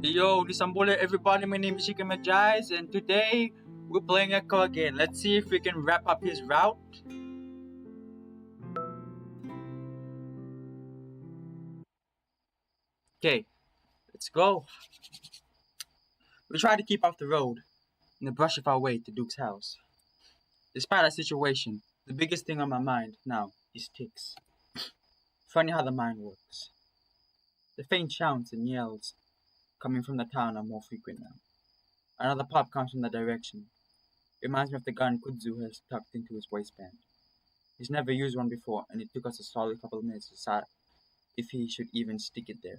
Yo, Disambole everybody, my name is Shikama Jais, and today we're playing Echo again. Let's see if we can wrap up his route. Okay, let's go. We try to keep off the road and brush off our way to Duke's house. Despite our situation, the biggest thing on my mind now is ticks. Funny how the mind works. The faint shouts and yells coming from the town are more frequent now. Another pop comes from that direction. Reminds me of the gun Kudzu has tucked into his waistband. He's never used one before, and it took us a solid couple of minutes to decide if he should even stick it there.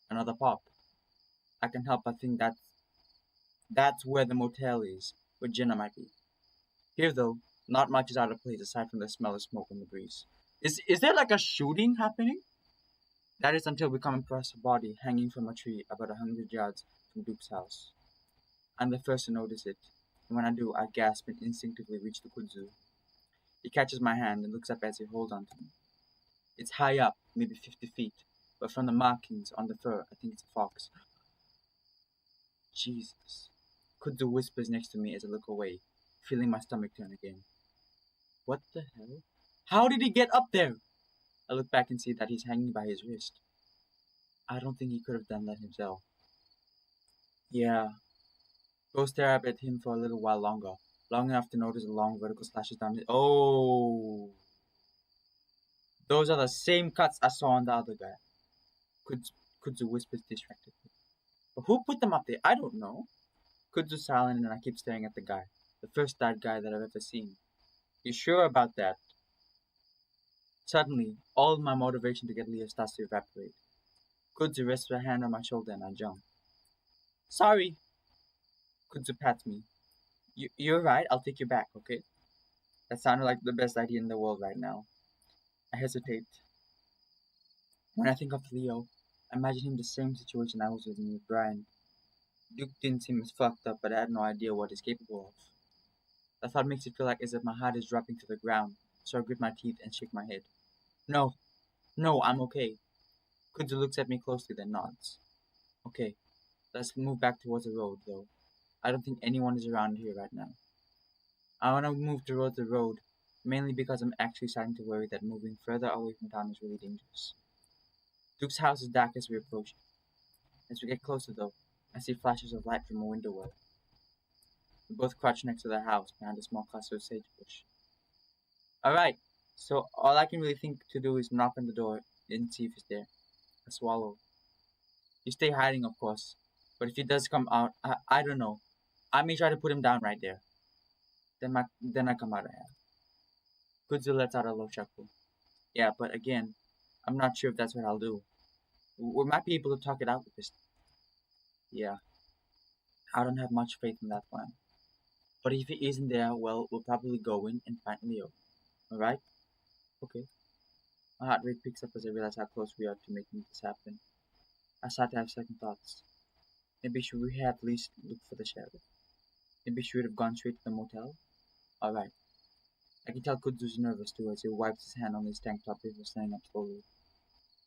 Another pop. I can help but think that's where the motel is, where Jenna might be. Here though, not much is out of place aside from the smell of smoke in the breeze. Is there like a shooting happening? That is until we come across a body hanging from a tree about 100 yards from Duke's house. I'm the first to notice it, and when I do, I gasp and instinctively reach the kudzu. He catches my hand and looks up as he holds onto me. It's high up, maybe 50 feet, but from the markings on the fur, I think it's a fox. Jesus. Kudzu whispers next to me as I look away, feeling my stomach turn again. What the hell? How did he get up there? I look back and see that he's hanging by his wrist. I don't think he could have done that himself. Yeah. Go stare up at him for a little while longer, long enough to notice the long vertical slashes down his. Oh! Those are the same cuts I saw on the other guy. Kudzu whispers distractedly. But who put them up there? I don't know. Kudzu's silent and I keep staring at the guy. The first dead guy that I've ever seen. You sure about that? Suddenly, all my motivation to get Leo starts to evaporate. Kudzu rests her hand on my shoulder and I jump. Sorry. Kudzu pats me. You're right, I'll take you back, okay? That sounded like the best idea in the world right now. I hesitate. When I think of Leo, I imagine him the same situation I was in with Brian. Duke didn't seem as fucked up, but I had no idea what he's capable of. The thought makes it feel like as if my heart is dropping to the ground, so I grit my teeth and shake my head. No, I'm okay. Kudzu looks at me closely, then nods. Okay, let's move back towards the road, though. I don't think anyone is around here right now. I want to move towards the road, mainly because I'm actually starting to worry that moving further away from town is really dangerous. Duke's house is dark as we approach it. As we get closer, though, I see flashes of light from a window well. We both crouch next to the house behind a small cluster of sagebrush. Alright, so all I can really think to do is knock on the door and see if he's there. I swallow. You stay hiding, of course, but if he does come out, I don't know. I may try to put him down right there. Then I come out ahead. Kudzu lets out a low chuckle. Yeah, but again, I'm not sure if that's what I'll do. We might be able to talk it out with this. Yeah, I don't have much faith in that plan. But if he isn't there, well, we'll probably go in and find Leo. Alright? Okay. My heart rate picks up as I realize how close we are to making this happen. I start to have second thoughts. Maybe should we at least look for the sheriff? Maybe she would have gone straight to the motel? Alright. I can tell Kudzu's nervous too as he wipes his hand on his tank top before standing up slowly.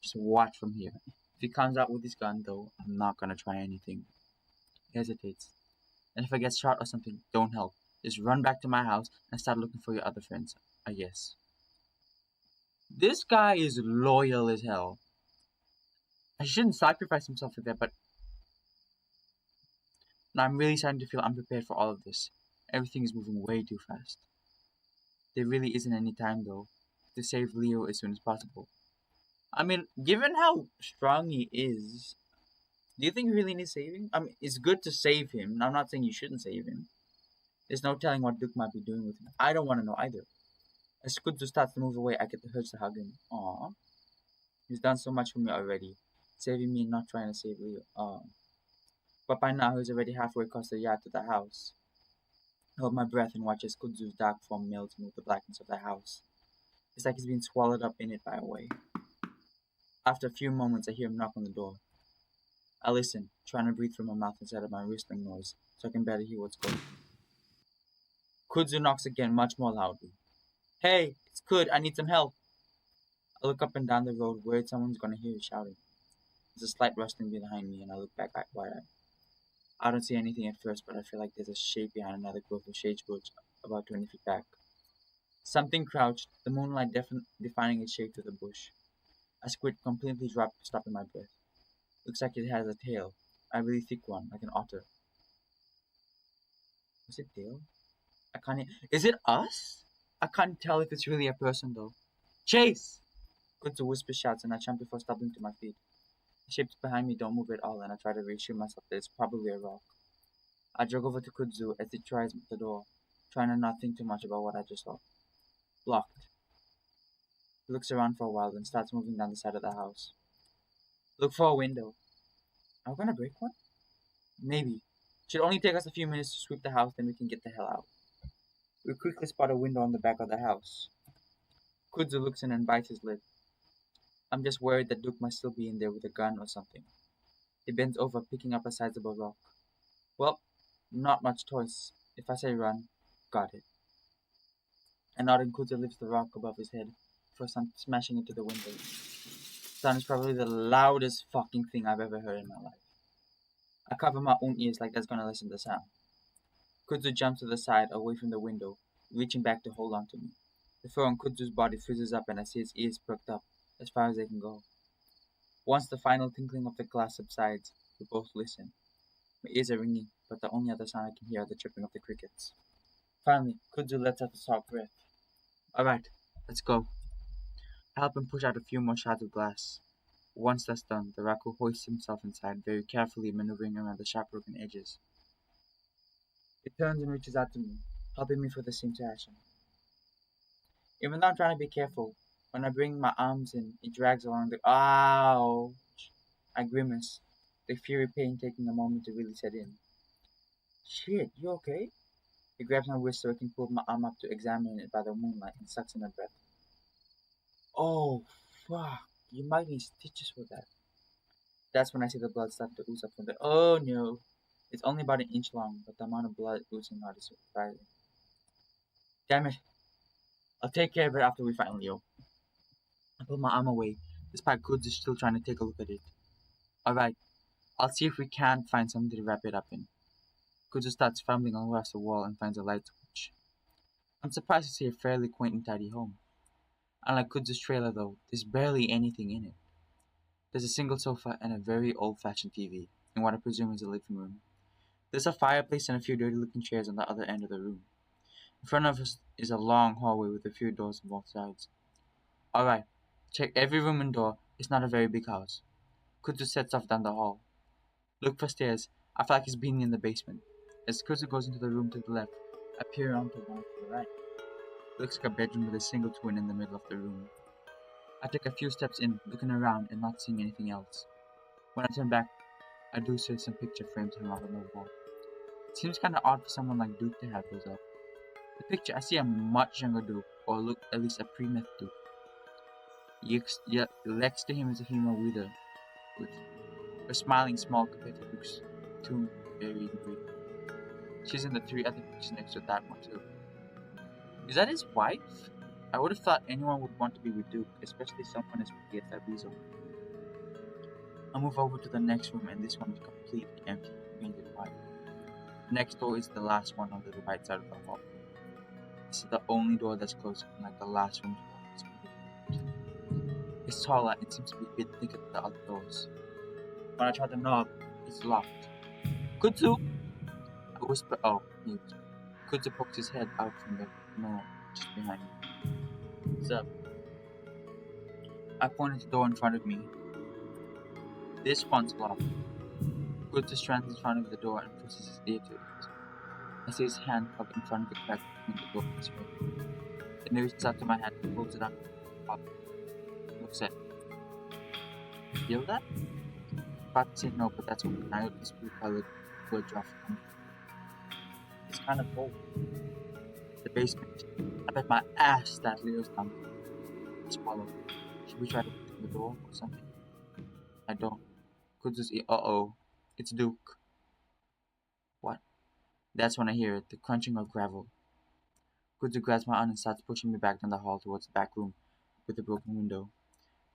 Just watch from here. If he comes out with his gun though, I'm not gonna try anything. He hesitates. And if I get shot or something, don't help. Just run back to my house and start looking for your other friends. I guess. This guy is loyal as hell. I shouldn't sacrifice himself like that, but now I'm really starting to feel unprepared for all of this. Everything is moving way too fast. There really isn't any time though to save Leo as soon as possible. I mean, given how strong he is, do you think he really needs saving? I mean, it's good to save him. I'm not saying you shouldn't save him. There's no telling what Duke might be doing with him. I don't want to know either. As Kudzu starts to move away, I get the urge to hug him. Aww. He's done so much for me already. Saving me and not trying to save Leo. But by now, he's already halfway across the yard to the house. I hold my breath and watch as Kudzu's dark form melts into the blackness of the house. It's like he's been swallowed up in it by a wave. After a few moments, I hear him knock on the door. I listen, trying to breathe through my mouth instead of my whistling noise, so I can better hear what's going on. Kudzu knocks again, much more loudly. Hey, it's Kud, I need some help. I look up and down the road, worried someone's gonna hear me shouting. There's a slight rustling behind me, and I look back wide-eyed. I don't see anything at first, but I feel like there's a shape behind another growth of sagebrush about 20 feet back. Something crouched, the moonlight defining its shape through the bush. I squid completely stopping my breath. Looks like it has a tail, a really thick one, like an otter. Was it Dale? I can't. Is it us? I can't tell if it's really a person though. Chase! Kudzu whisper shouts, and I jump before stumbling to my feet. The shapes behind me don't move at all, and I try to reassure myself that it's probably a rock. I jog over to Kudzu as he tries the door, trying to not think too much about what I just saw. Locked. He looks around for a while, then starts moving down the side of the house. Look for a window. Are we gonna break one? Maybe. Should only take us a few minutes to sweep the house, then we can get the hell out. We quickly spot a window on the back of the house. Kudzu looks in and bites his lip. I'm just worried that Duke might still be in there with a gun or something. He bends over, picking up a sizable rock. Well, not much choice. If I say run, got it. A nod and Kudzu lifts the rock above his head before smashing into the window. Sound is probably the loudest fucking thing I've ever heard in my life. I cover my own ears like that's gonna lessen the sound. Kudzu jumps to the side, away from the window, reaching back to hold on to me. The fur on Kudzu's body freezes up and I see his ears perked up, as far as they can go. Once the final tinkling of the glass subsides, we both listen. My ears are ringing, but the only other sound I can hear are the chirping of the crickets. Finally, Kudzu lets out a soft breath. Alright, let's go. I help him push out a few more shards of glass. Once that's done, the Raku hoists himself inside, very carefully maneuvering around the sharp broken edges. He turns and reaches out to me, helping me for the same action. Even though I'm trying to be careful, when I bring my arms in, it drags along the. Ouch! I grimace, the fury pain taking a moment to really set in. Shit, you okay? He grabs my wrist so I can pull my arm up to examine it by the moonlight and sucks in a breath. Oh, fuck. You might need stitches for that. That's when I see the blood start to ooze up from the. Oh no! It's only about an inch long, but the amount of blood oozing out is surprising. Damn it! I'll take care of it after we find Leo. I pull my arm away, despite Kudzu still trying to take a look at it. Alright, I'll see if we can't find something to wrap it up in. Kudzu starts fumbling across the wall and finds a light switch. I'm surprised to see a fairly quaint and tidy home. Unlike Kudzu's trailer though, there's barely anything in it. There's a single sofa and a very old-fashioned TV, in what I presume is the living room. There's a fireplace and a few dirty-looking chairs on the other end of the room. In front of us is a long hallway with a few doors on both sides. Alright, check every room and door. It's not a very big house. Kudzu sets off down the hall. Look for stairs. I feel like he's been in the basement. As Kudzu goes into the room to the left, I peer onto one to the right. It looks like a bedroom with a single twin in the middle of the room. I take a few steps in, looking around and not seeing anything else. When I turn back, I do see some picture frames hung out on the wall. It seems kinda odd for someone like Duke to have those up. The picture, I see a much younger Duke, or look at least a pre-meth Duke. Next to him is a female widow, with her smiling small compared to Duke's two very big. She's in the three other pictures next to that one too. Is that his wife? I would have thought anyone would want to be with Duke, especially someone as pretty as Fabrizio. I move over to the next room and this one is completely empty, painted white. Next door is the last one on the right side of the hall. This is the only door that's closed, unlike the last room's door. It's taller and seems to be a bit thicker than the other doors. When I try the knob, it's locked. Kudzu! I whisper, oh, mute. Kudzu pokes his head out from the door just behind me. What's up? I point at the door in front of me. This one's locked. Kudzu stands in front of the door and pushes his ear to it. I see his hand up in front of the crack between the door and his way. Then he reaches out to my hand and pulls it up. Looks at me. Feel that? Pat said no, but that's when I noticed blue colored blood drop from me. It's kind of cold. The basement. I bet my ass that Leo's down. I swallow. Should we try to open the door or something? I don't. Could just uh-oh. It's Duke. What? That's when I hear it, the crunching of gravel. Kudzu grabs my arm and starts pushing me back down the hall towards the back room with the broken window.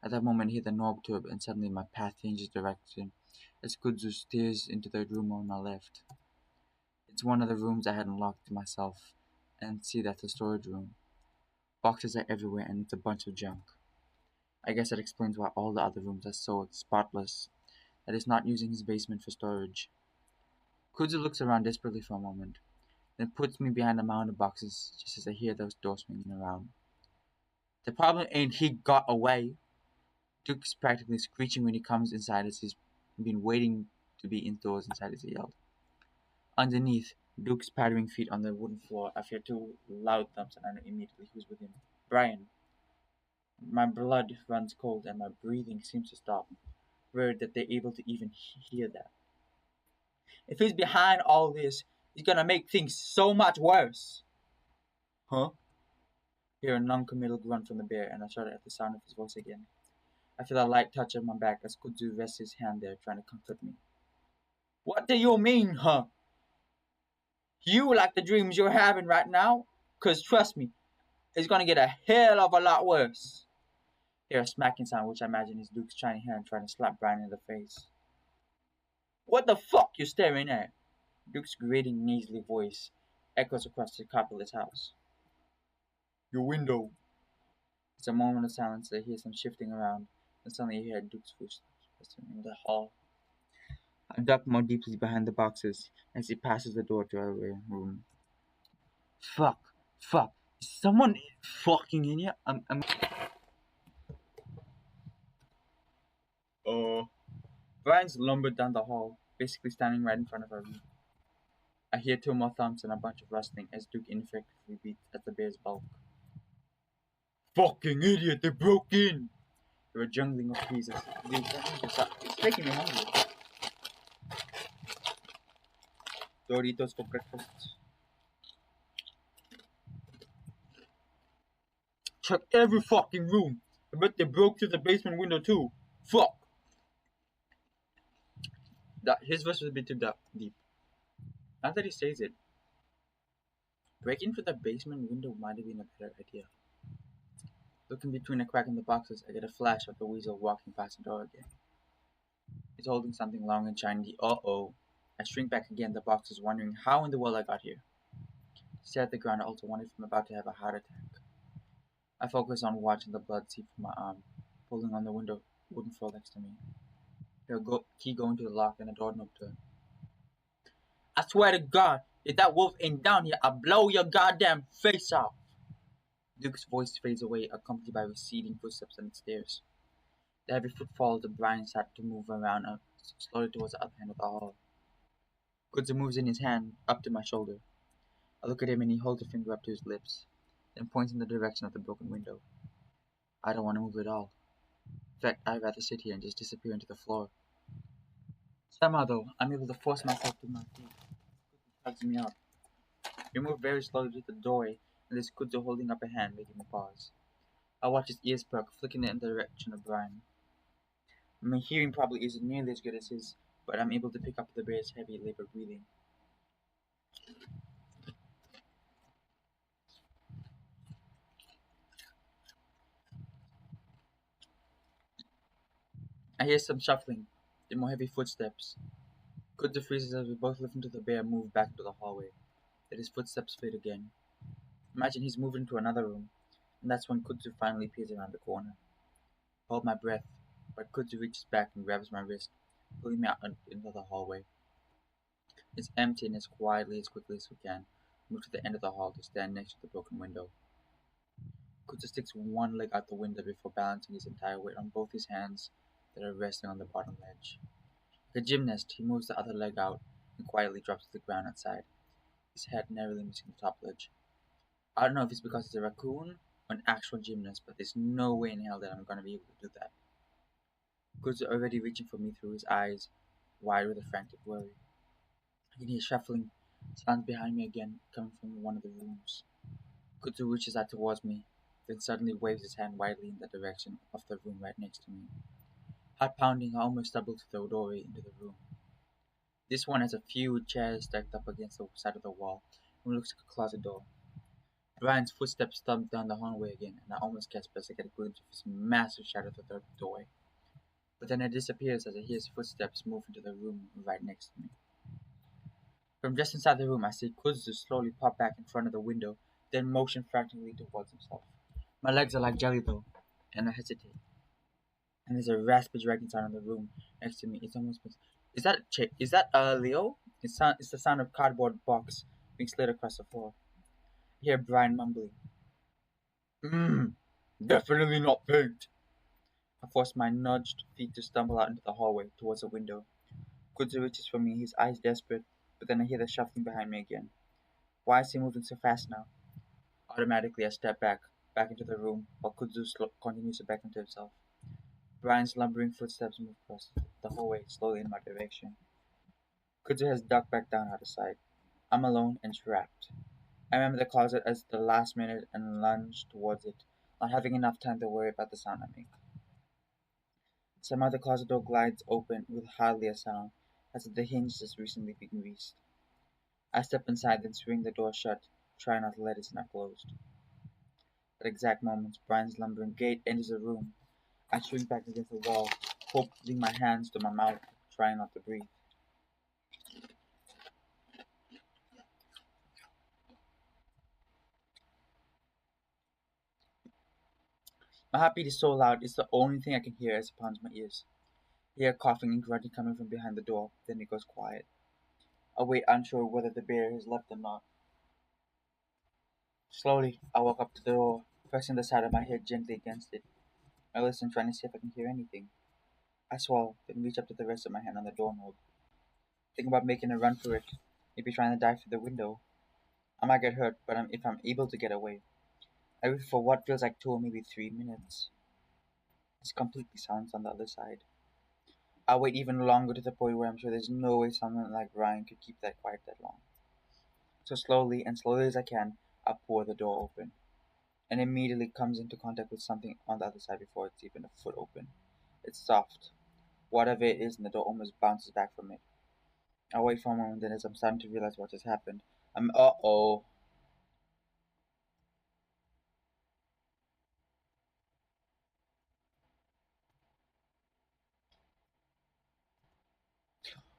At that moment, I hit the knob turb, and suddenly my path changes direction as Kudzu steers into the room on my left. It's one of the rooms I had unlocked to myself, and see that's a storage room. Boxes are everywhere, and it's a bunch of junk. I guess that explains why all the other rooms are so spotless. That he's not using his basement for storage. Kudzu looks around desperately for a moment, then puts me behind a mound of boxes just as I hear those doors swinging around. The problem ain't he got away. Duke's practically screeching when he comes inside as he's been waiting to be indoors inside as he yelled. Underneath, Duke's pattering feet on the wooden floor. I hear two loud thumps and I know immediately who's with him. Brian. My blood runs cold and my breathing seems to stop. Weird that they're able to even hear that. If he's behind all this, he's gonna make things so much worse. Huh? Hear a non-committal grunt from the bear, and I shudder at the sound of his voice again. I feel a light touch on my back as Kudzu rests his hand there, trying to comfort me. What do you mean, huh? You like the dreams you're having right now? 'Cause trust me, it's gonna get a hell of a lot worse. Hear a smacking sound, which I imagine is Duke's shiny hand trying to slap Brian in the face. What the fuck you staring at? Duke's grating, nasally voice echoes across the carpetless house. Your window. It's a moment of silence. I hear some shifting around, and suddenly I hear Duke's footsteps in the hall. I duck more deeply behind the boxes as he passes the door to our room. Fuck. Is someone fucking in here? Uh. Brian's lumbered down the hall, basically standing right in front of our room. I hear two more thumps and a bunch of rustling as Duke ineffectively beats at the bear's bulk. Fucking idiot! They broke in! There were jungling of pieces. Dude, it's making me hungry. Doritos for breakfast. Check every fucking room. I bet they broke through the basement window too. Fuck. His voice was a bit too deep. Now that he says it, breaking through the basement window might have been a better idea. Looking between a crack in the boxes, I get a flash of the weasel walking past the door again. He's holding something long and shiny. Uh-oh. I shrink back again, the boxes, wondering how in the world I got here. Stare at the ground, also wondering if I'm about to have a heart attack. I focus on watching the blood seep from my arm, pulling on the wooden floor next to me. Hear a key going to the lock and a doorknob turn. I swear to God, if that wolf ain't down here, I'll blow your goddamn face off. Duke's voice fades away, accompanied by receding footsteps on the stairs. The heavy footfalls of Brian start to move around slowly towards the other end of the hall. Kudzu moves in his hand up to my shoulder. I look at him and he holds a finger up to his lips, then points in the direction of the broken window. I don't want to move at all. In fact, I'd rather sit here and just disappear into the floor. Somehow, though, I'm able to force myself to my feet. Kudzu tugs me up. We move very slowly to the doorway, and there's Kudzu holding up a hand, making me pause. I watch his ears perk, flicking in the direction of Brian. My hearing probably isn't nearly as good as his, but I'm able to pick up the bear's heavy, labored breathing. I hear some shuffling, then more heavy footsteps. Kudzu freezes as we both listen to the bear move back into the hallway. Then his footsteps fade again. Imagine he's moving to another room, and that's when Kudzu finally peers around the corner. I hold my breath, but Kudzu reaches back and grabs my wrist, pulling me out into the hallway. It's empty and as quietly as quickly as we can, move to the end of the hall to stand next to the broken window. Kudzu sticks one leg out the window before balancing his entire weight on both his hands that are resting on the bottom ledge. Like a gymnast, he moves the other leg out and quietly drops to the ground outside, his head narrowly missing the top ledge. I don't know if it's because he's a raccoon or an actual gymnast, but there's no way in hell that I'm gonna be able to do that. Kudzu already reaching for me through his eyes, wide with a frantic worry. I can hear shuffling sounds behind me again, coming from one of the rooms. Kudzu reaches out towards me, then suddenly waves his hand widely in the direction of the room right next to me. Heart pounding, I almost stumble through the doorway into the room. This one has a few chairs stacked up against the side of the wall, and looks like a closet door. Brian's footsteps thumped down the hallway again, and I almost gasped as I get a glimpse of his massive shadow through the doorway. But then it disappears as I hear his footsteps move into the room right next to me. From just inside the room, I see Kuzu slowly pop back in front of the window, then motion frantically towards himself. My legs are like jelly though, and I hesitate. And there's a raspy dragging sound in the room next to me. It's almost. Is that Leo? It's the sound of cardboard box being slid across the floor. I hear Brian mumbling. Mmm, definitely not paint. I force my nudged feet to stumble out into the hallway towards the window. Kuzu reaches for me, his eyes desperate, but then I hear the shuffling behind me again. Why is he moving so fast now? Automatically, I step back into the room, while Kuzu continues to beckon to himself. Brian's lumbering footsteps move across the hallway slowly in my direction. Kuzu has ducked back down out of sight. I'm alone and trapped. I remember the closet as the last minute and lunge towards it, not having enough time to worry about the sound I make. Somehow the closet door glides open with hardly a sound, as if the hinge has recently been greased. I step inside then swing the door shut, trying not to let it snap closed. At exact moments, Brian's lumbering gait enters the room. I shrink back against the wall, holding my hands to my mouth, trying not to breathe. My heartbeat is so loud, it's the only thing I can hear as it pounds my ears. I hear coughing and grunting coming from behind the door, then it goes quiet. I wait unsure whether the bear has left or not. Slowly, I walk up to the door, pressing the side of my head gently against it. I listen, trying to see if I can hear anything. I swallow, then reach up to the rest of my hand on the doorknob. Think about making a run for it, maybe trying to dive through the window. I might get hurt, but if I'm able to get away, I wait for what feels like 2 or maybe 3 minutes. It's completely silent on the other side. I wait even longer to the point where I'm sure there's no way someone like Ryan could keep that quiet that long. So slowly and slowly as I can, I pour the door open, and immediately comes into contact with something on the other side before it's even a foot open. It's soft. Whatever it is, and the door almost bounces back from it. I wait for a moment, then as I'm starting to realize what just happened, uh-oh.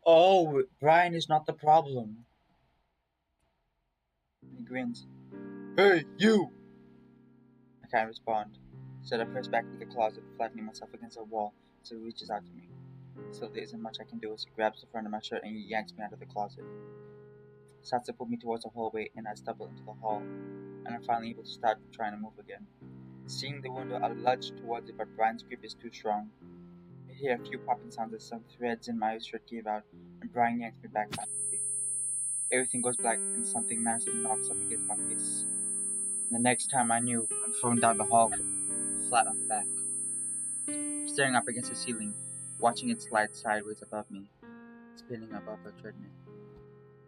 Oh, Brian is not the problem. He grins. Hey, you! I can't respond. So I press back to the closet, flattening myself against the wall, so he reaches out to me. Still, there isn't much I can do as he grabs the front of my shirt and yanks me out of the closet. Starts to pull me towards the hallway, and I stumble into the hall, and I'm finally able to start trying to move again. Seeing the window, I lunge towards it, but Brian's grip is too strong. I hear a few popping sounds as some threads in my shirt give out, and Brian yanks me back frantically. Everything goes black, and something massive knocks up against my face. And the next time I knew, I'm thrown down the hall, flat on the back, staring up against the ceiling, watching it slide sideways above me, spinning above a treadmill.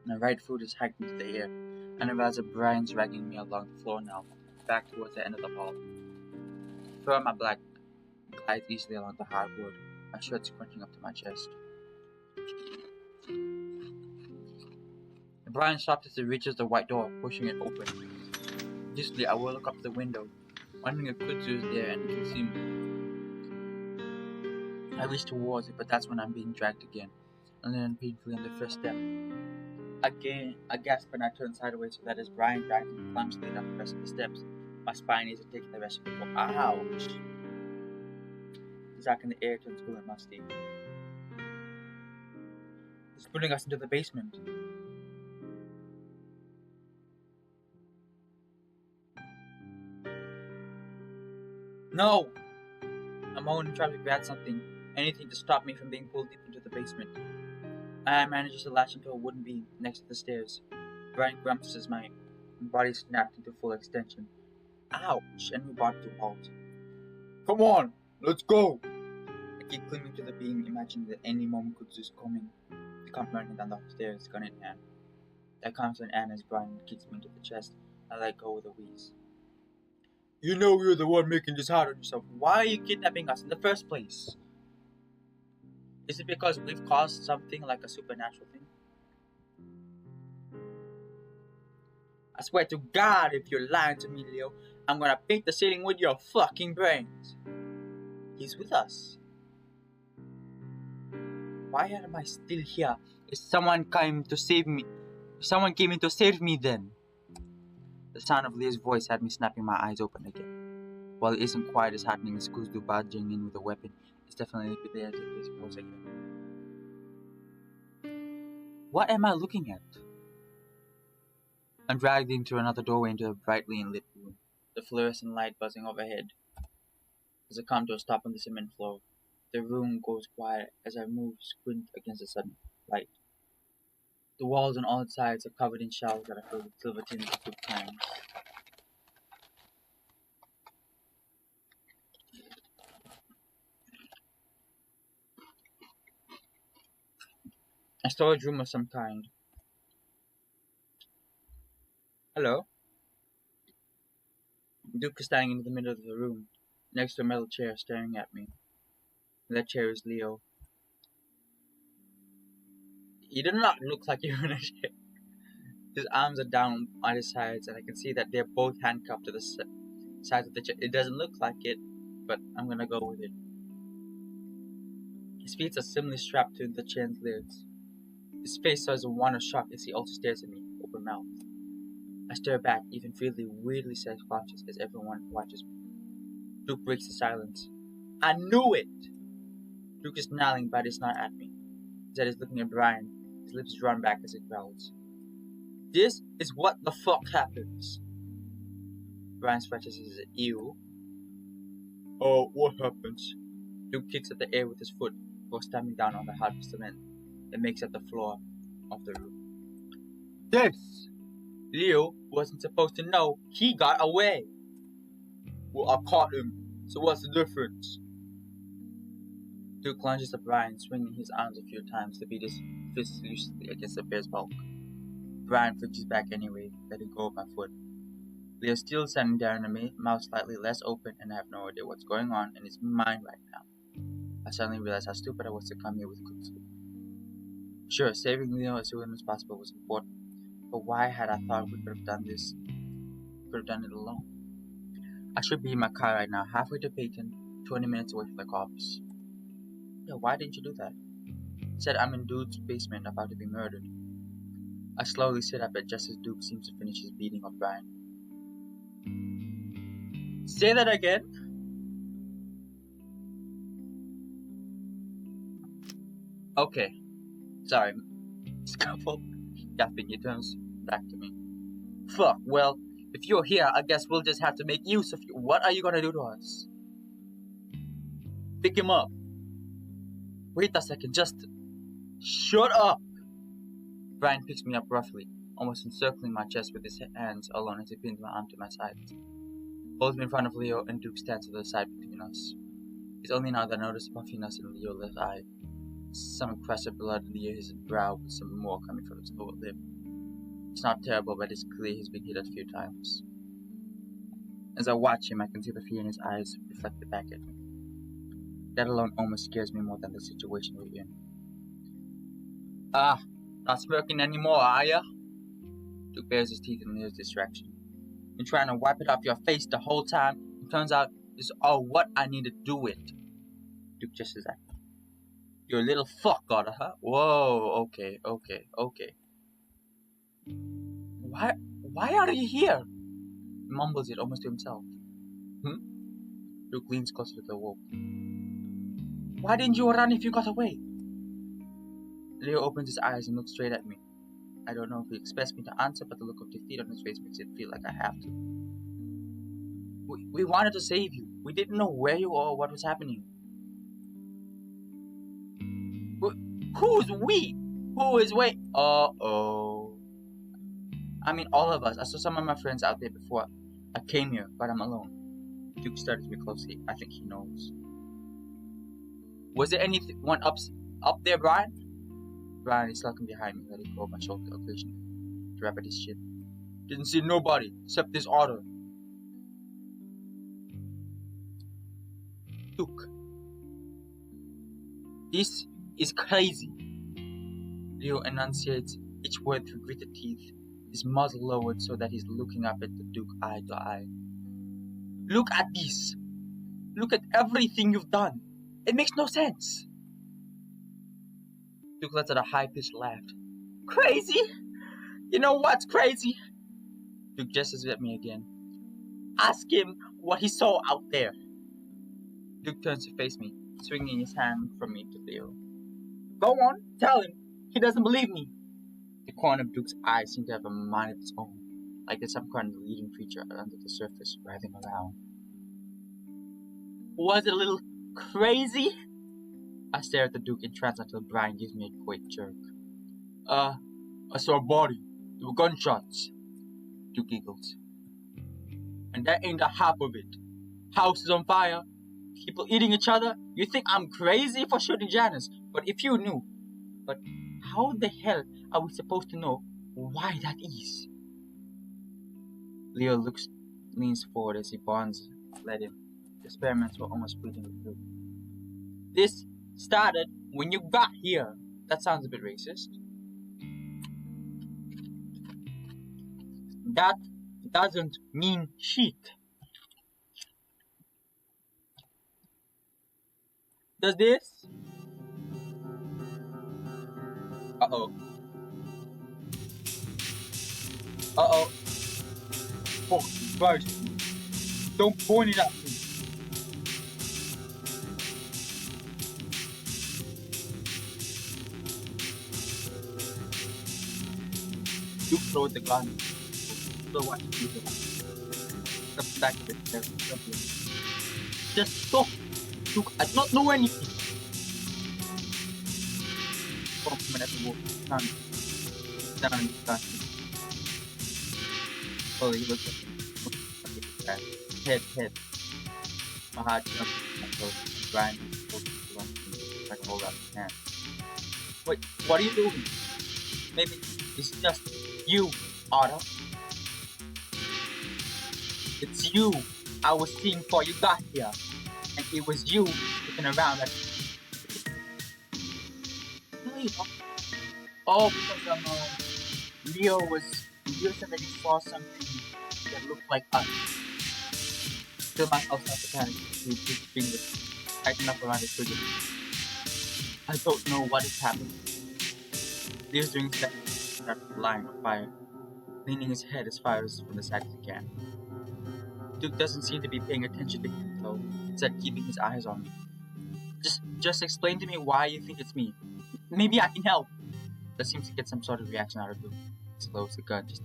My right foot is hiked into the air, and I realize that Brian's dragging me along the floor now, back towards the end of the hall. Throughout my black glides easily along the hardwood, my shirt scrunching up to my chest. Brian stops as he reaches the white door, pushing it open. Hastily, I will look up the window, wondering if Kutsu is there and he can see me. I reach towards it, but that's when I'm being dragged again, and then painfully on the first step. Again, I gasp and I turn sideways so that as Brian drags me clumsily down the rest of the steps, my spine isn't taking the rest of the fall. Ouch! The sack in the air turns cool and musty. It's putting us into the basement. No! I'm moaning, trying to grab something, anything to stop me from being pulled deep into the basement. I manage to latch into a wooden beam next to the stairs. Brian grumps as my body snapped into full extension. Ouch! And we brought to a halt. Come on, let's go! I keep clinging to the beam, imagining that any moment Kutsu's coming to come running down the stairs, gun in hand. That comes to an end as Brian kicks me into the chest. I let go with a wheeze. You know you're the one making this hard on yourself. Why are you kidnapping us in the first place? Is it because we've caused something like a supernatural thing? I swear to God, if you're lying to me, Leo, I'm gonna paint the ceiling with your fucking brains. He's with us. Why am I still here? If someone came to save me, if someone came in to save me then. The sound of Leo's voice had me snapping my eyes open again. While it isn't quite as heartening as Kuzdu barging in with a weapon, it's definitely there to be exposed again. What am I looking at? I'm dragged into another doorway into a brightly lit room, the fluorescent light buzzing overhead. As I come to a stop on the cement floor, the room goes quiet as I move squint against the sudden light. The walls on all sides are covered in shelves that are filled with silver tins and food cans. A storage room of some kind. Hello? Duke is standing in the middle of the room, next to a metal chair staring at me. That chair is Leo. He did not look like he was in a chair. His arms are down on his sides, and I can see that they're both handcuffed to the sides of the chair. It doesn't look like it, but I'm gonna go with it. His feet are similarly strapped to the chair's legs. His face shows a one of shock as he also stares at me, open mouthed. I stare back, even feeling weirdly self-conscious as everyone watches me. Duke breaks the silence. I knew it! Duke is snarling, but he's not at me. Instead, he's looking at Brian, his lips drawn back as he growls. This is what the fuck happens. Brian scratches his ear. Oh, what happens? Duke kicks at the air with his foot before stamping down on the hard cement that makes up the floor of the room. This! Leo wasn't supposed to know. He got away. Well, I caught him, so what's the difference? Duke lunges at Brian, swinging his arms a few times to beat his fists loosely against the bear's bulk. Brian flinches back anyway, letting go of my foot. Leo's still standing there in a mouth slightly less open, and I have no idea what's going on in his mind right now. I suddenly realized how stupid I was to come here with Kutsu. Sure, saving Leo as soon as possible was important, but why had I thought we could have done this? Could have done it alone. I should be in my car right now, halfway to Peyton, 20 minutes away from the cops. Yeah, why didn't you do that? Said I'm in Duke's basement about to be murdered. I slowly sit up just as Duke seems to finish his beating of Brian. Say that again? Okay. Sorry. Scuffle. Yapping, he turns back to me. Fuck, well, if you're here, I guess we'll just have to make use of you. What are you gonna do to us? Pick him up. Wait a second, just... Shut up! Brian picks me up roughly, almost encircling my chest with his hands alone as he pins my arm to my side. Holds me in front of Leo, and Duke stands to the side between us. It's only now that I notice puffiness in Leo's left eye. Some crescent blood near his brow with some more coming from his lower lip. It's not terrible, but it's clear he's been hit a few times. As I watch him, I can see the fear in his eyes reflected back at me. That alone almost scares me more than the situation we're in. Not smirking anymore, are ya? Duke bares his teeth in Leo's distraction. Been trying to wipe it off your face the whole time. It turns out this is all what I need to do it. Duke gestures at me. You're a little fuck, gotta, huh? Whoa, okay. Why are you here? He mumbles it almost to himself. Duke leans closer to the wall. Why didn't you run if you got away? Leo opens his eyes and looks straight at me. I don't know if he expects me to answer, but the look of defeat on his face makes it feel like I have to. We wanted to save you. We didn't know where you were or what was happening. Who's we? Who is we? Uh-oh. I mean, all of us. I saw some of my friends out there before I came here, but I'm alone. Duke studies me closely. I think he knows. Was there anyone up there, Brian? Brian is lurking behind me, letting go of my shoulder occasionally to rub at his chin. Didn't see nobody except this order. Duke. This is crazy. Leo enunciates each word through gritted teeth. his muzzle lowered so that he's looking up at the Duke eye to eye. Look at this! Look at everything you've done! It makes no sense! Duke lets out a high-pitched laugh. Crazy? You know what's crazy? Duke gestures at me again. Ask him what he saw out there. Duke turns to face me, swinging his hand from me to Leo. Go on, tell him. He doesn't believe me. The corner of Duke's eyes seemed to have a mind of its own, like there's some kind of leading creature under the surface writhing around. Was it a little crazy? I stare at the Duke entranced until Brian gives me a quick jerk. I saw a body. There were gunshots. Duke giggles. And that ain't the half of it. House is on fire. People eating each other. You think I'm crazy for shooting Janice? But if you knew. But how the hell are we supposed to know why that is? Leo leans forward as he bonds let him. The experiments were almost bleeding with blue. This started when you got here. That sounds a bit racist. That doesn't mean shit. Does this? Uh-oh. Uh-oh. Oh, Christ. Don't point it at me. You throw the gun. So what you do? Step back a bit. Just stop. Look, I do not know anything. Compliment at the wall. Down. Oh, he looks at me. Head. My heart jumps. I go. Brian is supposed to run to me. I can hold out his hand. Wait, what are you doing? Maybe it's just you, Otto. It's you I was seeing before you got here. And it was you looking around at oh, because Leo said that he saw something that looked like us. Still myself not the panic to his fingers tighten up around his trigger. I don't know what is happening. Leo's doing that line of fire, leaning his head as far as from the side as he can. Duke doesn't seem to be paying attention to him though, instead keeping his eyes on me. Just explain to me why you think it's me. Maybe I can help. That seems to get some sort of reaction out of Duke. Slows the gun just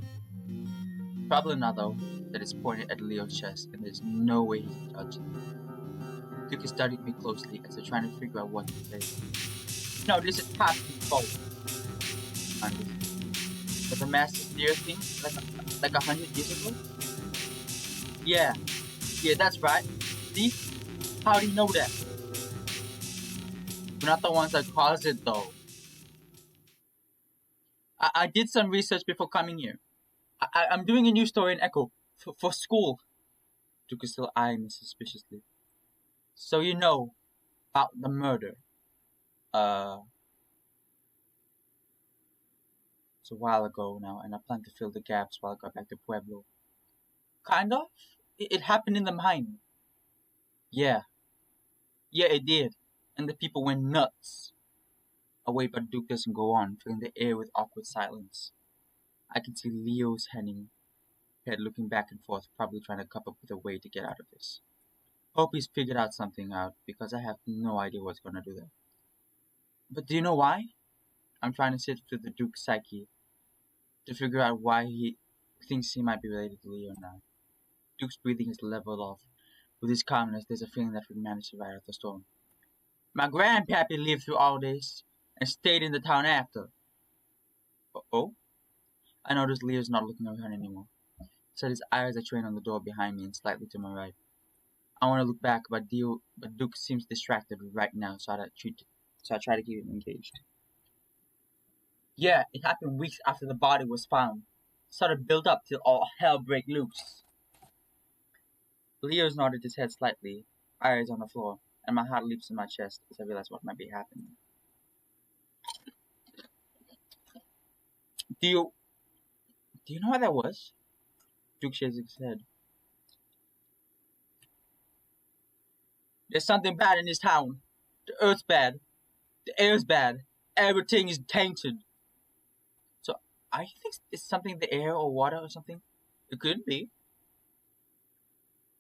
probably not though, that is pointed at Leo's chest and there's no way he can touch it. Duke is studying me closely as they're trying to figure out what to say. No, this is past fault. But the master steer thing, like 100 years ago? Yeah, that's right. See? How do you know that? We're not the ones that caused it though. I did some research before coming here. I'm doing a new story in Echo for school. Duke is still eyeing me suspiciously. So you know about the murder. It's a while ago now, and I plan to fill the gaps while I go back to Pueblo. Kind of? It happened in the mine. Yeah, it did. And the people went nuts. Oh wait, but Duke doesn't go on, filling the air with awkward silence. I can see Leo's head looking back and forth, probably trying to come up with a way to get out of this. Hope he's figured out something out, because I have no idea what's gonna do that. But do you know why? I'm trying to sift through the Duke's psyche to figure out why he thinks he might be related to Leo now. Duke's breathing is leveled off. With his calmness, there's a feeling that we managed to ride out the storm. My grandpappy lived through all this and stayed in the town after. Oh? I noticed Leo's not looking around anymore. So his eyes are trained on the door behind me and slightly to my right. I want to look back, but Duke seems distracted right now, so I try to keep him engaged. Yeah, it happened weeks after the body was found. Sort of built up till all hell break loose. Leo's nodded his head slightly, eyes on the floor, and my heart leaps in my chest as I realize what might be happening. Do Do you know what that was? Duke shakes his head. There's something bad in this town. The earth's bad. The air's bad. Everything is tainted. So I think it's something the air or water or something. It could be.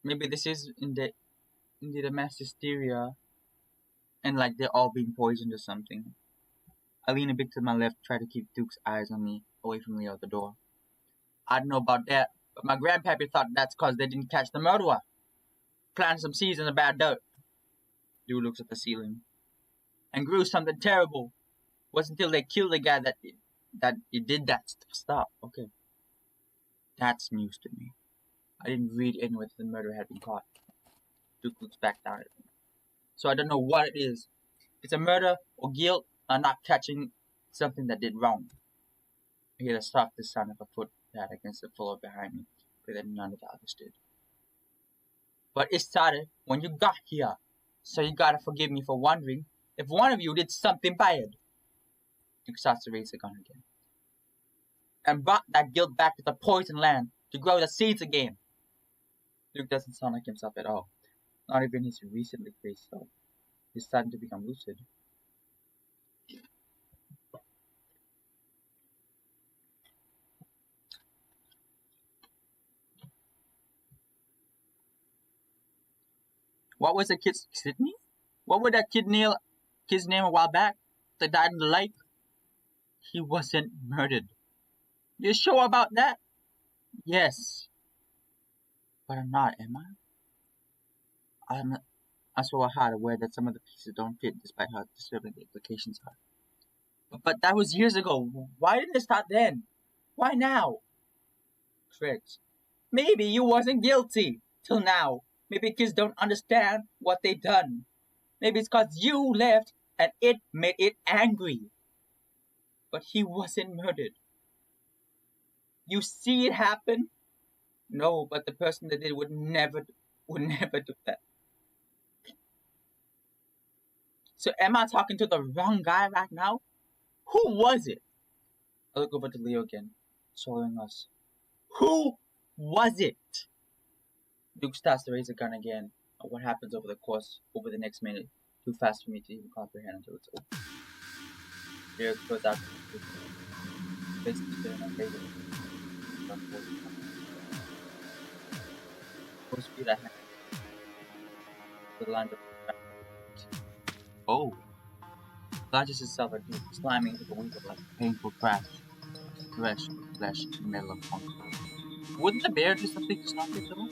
Maybe this is in the mass hysteria, and like they're all being poisoned or something. I lean a bit to my left, try to keep Duke's eyes on me, away from the other door. I don't know about that, but my grandpappy thought that's cause they didn't catch the murderer. Planted some seeds in the bad dirt. Duke looks at the ceiling. And grew something terrible. Wasn't until they killed the guy that it did that stuff. Okay. That's news to me. I didn't read anywhere that the murderer had been caught. Duke looks back down at me. So I don't know what it is. It's a murder or guilt or not catching something that did wrong. I hear the softest sound of a footpad against the floor behind me, but then none of the others did. But it started when you got here. So you gotta forgive me for wondering if one of you did something bad. Duke starts to raise the gun again. And brought that guilt back to the poison land to grow the seeds again. Duke doesn't sound like himself at all. Not even his recently crazed self. He's starting to become lucid. What was the kid's Sydney? What was that kid's name a while back? That died in the lake? He wasn't murdered. You sure about that? Yes. But I'm not, am I? I'm so hard aware that some of the pieces don't fit despite how disturbing the implications are. But that was years ago. Why didn't it start then? Why now? Tricks. Maybe you wasn't guilty till now. Maybe kids don't understand what they done. Maybe it's cause you left and it made it angry. But he wasn't murdered. You see it happen? No, but the person that did it would never do that. So am I talking to the wrong guy right now? Who was it? I look over to Leo again, swallowing us. Who was it? Duke starts to raise the gun again. What happens over the next minute? Too fast for me to even comprehend until it's over. Derek goes out to the basically staring at David. Full speed ahead. The line of oh. Launches itself at Duke, slamming into the window like a painful crash. Flesh in the middle of concrete. Wouldn't the bear do something to stop it though?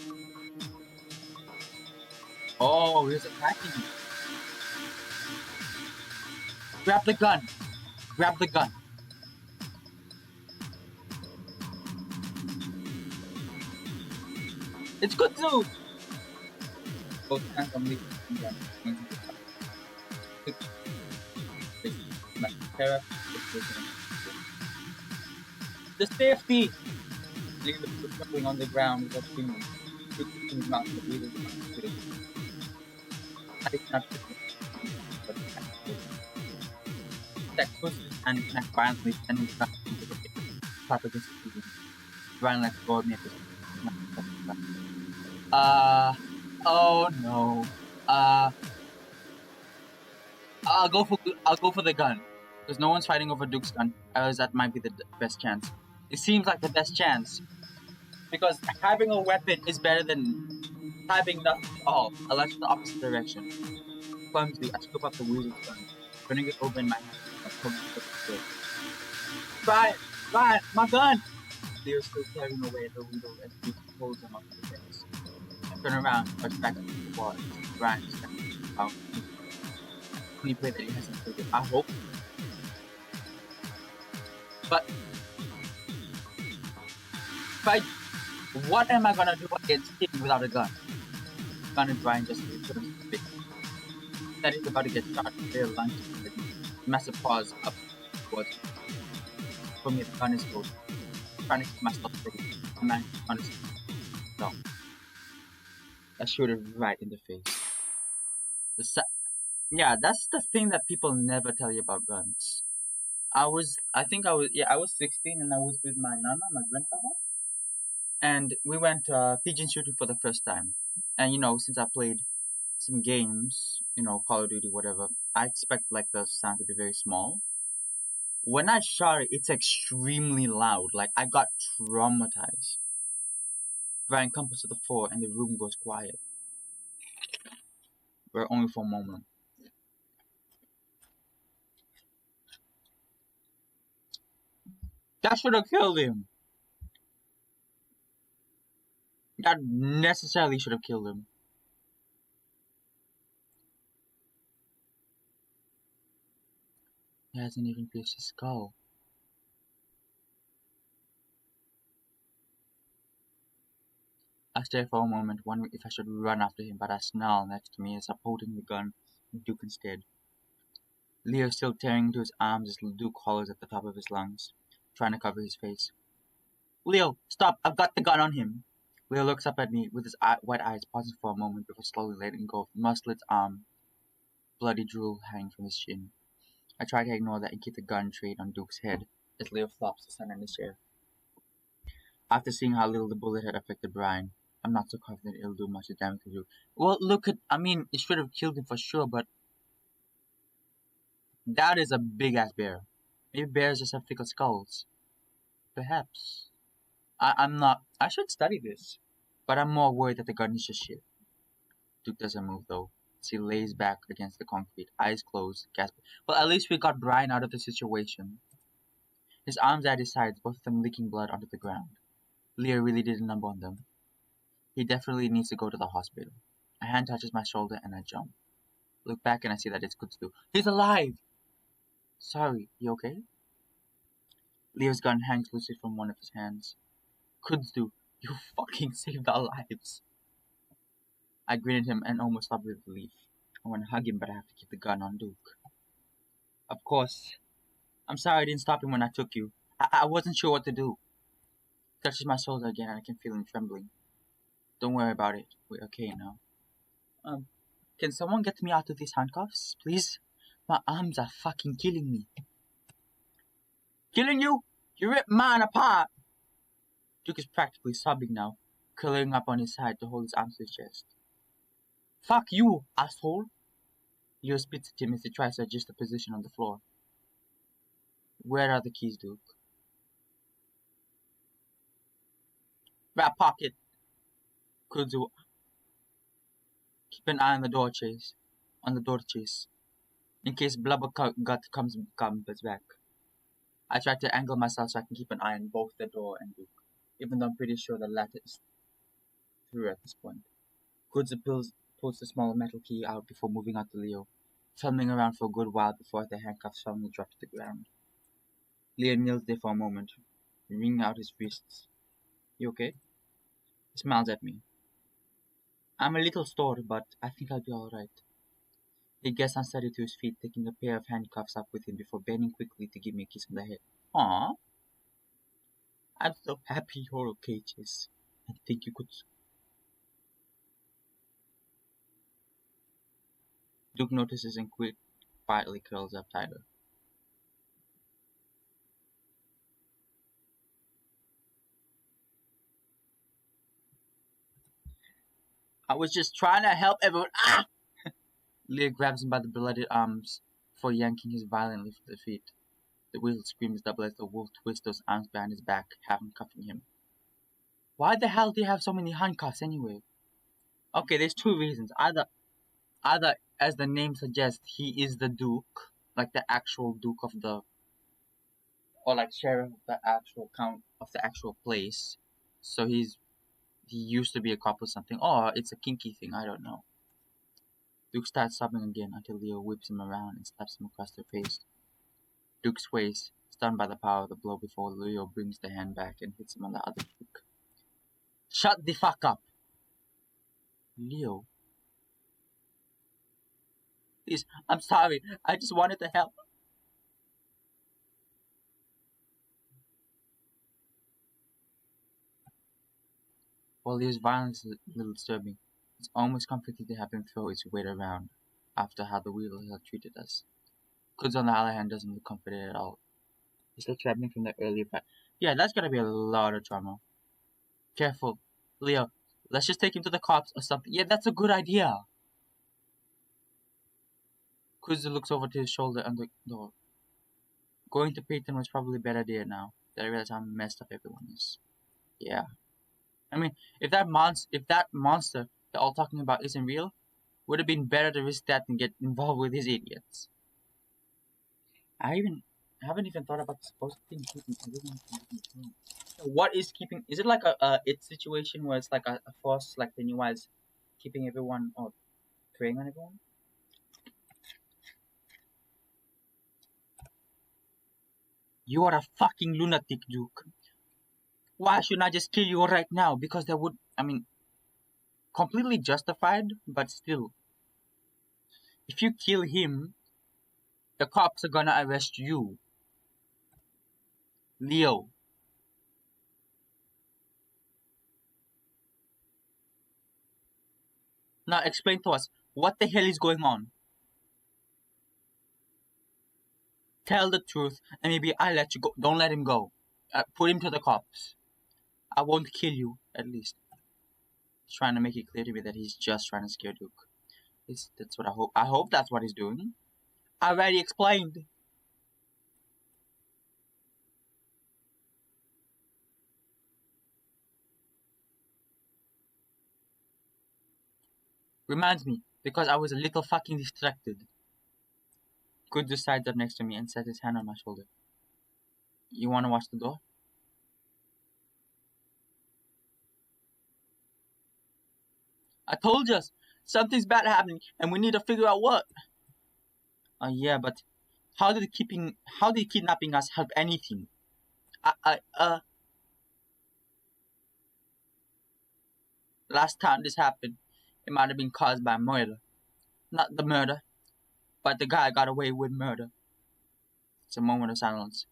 Oh, he's attacking you. Grab the gun. Grab the gun. It's good too. Both hands on me. The safety. Leave the jumping on the ground without screaming. His mouth to breathe his mouth. I cannot but that pushes and attack violently, sending the gun into the pit. Pop against the TV. Ryan like gold me at this. Oh no. I'll go for the gun. Because no one's fighting over Duke's gun. As that might be the best chance. It seems like the best chance. Because having a weapon is better than having nothing at all. I left in the opposite direction. Clumsily, I scoop up the wielded gun, turning it over in my hand and pulling it to the floor. Ryan, my gun! Leo's still tearing away at the window as Duke pulls him up to the fence. I turn around, rush back up to the wall, and Ryan is standing out. We pray that he hasn't killed it. I hope. But what am I gonna do against him without a gun? Gun and Brian just returns to the big. That is about to get shot. Their lunge with a massive pause up towards me. For me, the gun is close. Trying to keep myself safe. The man honestly. No. I shoot it right in the face. Yeah, that's the thing that people never tell you about guns. I was 16 and I was with my nana, my grandfather, and we went pigeon shooting for the first time. And since I played some games, Call of Duty, whatever, I expect like the sound to be very small. When I shot it, it's extremely loud. Like I got traumatized. Brian comes to the floor and the room goes quiet. But only for a moment. That should have killed him. That necessarily should have killed him. He hasn't even pierced his skull. I stare for a moment, wondering if I should run after him, but I snarl next to me as I'm holding the gun, Duke instead. Leo is still tearing into his arms as Duke hollers at the top of his lungs, trying to cover his face. Leo, stop! I've got the gun on him! Leo looks up at me with his wide eyes, pausing for a moment before slowly letting go of Musclet's arm, bloody drool hanging from his chin. I try to ignore that and keep the gun trained on Duke's head as Leo flops to stand in his chair. After seeing how little the bullet had affected Brian, I'm not so confident it'll do much damage to Duke. Well, it should have killed him for sure, but that is a big ass bear. Maybe bears just have thicker skulls. Perhaps. I should study this. But I'm more worried that the gun is just shit. Duke doesn't move though. As he lays back against the concrete, eyes closed, gasping. Well, at least we got Brian out of the situation. His arms at his sides, both of them leaking blood onto the ground. Leo really did a number on them. He definitely needs to go to the hospital. A hand touches my shoulder and I jump. Look back and I see that it's Kutsu. He's alive! Sorry, you okay? Leo's gun hangs loosely from one of his hands. Kutsu, you fucking saved our lives. I grin at him and almost sobbed with relief. I want to hug him, but I have to keep the gun on Duke. Of course. I'm sorry I didn't stop him when I took you. I wasn't sure what to do. He touches my shoulder again and I can feel him trembling. Don't worry about it. We're okay now. Um, can someone get me out of these handcuffs, please? My arms are fucking killing me. Killing you? You ripped mine apart! Duke is practically sobbing now, curling up on his side to hold his arms to his chest. Fuck you, asshole! Leo spits at him as he tries to adjust the position on the floor. Where are the keys, Duke? Back pocket! Kudzu. Keep an eye on the door chase. In case Blubber Gut comes back. I try to angle myself so I can keep an eye on both the door and Duke, even though I'm pretty sure the latter is through at this point. Kudzu pulls the small metal key out before moving out to Leo, fumbling around for a good while before the handcuffs suddenly drop to the ground. Leo kneels there for a moment, wringing out his wrists. You okay? He smiles at me. I'm a little sore, but I think I'll be alright. He gets unsteady to his feet, taking a pair of handcuffs up with him before bending quickly to give me a kiss on the head. Aww. I'm so happy you're okay, Chase. I think you could. Duke notices and quietly curls up tighter. I was just trying to help everyone. Ah! Leah grabs him by the bloodied arms before yanking him violently from the feet. The weasel screams double as the wolf twists those arms behind his back, handcuffing him. Why the hell do you have so many handcuffs anyway? Okay, there's two reasons. Either, as the name suggests, he is the Duke, like the actual Duke of the, or like sheriff of the actual count of the actual place. So he used to be a cop or something, or it's a kinky thing. I don't know. Duke starts sobbing again until Leo whips him around and slaps him across the face. Duke sways, stunned by the power of the blow before Leo brings the hand back and hits him on the other cheek. Shut the fuck up! Leo. Please, I'm sorry. I just wanted to help. While Leo's violence is a little disturbing, it's almost comforting to have him throw his weight around after how the weasel had treated us. Kuds on the other hand doesn't look comforted at all. He's still traveling from the earlier part. Yeah, that's gonna be a lot of trauma. Careful, Leo. Let's just take him to the cops or something. Yeah, that's a good idea. Kuzu looks over to his shoulder and the door. Going to Peyton was probably a better idea now that I realize how messed up everyone is. Yeah. I mean, if that monster they're all talking about isn't real, would have been better to risk that than get involved with these idiots. I haven't even thought about the supposed thing keeping everyone from control. What is keeping? Is it like a it situation where it's like a force like Pennywise keeping everyone or preying on everyone? You are a fucking lunatic, Duke. Why shouldn't I just kill you right now? Because that would, I mean, completely justified, but still. If you kill him, the cops are gonna arrest you. Leo. Now explain to us, what the hell is going on? Tell the truth, and maybe I'll let you go. Don't let him go. Put him to the cops. I won't kill you, at least. He's trying to make it clear to me that he's just trying to scare Duke. That's what I hope. I hope that's what he's doing. I already explained. Reminds me, because I was a little fucking distracted. Good decides up next to me and sets his hand on my shoulder. You wanna watch the door? I told you, something's bad happening, and we need to figure out what. Yeah, but how did kidnapping us help anything? Last time this happened, it might have been caused by murder. Not the murder, but the guy got away with murder. It's a moment of silence.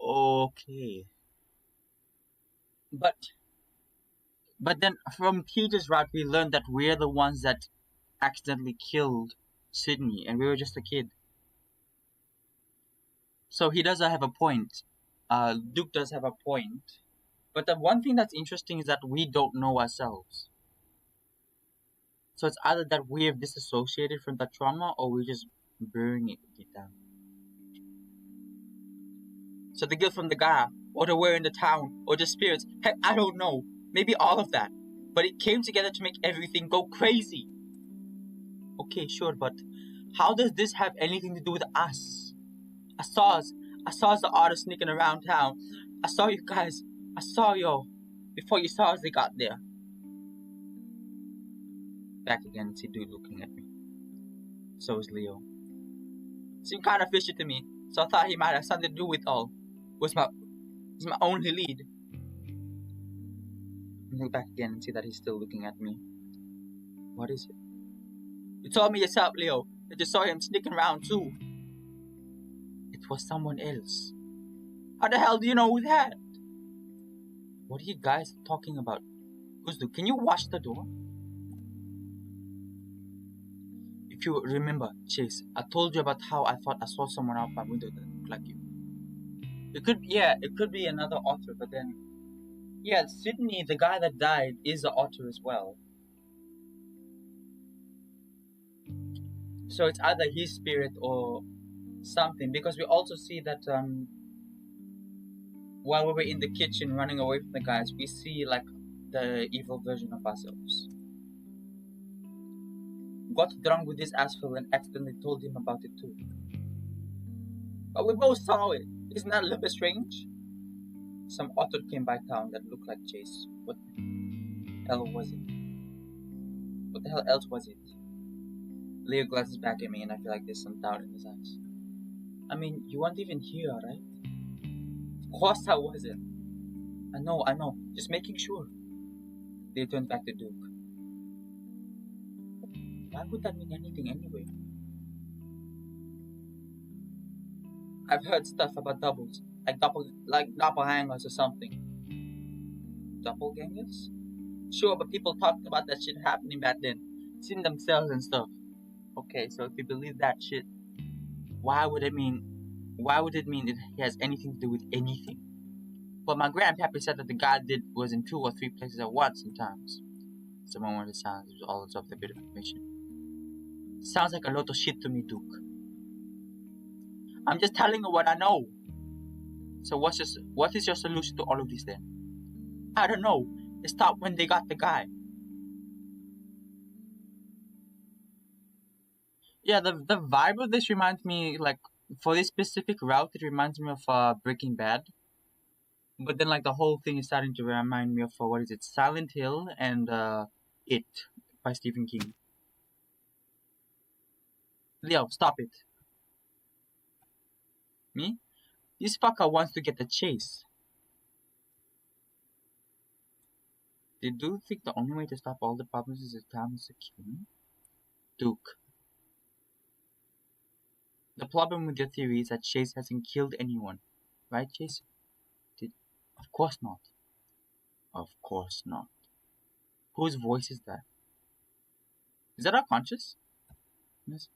Okay. But then from Peter's route, we learned that we're the ones that accidentally killed Sydney, and we were just a kid. So he does have a point. Duke does have a point. But the one thing that's interesting is that we don't know ourselves. So it's either that we have disassociated from the trauma or we're just burying it deep down. So the guilt from the guy, or the wear in the town, or the spirits, heck, I don't know. Maybe all of that. But it came together to make everything go crazy. Okay, sure, but how does this have anything to do with us? I saw the artist sneaking around town. I saw you guys. I saw you before you saw us. They got there. Back again, see dude looking at me. So is Leo. Seemed kind of fishy to me, so I thought he might have something to do with all. Was my only lead. Look back again and see that he's still looking at me. What is it? You told me yourself, Leo, that you saw him sneaking around too. It was someone else. How the hell do you know who that? What are you guys talking about? Kuzu, can you watch the door? If you remember, Chase, I told you about how I thought I saw someone out my window that looked like you. It could be another otter, but then... Yeah, Sydney, the guy that died, is an otter as well. So it's either his spirit or something, because we also see that while we were in the kitchen running away from the guys, we see like the evil version of ourselves. Got drunk with this asshole and accidentally told him about it too. But we both saw it. Isn't that a little bit strange? Some otter came by town that looked like Chase. What the hell was it? What the hell else was it? Leo glances back at me and I feel like there's some doubt in his eyes. I mean, you weren't even here, right? Of course I wasn't. I know. Just making sure. Leo turned back to Duke. Why would that mean anything anyway? I've heard stuff about doubles, like doppelgangers or something. Doppelgangers? Sure, but people talked about that shit happening back then, seeing themselves and stuff. Okay, so if you believe that shit, why would it mean Why would it mean it has anything to do with anything? But my grandpappy said that the guy did was in 2 or 3 places at once sometimes. Someone wanted to sound all sorts of a bit of information. Sounds like a lot of shit to me, Duke. I'm just telling you what I know. So what is your solution to all of this then? I don't know. It stopped when they got the guy. Yeah, the vibe of this reminds me, like, for this specific route, it reminds me of Breaking Bad. But then, like, the whole thing is starting to remind me of what is it, Silent Hill and It by Stephen King. Leo, stop it. Me? This fucker wants to get the chase. They do think the only way to stop all the problems is to town is to kill him? Duke. The problem with your theory is that Chase hasn't killed anyone. Right, Chase? Did... Of course not. Of course not. Whose voice is that? Is that our conscious? Yes.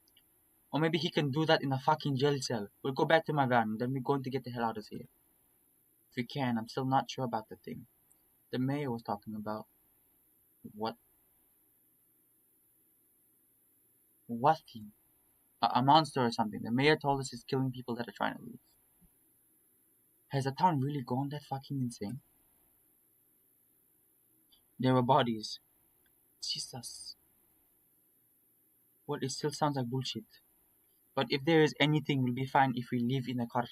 Or maybe he can do that in a fucking jail cell. We'll go back to my van, then we're going to get the hell out of here. If we can, I'm still not sure about the thing. The mayor was talking about. What? What thing? A monster or something. The mayor told us he's killing people that are trying to leave. Has the town really gone that fucking insane? There were bodies. Jesus. Well, it still sounds like bullshit. But if there is anything, we'll be fine if we live in a car.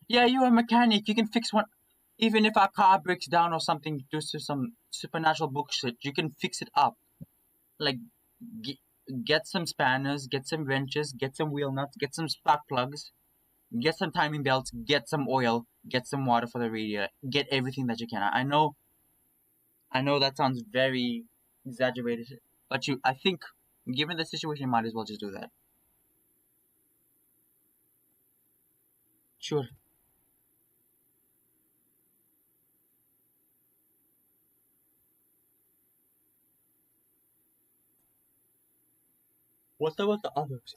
Yeah, you're a mechanic. You can fix one. Even if our car breaks down or something due to some supernatural bullshit, you can fix it up. Like, get, get some spanners, get some wrenches, get some wheel nuts, get some spark plugs, get some timing belts, get some oil, get some water for the radiator, get everything that you can. I know that sounds very exaggerated, but I think, given the situation, you might as well just do that. Sure. What about the others?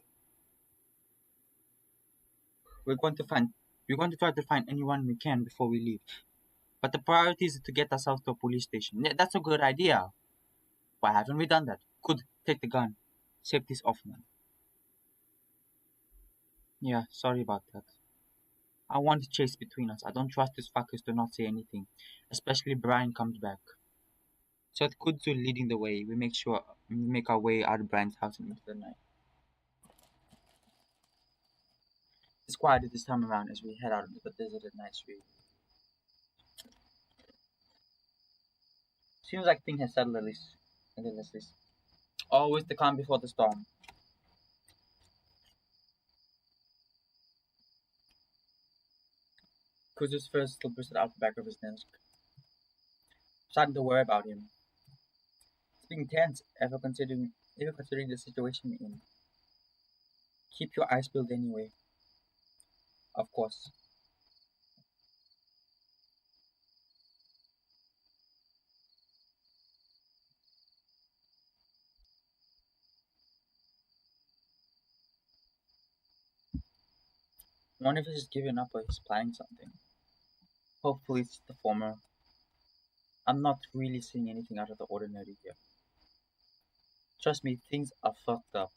We're going to find. We're going to try to find anyone we can before we leave. But the priority is to get ourselves to a police station. Yeah, that's a good idea. Why haven't we done that? Good. Take the gun. Safety's off, man. Yeah, sorry about that. I want to chase between us. I don't trust these fuckers to not say anything. Especially Brian comes back. So with Kudzu leading the way, we make our way out of Brian's house and into the night. It's quieter this time around as we head out into the deserted night street. Seems like things have settled at least. At least. Always the calm before the storm. Kudzu's fur still bristled out the back of his neck. Starting to worry about him. It's being tense, ever considering the situation we're in. Keep your eyes peeled anyway. Of course. One of us is giving up or he's planning something. Hopefully it's the former. I'm not really seeing anything out of the ordinary here. Trust me, things are fucked up.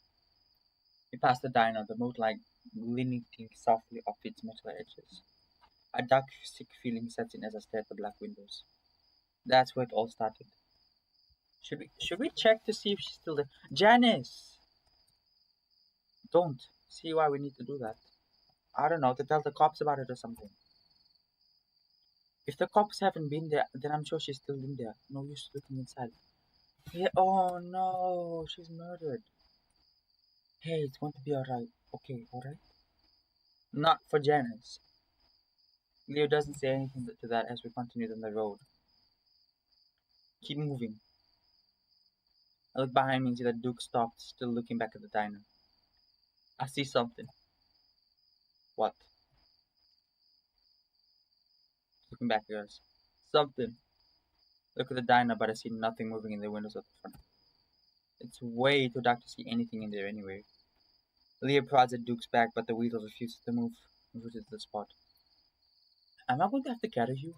We pass the diner, the moat-like glinting softly off its metal edges. A dark, sick feeling sets in as I stare at the black windows. That's where it all started. Should we check to see if she's still there? Janice! Don't. See why we need to do that. I don't know, to tell the cops about it or something. If the cops haven't been there, then I'm sure she's still in there. No use looking inside. Yeah, oh no, she's murdered. Hey, it's going to be alright. Okay, alright? Not for Janice. Leo doesn't say anything to that as we continue down the road. Keep moving. I look behind me and see that Duke stopped, still looking back at the diner. I see something. What? Looking back at us. Something. Look at the diner, but I see nothing moving in the windows at the front. It's way too dark to see anything in there anyway. Leo prods at Duke's back, but the weasel refuses to move to the spot. Am I going to have to carry you?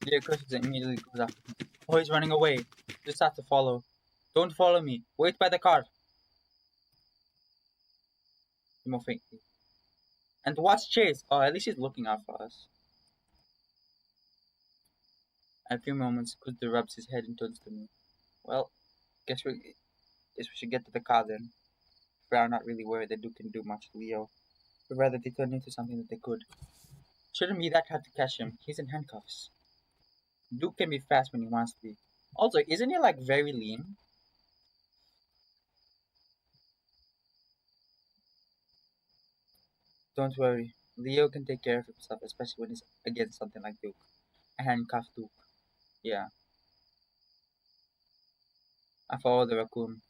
Leo curses and immediately goes after him. Oh, he's running away. Just have to follow. Don't follow me. Wait by the car. More faintly. And watch Chase. Oh, at least he's looking out for us. In a few moments, Kuzu rubs his head and turns to me. Well, guess we should get to the car then. We are not really worried that Duke can do much to Leo, but rather they turned into something that they could. Shouldn't be that hard to catch him. He's in handcuffs. Duke can be fast when he wants to be. Also, isn't he like very lean? Don't worry. Leo can take care of himself, especially when he's against something like Duke. A handcuffed Duke. Yeah. I follow the raccoon.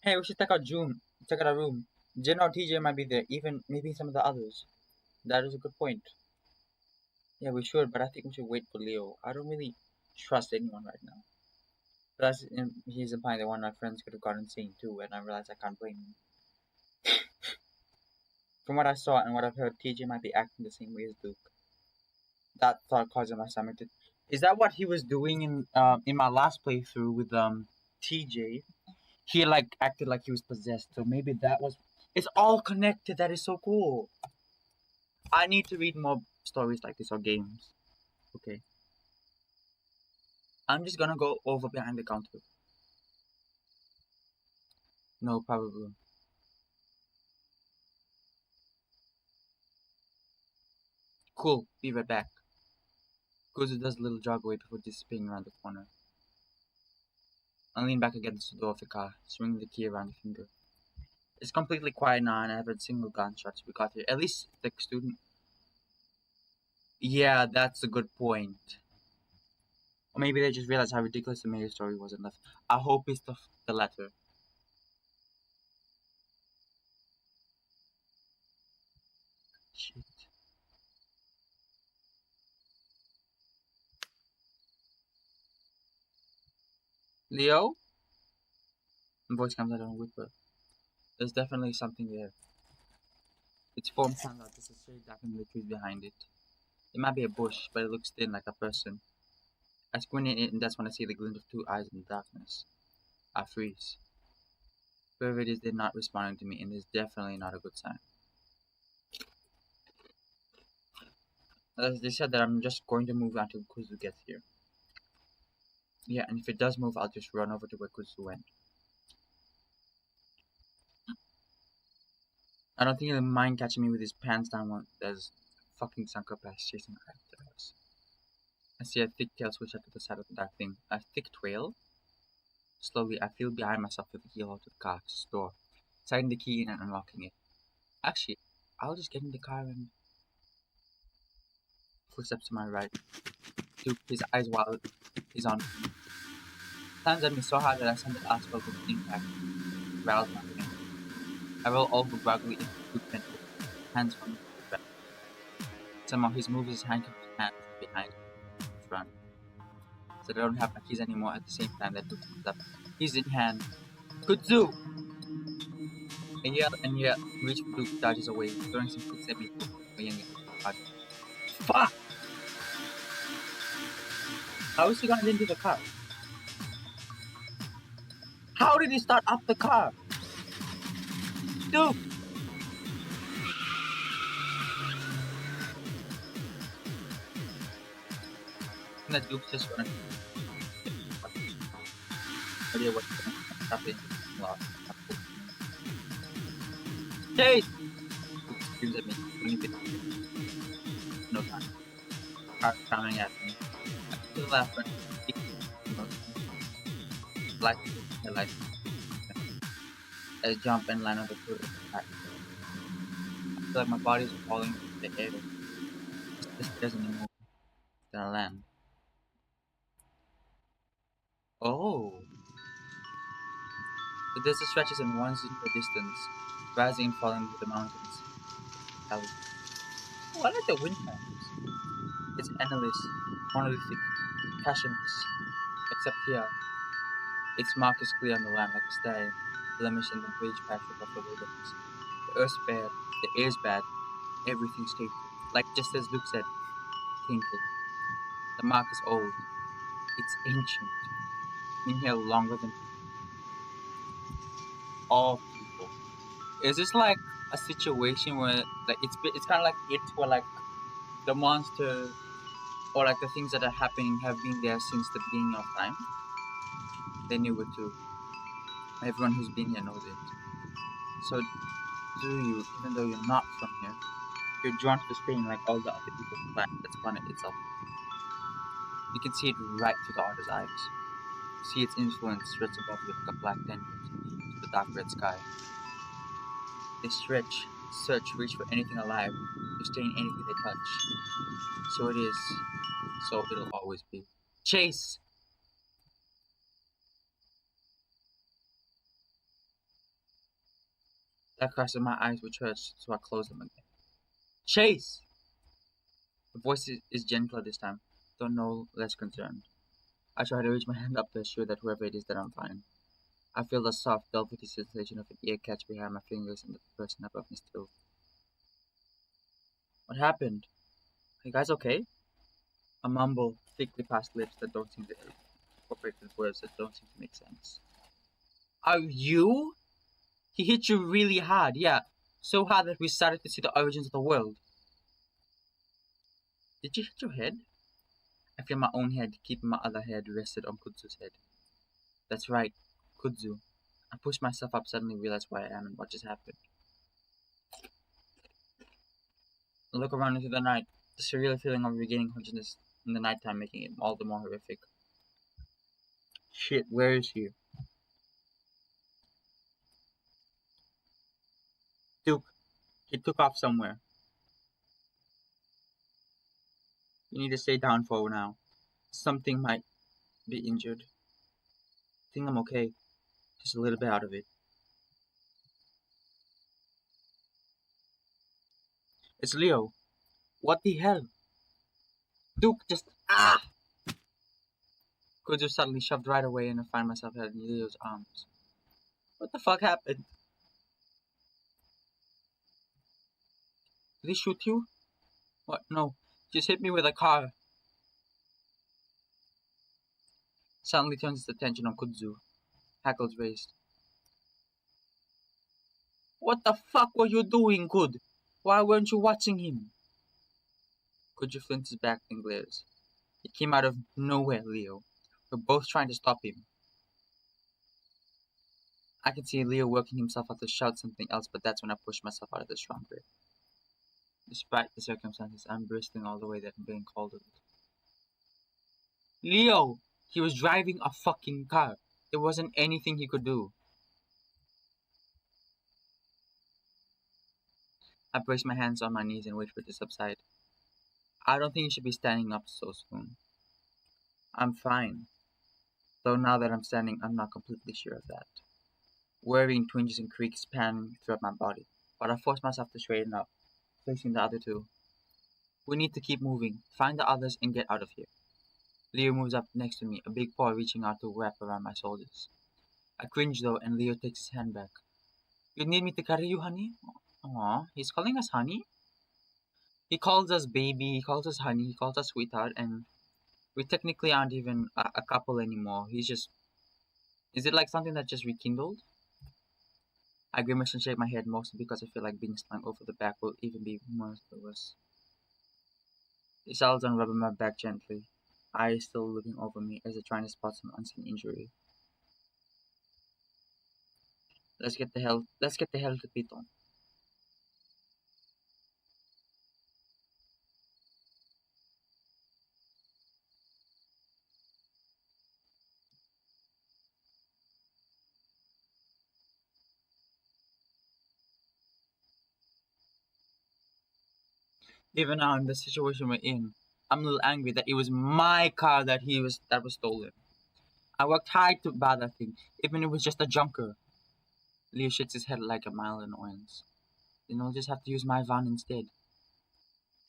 Hey, we should check out June. Check out our room. Jin or TJ might be there, even maybe some of the others. That is a good point. Yeah, we should, but I think we should wait for Leo. I don't really trust anyone right now. Plus, he's implying that one of my friends could have gone insane too, and I realize I can't blame him. From what I saw and what I've heard, TJ might be acting the same way as Duke. That thought caused my stomach to. Is that what he was doing in my last playthrough with TJ? He like acted like he was possessed, so maybe that was. It's all connected. That is so cool. I need to read more stories like this or games. Okay. I'm just gonna go over behind the counter. No, probably. Cool. Be right back. Kuzu does a little jog away before disappearing around the corner. I lean back against the door of the car, swinging the key around the finger. It's completely quiet now, and I haven't single gunshots we got here. At least the student. Yeah, that's a good point. Or maybe they just realized how ridiculous the mayor story was enough. I hope it's the latter. Shit. Leo? My voice comes out of a whisper. There's definitely something there. Its form stands out as a shade dark in the trees behind it. It might be a bush, but it looks thin like a person. I squint in it, and that's when I see the glint of two eyes in the darkness. I freeze. Whoever it is, they're not responding to me, and it's definitely not a good sign. As they said that I'm just going to move until Kuzu gets here. Yeah, and if it does move, I'll just run over to where Kuzu went. I don't think he'll mind catching me with his pants down when there's fucking psychopaths chasing after us. I see a thick tail switch out to the side of the dark thing. A thick trail? Slowly, I feel behind myself with the key out of the car's door, sliding the key in and unlocking it. Actually, I'll just get in the car and. Footsteps to my right. Duke, his eyes wild. He's on. Slams at me so hard that I send the asphalt with impact. Rattles my skin. I roll over groggily into Duke's pencil, hands from the back. Somehow he moves his handcuffed hands behind in front, so I don't have my keys anymore at the same time that Duke comes up. He's in hand. Kudzu! I yell, reach for Duke, dodges away, throwing some kicks at me, weighing it hard. Fuck! How is he gonna get into the car? How did he start up the car? Duke! And the Duke just running. Idea what's happening. Lost. Chase! Duke screams at me, putting it no time. Car coming at me. To the left, right. Light, the light. I jump and land on the foot of the pack. I feel like my body is falling into the air. Just the stairs anymore. Then I land. Oh! The desert stretches and winds into the distance, rising and falling into the mountains. Valley. What are the wind chimes? It's endless, monolithic, passionless. Except here, its mark is clear on the land like a stag, blemished in the beige patchwork of the wilderness. The earth's bad, the air's bad, everything's tainted. Like just as Luke said, tainted. The mark is old. It's ancient. Been here longer than all people. Is this like a situation where like it's kind of like it where like the monster or like the things that are happening have been there since the beginning of time? They knew it too. Everyone who's been here knows it. So do you, even though you're not from here, you're drawn to Spain like all the other people on the planet that's planet itself. You can see it right through the other's eyes. See its influence stretch above you like a black tendril to the dark red sky. They stretch, search, reach for anything alive, to stain anything they touch. So it is. So it'll always be. Chase! That crossed my eyes were church, so I closed them again. Chase! The voice is gentler this time, though no less concerned. I try to reach my hand up to assure that whoever it is that I'm fine. I feel the soft, velvety sensation of an ear catch behind my fingers and the person above me still. What happened? Are you guys okay? A mumble, thickly past lips that don't seem to incorporate with words that don't seem to make sense. Are you? He hit you really hard, yeah. So hard that we started to see the origins of the world. Did you hit your head? I feel my own head, keeping my other head rested on Kudzu's head. That's right, Kudzu. I push myself up, suddenly realize where I am and what just happened. I look around into the night, the surreal feeling of regaining consciousness in the nighttime making it all the more horrific. Shit, where is he? Duke, he took off somewhere. You need to stay down for now. Something might be injured. I think I'm okay. Just a little bit out of it. It's Leo. What the hell? Duke, just Kudzu suddenly shoved right away and I find myself held in Leo's arms. What the fuck happened? Did he shoot you? What? No. Just hit me with a car. Suddenly turns his attention on Kudzu. Hackles raised. What the fuck were you doing, Kud? Why weren't you watching him? Kudzu flinches back and glares. He came out of nowhere, Leo. We're both trying to stop him. I can see Leo working himself up to shout something else, but that's when I push myself out of the strong grip. Despite the circumstances, I'm bristling all the way that I'm being called a Leo! He was driving a fucking car. There wasn't anything he could do. I brace my hands on my knees and wait for it to subside. I don't think you should be standing up so soon. I'm fine. Though now that I'm standing, I'm not completely sure of that. Worrying twinges and creaks span throughout my body, but I force myself to straighten up, facing the other two. We need to keep moving, find the others, and get out of here. Leo moves up next to me, a big paw reaching out to wrap around my shoulders. I cringe though, and Leo takes his hand back. You need me to carry you, honey? Aw, he's calling us honey? He calls us baby, he calls us honey, he calls us sweetheart, and we technically aren't even a couple anymore. He's just. Is it like something that just rekindled? I grimace and shake my head, mostly because I feel like being slung over the back will even be more worse. He settles on rubbing my back gently, eyes still looking over me as if trying to spot some unseen injury. Let's get the hell to Piton. Even now in the situation we're in, I'm a little angry that it was my car that was stolen. I worked hard to buy that thing, even if it was just a junker. Leo shakes his head like a mild annoyance. Then I'll just have to use my van instead.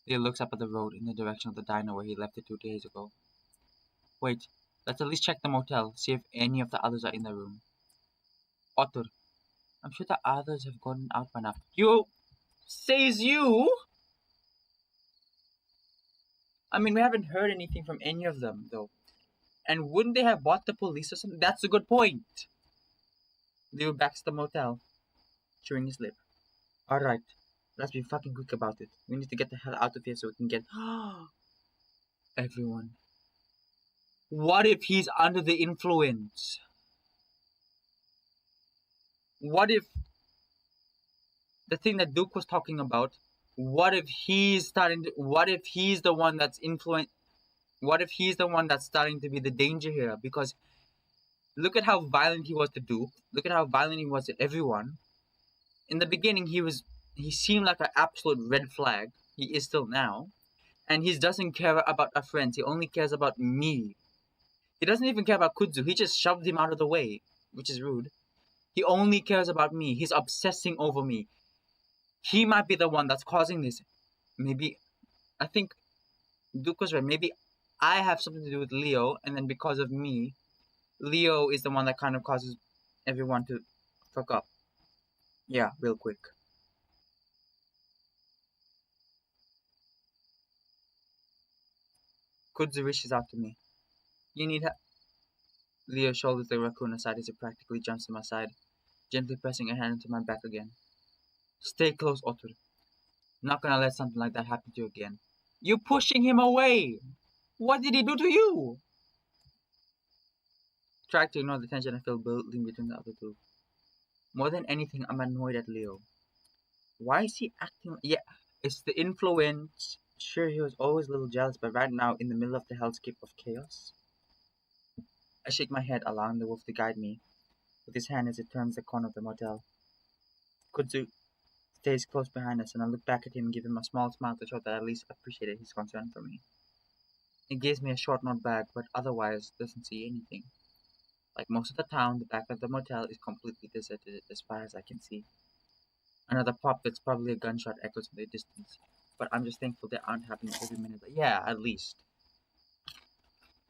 Leo looks up at the road in the direction of the diner where he left it 2 days ago. Wait, let's at least check the motel, see if any of the others are in the room. Otter, I'm sure the others have gotten out by now. You? Says you? I mean, we haven't heard anything from any of them, though. And wouldn't they have bought the police or something? That's a good point. Leo backs the motel, chewing his lip. Alright, let's be fucking quick about it. We need to get the hell out of here so we can get everyone. What if he's under the influence? What if the thing that Duke was talking about, what if he's the one that's what if he's the one that's starting to be the danger here? Because look at how violent he was to Duke. Look at how violent he was to everyone. In the beginning, he seemed like an absolute red flag. He is still now. And he doesn't care about our friends. He only cares about me. He doesn't even care about Kudzu. He just shoved him out of the way, which is rude. He only cares about me. He's obsessing over me. He might be the one that's causing this. Maybe, I think Duke was right. Maybe I have something to do with Leo, and then because of me, Leo is the one that kind of causes everyone to fuck up. Yeah, real quick. Kudzu reaches out to me. You need help. Leo shoulders the raccoon aside as he practically jumps to my side, gently pressing a hand into my back again. Stay close, Otter. I'm not gonna let something like that happen to you again. You're pushing him away! What did he do to you? Try to ignore the tension I feel building between the other two. More than anything, I'm annoyed at Leo. Why is he acting? Yeah, it's the influence. Sure, he was always a little jealous, but right now, in the middle of the hellscape of chaos, I shake my head, allowing the wolf to guide me with his hand as it turns the corner of the motel. Kudzu stays close behind us, and I look back at him and give him a small smile to show that I at least appreciated his concern for me. He gives me a short nod back, but otherwise doesn't see anything. Like most of the town, the back of the motel is completely deserted as far as I can see. Another pop that's probably a gunshot echoes in the distance, but I'm just thankful they aren't happening every minute. Yeah, at least.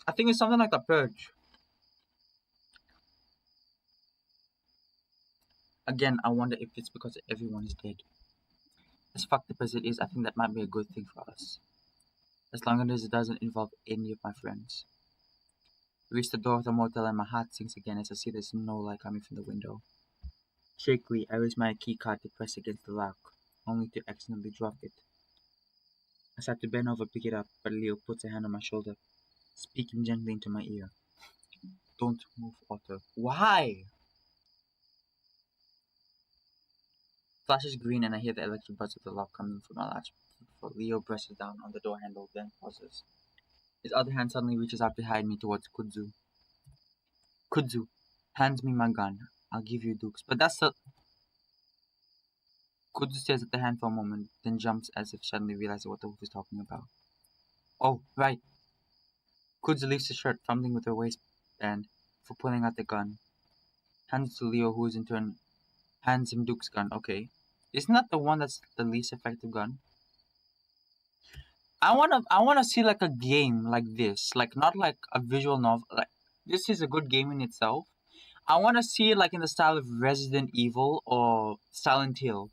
I think it's something like The Purge. Again, I wonder if it's because everyone is dead. As fucked up as it is, I think that might be a good thing for us. As long as it doesn't involve any of my friends. We reach the door of the motel and my heart sinks again as I see there's no light coming from the window. Shakily, I raise my key card to press against the lock, only to accidentally drop it. I start to bend over to pick it up, but Leo puts a hand on my shoulder, speaking gently into my ear. Don't move, Otter. Why? Flashes green and I hear the electric buzz of the lock coming from my latch before Leo presses down on the door handle, then pauses. His other hand suddenly reaches out behind me towards Kudzu. Kudzu hands me my gun. I'll give you Duke's. But that's the... Kudzu stares at the hand for a moment, then jumps as if suddenly realizing what the wolf is talking about. Oh, right. Kudzu leaves his shirt, fumbling with her waistband for pulling out the gun. Hands it to Leo, who is in turn hands him Duke's gun. Okay. Isn't that the one that's the least effective gun? I wanna see like a game like this. Like not like a visual novel. Like this is a good game in itself. I wanna see it like in the style of Resident Evil or Silent Hill.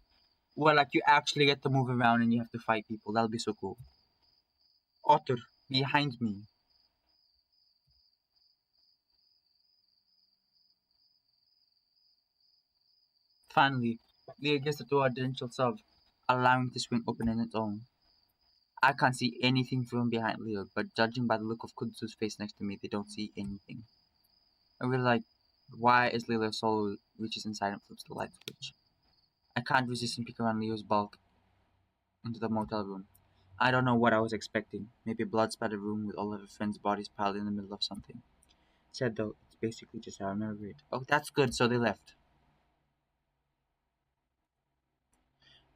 Where like you actually get to move around and you have to fight people. That'll be so cool. Otter behind me. Finally, Leo gets the door identical itself, allowing it to swing open on its own. I can't see anything from behind Leo, but judging by the look of Kudzu's face next to me, they don't see anything. I really like why as Leo solo reaches inside and flips the light switch. I can't resist and peek around Leo's bulk into the motel room. I don't know what I was expecting. Maybe a blood-spattered room with all of her friends' bodies piled in the middle of something. Said though, it's basically just how I remember it. Oh, that's good, so they left.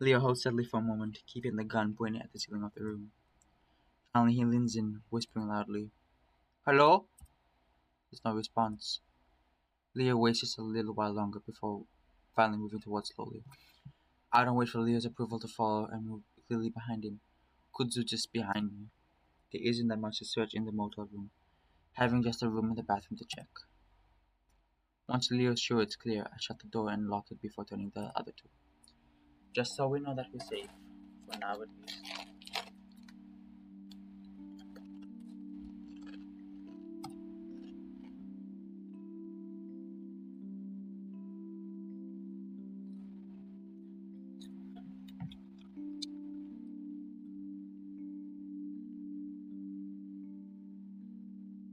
Leo holds steadily for a moment, keeping the gun pointed at the ceiling of the room. Finally, he leans in, whispering loudly, "Hello?" There's no response. Leo waits just a little while longer before finally moving towards slowly. I don't wait for Leo's approval to follow and move clearly behind him. Kudzu just behind me. There isn't that much to search in the motel room, having just a room and the bathroom to check. Once Leo's sure it's clear, I shut the door and lock it before turning the other two. Just so we know that we're safe, for now at least.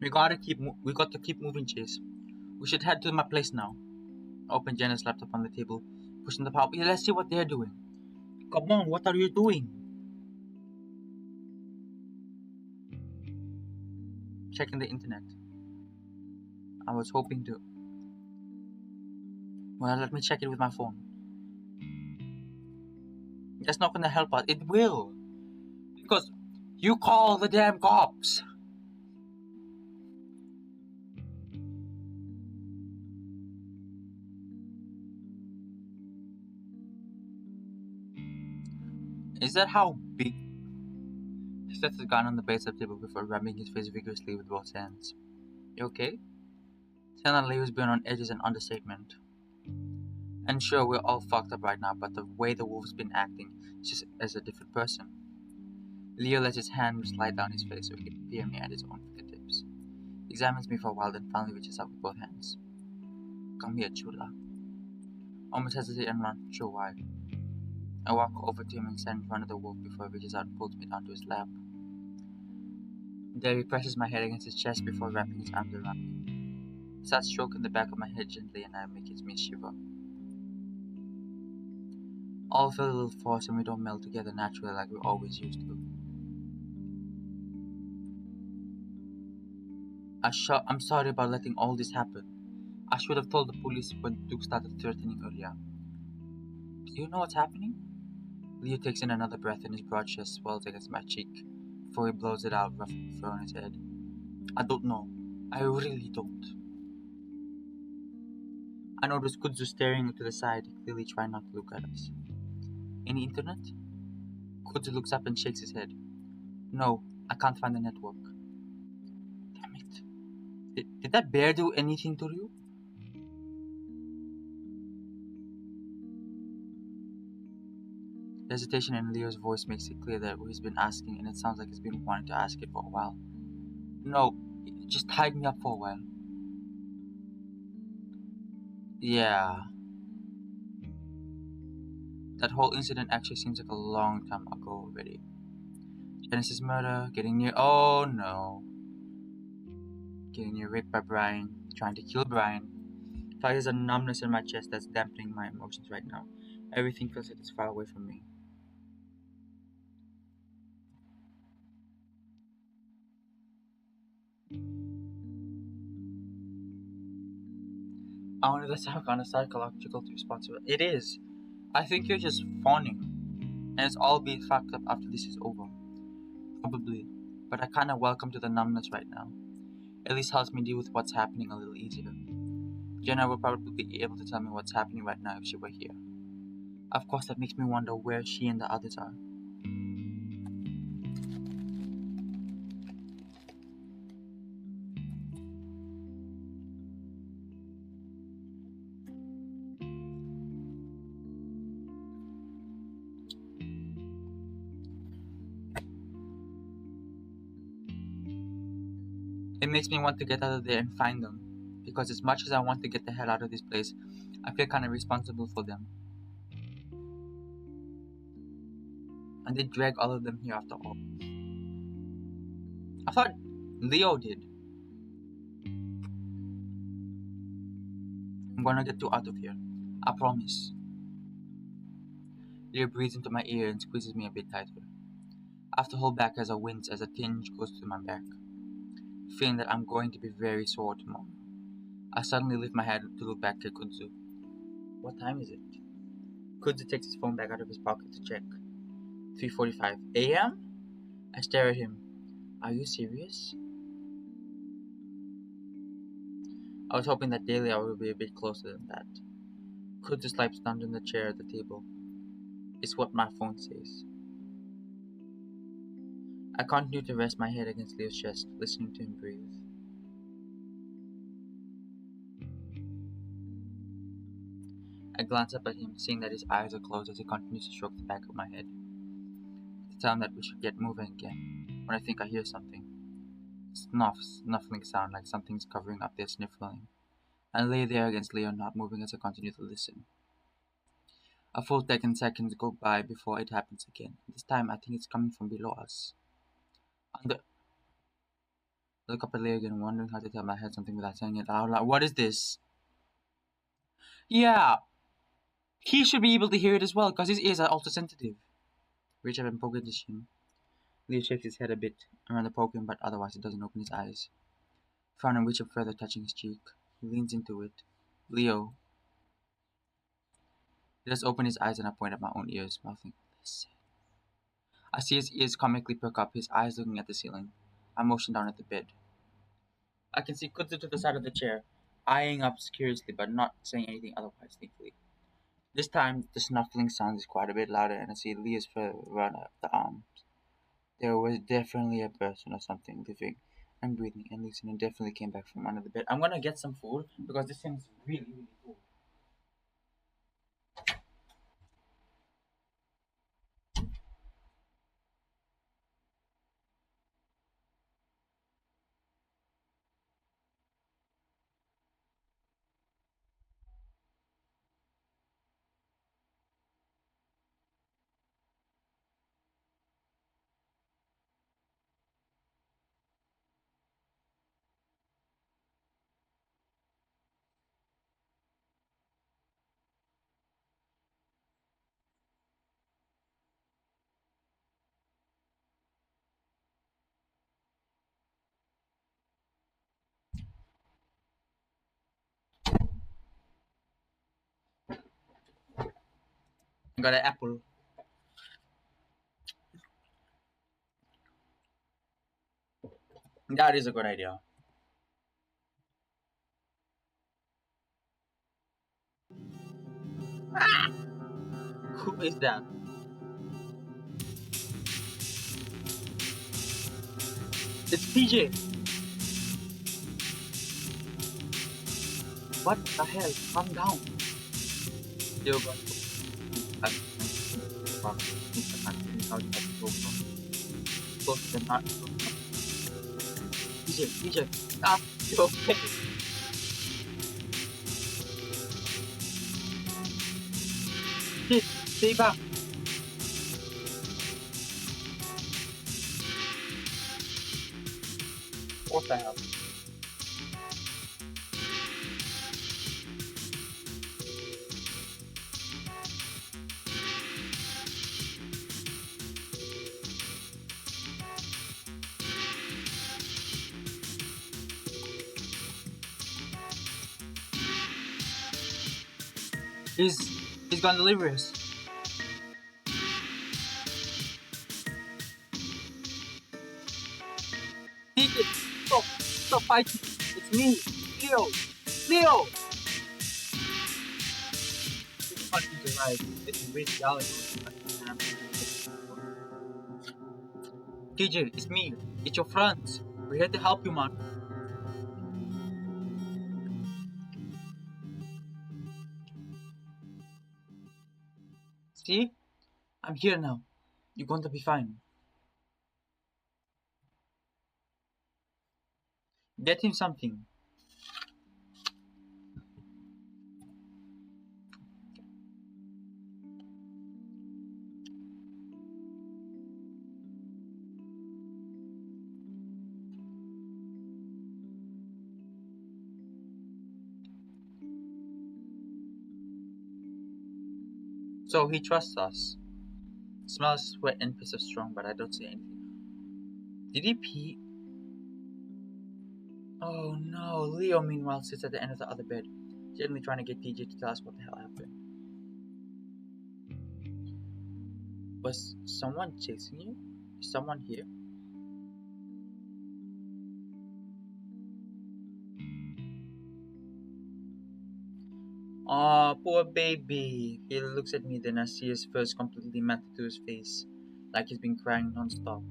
We got to keep moving, Chase. We should head to my place now. I opened Jenna's laptop on the table, pushing the power. Yeah, let's see what they're doing. Come on, what are you doing? Checking the internet. I was hoping to. Well, let me check it with my phone. That's not gonna help us. It will. Because you call the damn cops. Is that how big? He sets the gun on the base of the table before rubbing his face vigorously with both hands. You okay? Saying Lee was being on edge is an understatement. And sure, we're all fucked up right now, but the way the wolf's been acting is just as a different person. Leo lets his hand slide down his face so he can peer me at his own fingertips. He examines me for a while, then finally reaches out with both hands. Come here, Chula. Almost hesitate and not sure why. I walk over to him and stand in front of the wolf before he reaches out and pulls me down to his lap. There he presses my head against his chest before wrapping his arms around me. He starts stroking the back of my head gently and I make me shiver. All feel a little forced and we don't meld together naturally like we always used to. I'm sorry about letting all this happen. I should have told the police when Duke started threatening earlier. Do you know what's happening? Leo takes in another breath and his broad chest swells against my cheek before he blows it out, roughly throwing his head. I don't know. I really don't. I notice Kudzu staring to the side, clearly trying not to look at us. Any internet? Kudzu looks up and shakes his head. No, I can't find the network. Damn it. Did that bear do anything to you? The hesitation in Leo's voice makes it clear that he's been asking, and it sounds like he's been wanting to ask it for a while. No, it just tied me up for a while. Yeah. That whole incident actually seems like a long time ago already. Genesis murder, getting near. Oh no. Getting near raped by Brian, trying to kill Brian. Like there's a numbness in my chest that's dampening my emotions right now. Everything feels like it's far away from me. I wonder if that's some kind of psychological response. It is. I think you're just fawning, and it's all being fucked up after this is over. Probably. But I kinda welcome to the numbness right now. At least helps me deal with what's happening a little easier. Jenna will probably be able to tell me what's happening right now if she were here. Of course, that makes me wonder where she and the others are. It makes me want to get out of there and find them. Because as much as I want to get the hell out of this place, I feel kind of responsible for them. And they drag all of them here after all. I thought Leo did. I'm gonna get you out of here. I promise. Leo breathes into my ear and squeezes me a bit tighter. I have to hold back as I wince as a tinge goes through my back, feeling that I'm going to be very sore tomorrow. I suddenly lift my head to look back at Kudzu. What time is it? Kudzu takes his phone back out of his pocket to check. 3:45 a.m.? I stare at him. Are you serious? I was hoping that daily hour would be a bit closer than that. Kudzu slides down in the chair at the table. It's what my phone says. I continue to rest my head against Leo's chest, listening to him breathe. I glance up at him, seeing that his eyes are closed as he continues to stroke the back of my head. To tell him that we should get moving again, when I think I hear something. Snuffling sound like something's covering up their sniffling. I lay there against Leo, not moving as I continue to listen. A full 10 seconds go by before it happens again. This time I think it's coming from below us. I look up at Leo again, wondering how to tell my head something without saying it out loud. What is this? Yeah, he should be able to hear it as well, because his ears are also sensitive. Reach up and poke at his shin. Leo shakes his head a bit, around the poke him, but otherwise he doesn't open his eyes. Frown and reach up further, touching his cheek. He leans into it. Leo. He does open his eyes and I point at my own ears, mouthing, listen. I see his ears comically perk up, his eyes looking at the ceiling. I motion down at the bed. I can see Kudzu to the side of the chair, eyeing up curiously but not saying anything otherwise, thankfully. This time, the snuffling sound is quite a bit louder and I see Leo's fur run up the arms. There was definitely a person or something living and breathing and listening definitely came back from under the bed. I'm gonna get some food because this thing's really, really cool. I got an apple. That is a good idea. Who is that? It's PJ. What the hell? Calm down. Leo got close to the not. PJ, stop. You okay? Kid, stay back. What the hell? He's he's gonna deliver us. PJ, stop fighting. It's me, Leo. Leo. This punch is right. This is really yelling. TJ, it's me. It's your friends. We're here to help you, man. See? I'm here now. You're going to be fine. Get him something. So he trusts us. Smells sweat and piss of strong, but I don't say anything. Did he pee? Oh no. Leo, meanwhile, sits at the end of the other bed, gently trying to get TJ to tell us what the hell happened. Was someone chasing you? Is someone here? Oh, poor baby. He looks at me, then I see his face completely melted to his face, like he's been crying non-stop.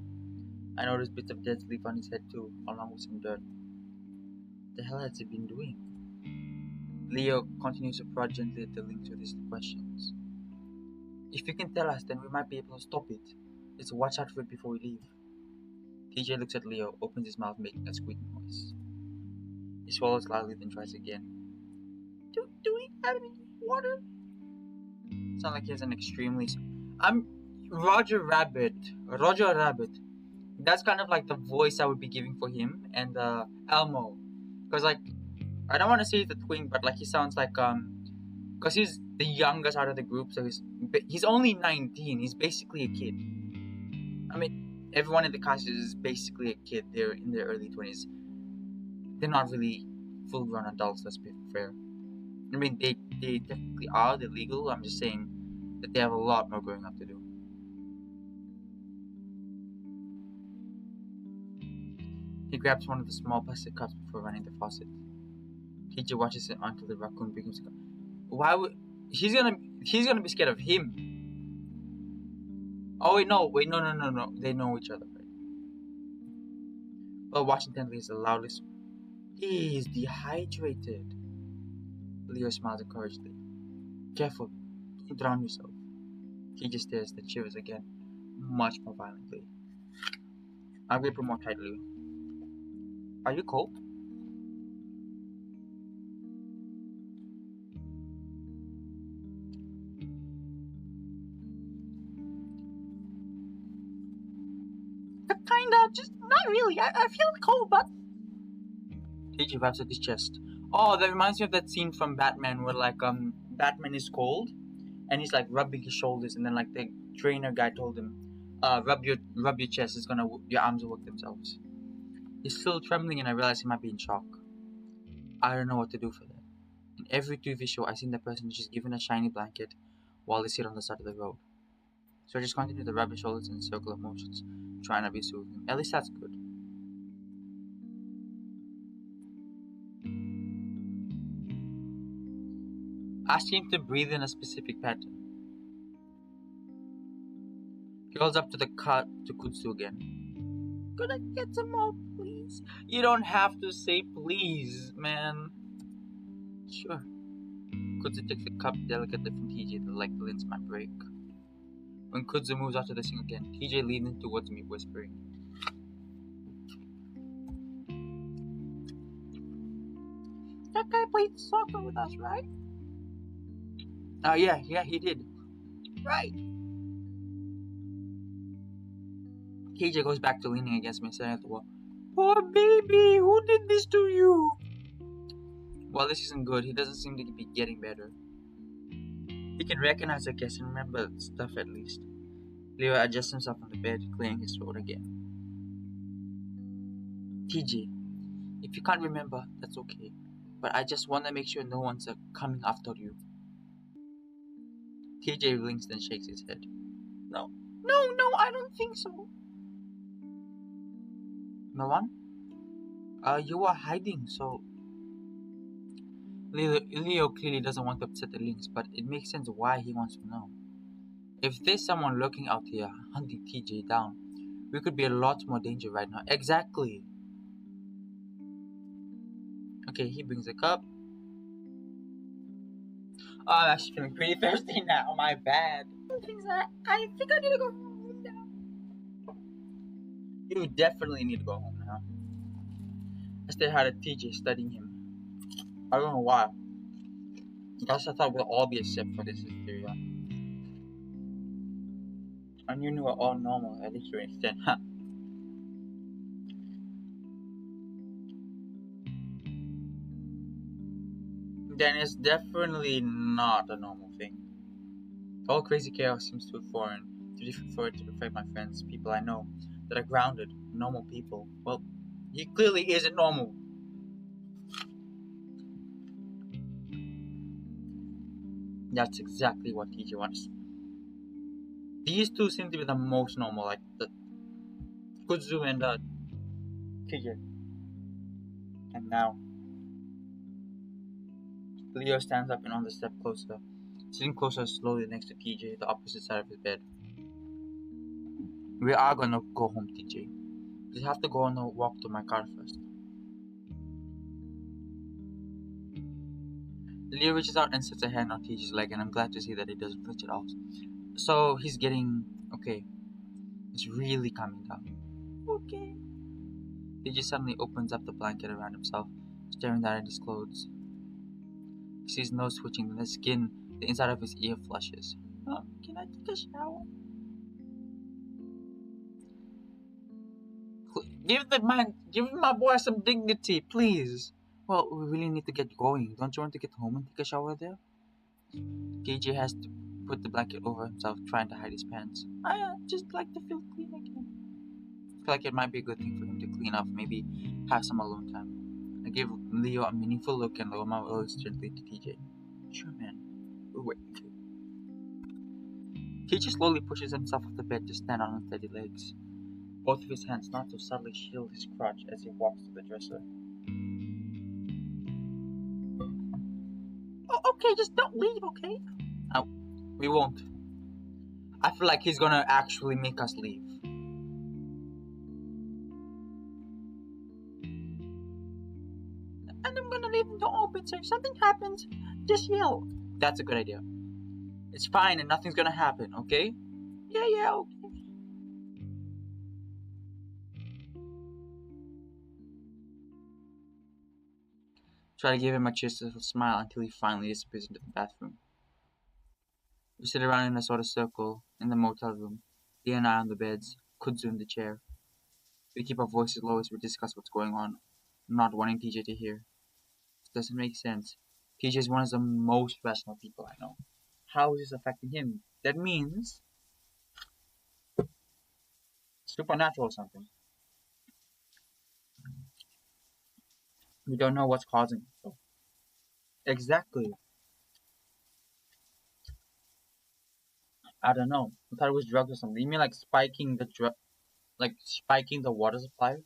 I notice bits of dead sleep on his head too, along with some dirt. The hell has he been doing? Leo continues to prod gently at the links with his questions. If you can tell us, then we might be able to stop it. Let's watch out for it before we leave. TJ looks at Leo, opens his mouth, making a squeaking noise. He swallows loudly, then tries again. Do we have any water? Sounds like he has an extremely. I'm Roger Rabbit. Roger Rabbit. That's kind of like the voice I would be giving for him and Elmo, because like I don't want to say he's a twin, but like he sounds like because he's the youngest out of the group, so he's only 19. He's basically a kid. I mean, everyone in the cast is basically a kid. They're in their early 20s. They're not really full-grown adults. Let's be fair. I mean, they technically are. They're legal. I'm just saying that they have a lot more growing up to do. He grabs one of the small plastic cups before running the faucet. TJ watches it until the raccoon brings him. Why would he's gonna be scared of him? Oh wait, no, no. They know each other, right? Well, watching intently is the loudest. He is dehydrated. Leo smiles encouragingly. Careful, don't drown yourself. He just stares, then shivers again, much more violently. I grip him more tightly. Are you cold? Kinda, just not really. I feel cold, but. TJ wraps at his chest. Oh, that reminds me of that scene from Batman where like Batman is cold and he's like rubbing his shoulders, and then like the trainer guy told him, rub your chest. It's gonna your arms will work themselves. He's still trembling, and I realize he might be in shock. I don't know what to do for that. In every TV show, I've seen the person just given a shiny blanket while they sit on the side of the road. So I just continue to rub his shoulders in circular motions, trying to be soothing. At least that's good. Ask him to breathe in a specific pattern. He holds up to the cut to Kutsu again. Could I get some more, please? You don't have to say please, man. Sure. Kutsu takes the cup delicately from TJ like the lens might break. When Kutsu moves out to the sink again, TJ leans towards me, whispering. That guy played soccer with us, right? Yeah, he did. Right. KJ goes back to leaning against me, staring at the wall. Poor baby, who did this to you? Well, this isn't good. He doesn't seem to be getting better. He can recognize, I guess, and remember stuff at least. Leo adjusts himself on the bed, clearing his throat again. TJ, if you can't remember, that's okay. But I just want to make sure no one's coming after you. TJ blinks, then shakes his head. No, I don't think so. No one? You were hiding, so. Leo clearly doesn't want to upset the Lynx, but it makes sense why he wants to know. If there's someone lurking out here hunting TJ down, we could be in a lot more danger right now. Exactly. Okay, he brings a cup. Oh, I'm actually feeling pretty thirsty now. My bad. I think I need to go home now. You definitely need to go home now. I stay hard at TJ studying him. I don't know why. Guess I thought we'll all be except for this hysteria. And you knew we're all normal, at least to an extent, huh? Then it's definitely not a normal thing. All crazy chaos seems too foreign, too different for it to affect my friends, people I know, that are grounded, normal people. Well, he clearly isn't normal. That's exactly what TJ wants. These two seem to be the most normal, like the Kudzu and the TJ. And now Leo stands up and on the step closer, sitting closer slowly next to TJ, the opposite side of his bed. We are gonna go home, TJ. We have to go on a walk to my car first. Leo reaches out and sets a hand on TJ's leg, and I'm glad to see that he doesn't flinch at all. So he's getting okay. It's really calming down. Okay. TJ suddenly opens up the blanket around himself, staring down at his clothes. He sees nose twitching, and the skin, the inside of his ear flushes. Oh, can I take a shower? Give my boy some dignity, please. Well, we really need to get going. Don't you want to get home and take a shower there? KJ has to put the blanket over himself, trying to hide his pants. I just like to feel clean again. I feel like it might be a good thing for him to clean up, maybe have some alone time. I give Leo a meaningful look and lower my voice gently to TJ. Sure, man. Wait. TJ slowly pushes himself off the bed to stand on unsteady legs. Both of his hands not so subtly shield his crotch as he walks to the dresser. Oh, okay, just don't leave, okay? No, we won't. I feel like he's gonna actually make us leave. And I'm gonna leave the door open, so if something happens, just yell. That's a good idea. It's fine and nothing's gonna happen, okay? Yeah, okay. Try to give him a cheerful smile until he finally disappears into the bathroom. We sit around in a sort of circle in the motel room. Lee and I on the beds, Kudzu in the chair. We keep our voices low as we discuss what's going on, not wanting TJ to hear. It doesn't make sense. TJ is one of the most rational people I know. How is this affecting him? That means supernatural or something. We don't know what's causing it. So. Exactly. I don't know. I thought it was drugs or something. You mean like spiking the spiking the water supply?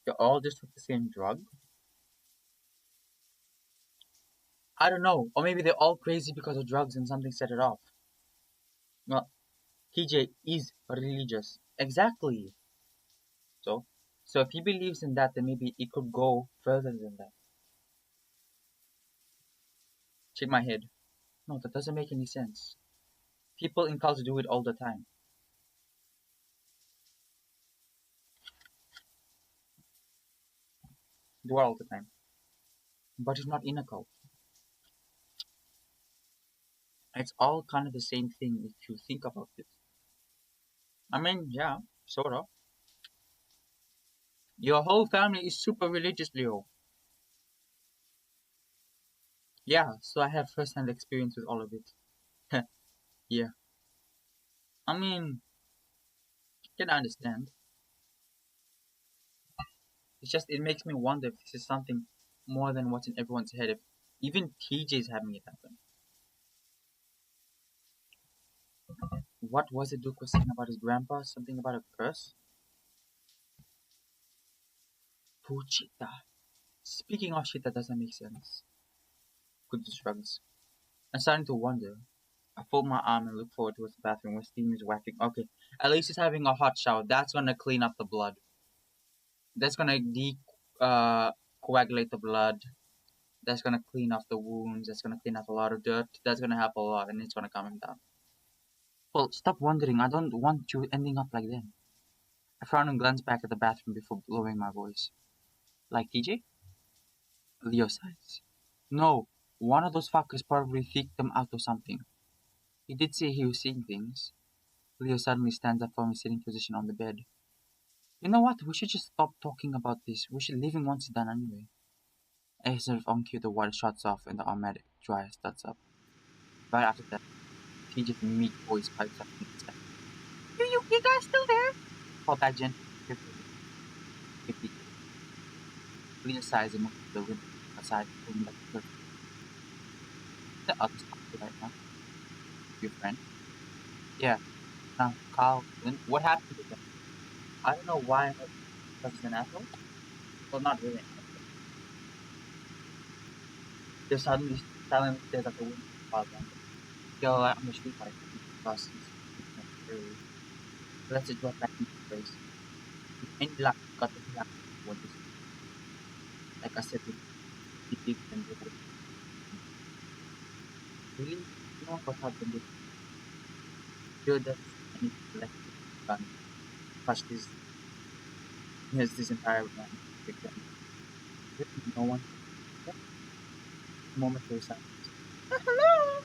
They all just took the same drug? I don't know. Or maybe they're all crazy because of drugs and something set it off. Well, TJ is religious. Exactly. So, so if he believes in that, then maybe it could go further than that. Shake my head. No, that doesn't make any sense. People in cults do it all the time. Do it all the time. But it's not in a cult. It's all kind of the same thing if you think about it. I mean, yeah, sort of. Your whole family is super religious, Leo. Yeah, so I have first-hand experience with all of it. Yeah. I mean, can understand. It's just it makes me wonder if this is something more than what's in everyone's head. If even TJ's having it happen. What was it Duke was saying about his grandpa? Something about a curse? Puchita. Speaking of shit that doesn't make sense. Good shrugs. I'm starting to wonder. I fold my arm and look forward towards the bathroom where steam is whacking. Okay, at least he's having a hot shower. That's gonna clean up the blood. That's gonna coagulate the blood. That's gonna clean off the wounds. That's gonna clean off a lot of dirt. That's gonna help a lot, and it's gonna calm him down. Well, stop wondering. I don't want you ending up like them. I frown and glance back at the bathroom before lowering my voice. Like TJ? Leo sighs. No, one of those fuckers probably freaked them out or something. He did say he was seeing things. Leo suddenly stands up from his sitting position on the bed. You know what? We should just stop talking about this. We should leave him once it's done anyway. As if on cue, the water shuts off and the automatic dryer starts up. Right after that, TJ's meat voice pipes up from the inside. You guys still there? Call back gently, carefully. Quickly. Leo sighs and moves to the window outside, pulling back the curtain. The others talk to right now. Your friend? Yeah. Now, Carl, what happened to them? I don't know why, because he's an asshole. Well, not really. Just suddenly stares at the window while random. Yo, I'm the street fighter because he's not early. Let's just drop back into place. With any luck, got the hell out when this, like I said, the big and they would really, no one got out when they feel that any left gun crushed this entire man. Big gun. Really, no one. Yeah, momentary silence. Hello.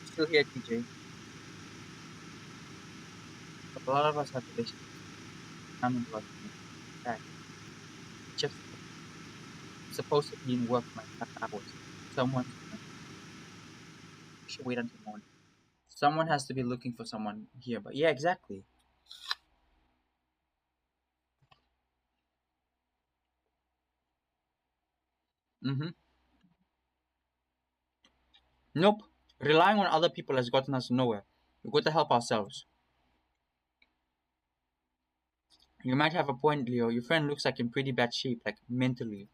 Still here, TJ. But a lot of us have relationships. I'm in love with fact. Just supposed to be in work my 5 hours. Someone should wait until morning. Someone has to be looking for someone here, but yeah, exactly. Mm-hmm. Nope. Relying on other people has gotten us nowhere. We've got to help ourselves. You might have a point, Leo. Your friend looks like in pretty bad shape, like mentally.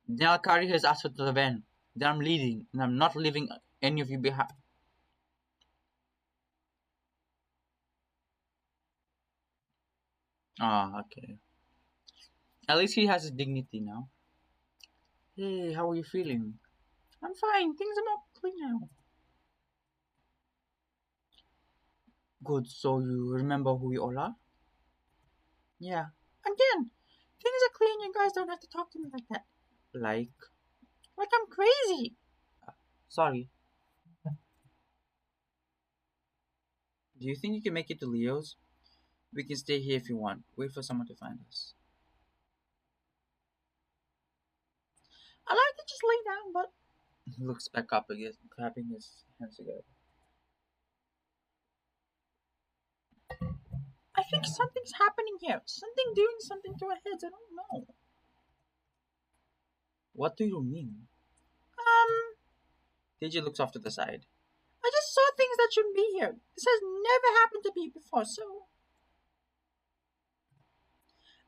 Then I'll carry his ass to the van. Then I'm leaving, and I'm not leaving any of you behind. Ah, okay. At least he has his dignity now. Hey, how are you feeling? I'm fine. Things are more clean now. Good. So you remember who we all are? Yeah. Again, things are clean. You guys don't have to talk to me like that. Like? Like I'm crazy. Sorry. Do you think you can make it to Leo's? We can stay here if you want. Wait for someone to find us. I like to just lay down, but he looks back up again, clapping his hands together. I think something's happening here. Something doing something to our heads. I don't know. What do you mean? TJ looks off to the side. I just saw things that shouldn't be here. This has never happened to me before, so.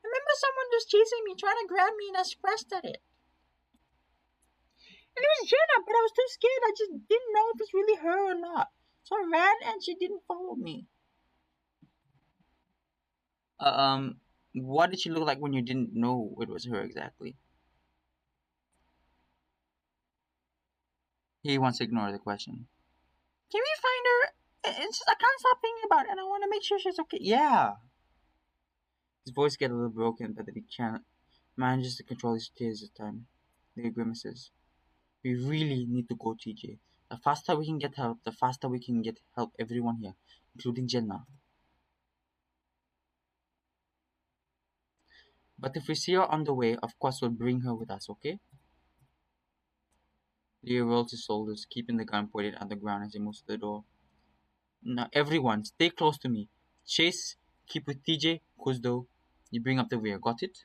I remember someone was chasing me, trying to grab me, and I scratched at it. And it was Jenna, but I was too scared. I just didn't know if it was really her or not. So I ran, and she didn't follow me. Uh, um, what did she look like when you didn't know it was her exactly? He wants to ignore the question. Can we find her? It's just, I can't stop thinking about it, and I want to make sure she's okay. Yeah. His voice gets a little broken, but then he can't manages to control his tears this time. He grimaces. We really need to go, TJ. The faster we can get help, the faster we can get help everyone here, including Jenna. But if we see her on the way, of course we'll bring her with us, okay? Leo rolls his shoulders, keeping the gun pointed at the ground as he moves to the door. Now, everyone, stay close to me. Chase, keep with TJ, Kuzdo. You bring up the rear, got it?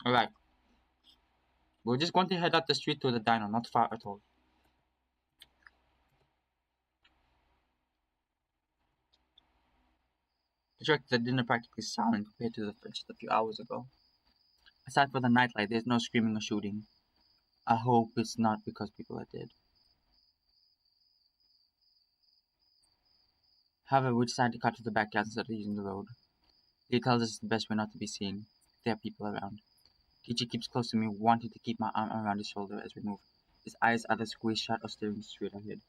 Alright, we're just going to head up the street to the diner, not far at all. The track to the dinner practically silent compared to the just a few hours ago. Aside for the nightlight, there's no screaming or shooting. I hope it's not because people are dead. However, we decide to cut to the backyard instead of using the road. He tells us it's the best way not to be seen. There are people around. TJ keeps close to me, wanting to keep my arm around his shoulder as we move. His eyes either squeezed shut or staring straight ahead.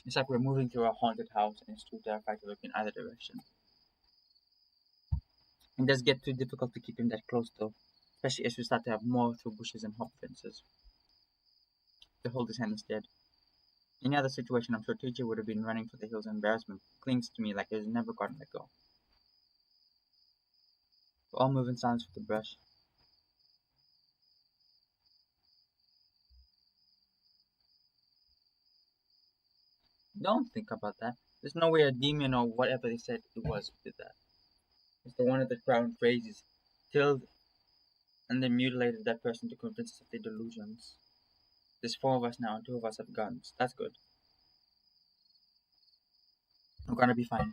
It's like we're moving through a haunted house and it's too terrifying to look in either direction. It does get too difficult to keep him that close though, especially as we start to have more through bushes and hop fences. To hold his hand instead. Any other situation, I'm sure TJ would have been running for the hills in embarrassment. Clings to me like he's never gotten let go. We all move in silence with the brush. Don't think about that. There's no way a demon or whatever they said it was did that. It's the one of the crown phrases. Till and then mutilated that person to convince us of their delusions. There's 4 of us now, and 2 of us have guns. That's good. We're gonna be fine.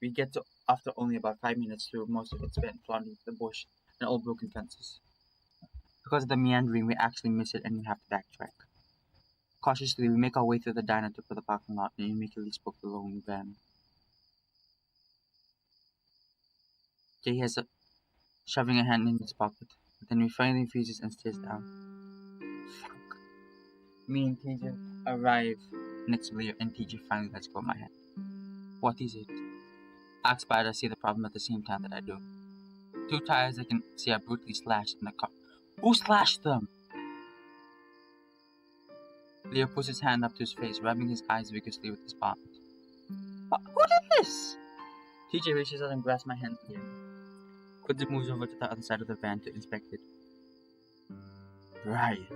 We get to after only about 5 minutes through most of it spent flaunting the bush and old broken fences. Because of the meandering, we actually miss it and we have to backtrack. Cautiously, we make our way through the diner to the parking lot and immediately spoke the lone van. Jay has shoving a hand in his pocket, but then he finally freezes and stares down. Fuck. Me and TJ arrive next to Leo and TJ finally lets go of my hand. What is it? Asks, but I see the problem at the same time that I do. 2 tires I can see are brutally slashed in the car. Who slashed them? Leo puts his hand up to his face, rubbing his eyes vigorously with his palm. Who did this? TJ reaches out and grasps my hand again. Kudzu moves over to the other side of the van to inspect it. Brian.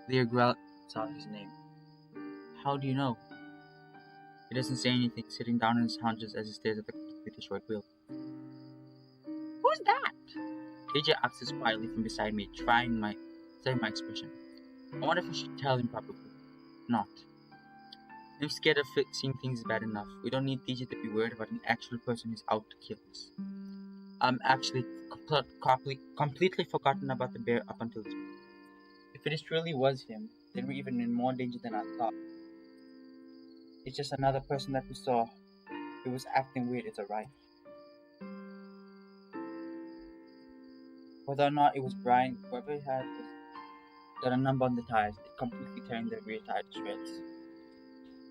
Leo growls out his name. How do you know? He doesn't say anything, sitting down on his haunches as he stares at the completely short wheel. Who's that? TJ asks quietly from beside me, trying my expression. I wonder if I should tell him probably. Not. I'm scared of seeing things bad enough. We don't need TJ to be worried about an actual person who's out to kill us. I'm actually completely forgotten about the bear up until this point. If it truly was him, then we're even in more danger than I thought. It's just another person that we saw. Who was acting weird, it's alright. Whether or not it was Brian, whoever it had got a number on the tires, it completely tearing the rear tire to shreds.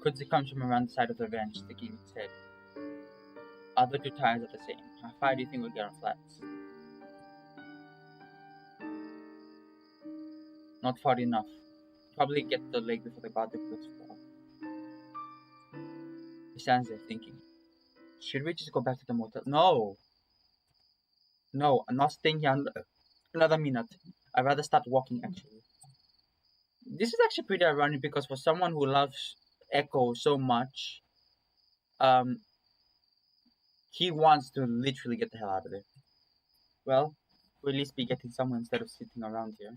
Kudzu comes from around the side of the van, sticking its head. Other 2 tires are the same. How far do you think we'll get on flats? Not far enough. Probably get the leg before the goddamn wheels fall. He stands there thinking. Should we just go back to the motel? No! No, I'm not staying here another minute. I'd rather start walking actually. This is actually pretty ironic because for someone who loves Echo so much, he wants to literally get the hell out of there. Well, we'll at least be getting somewhere instead of sitting around here.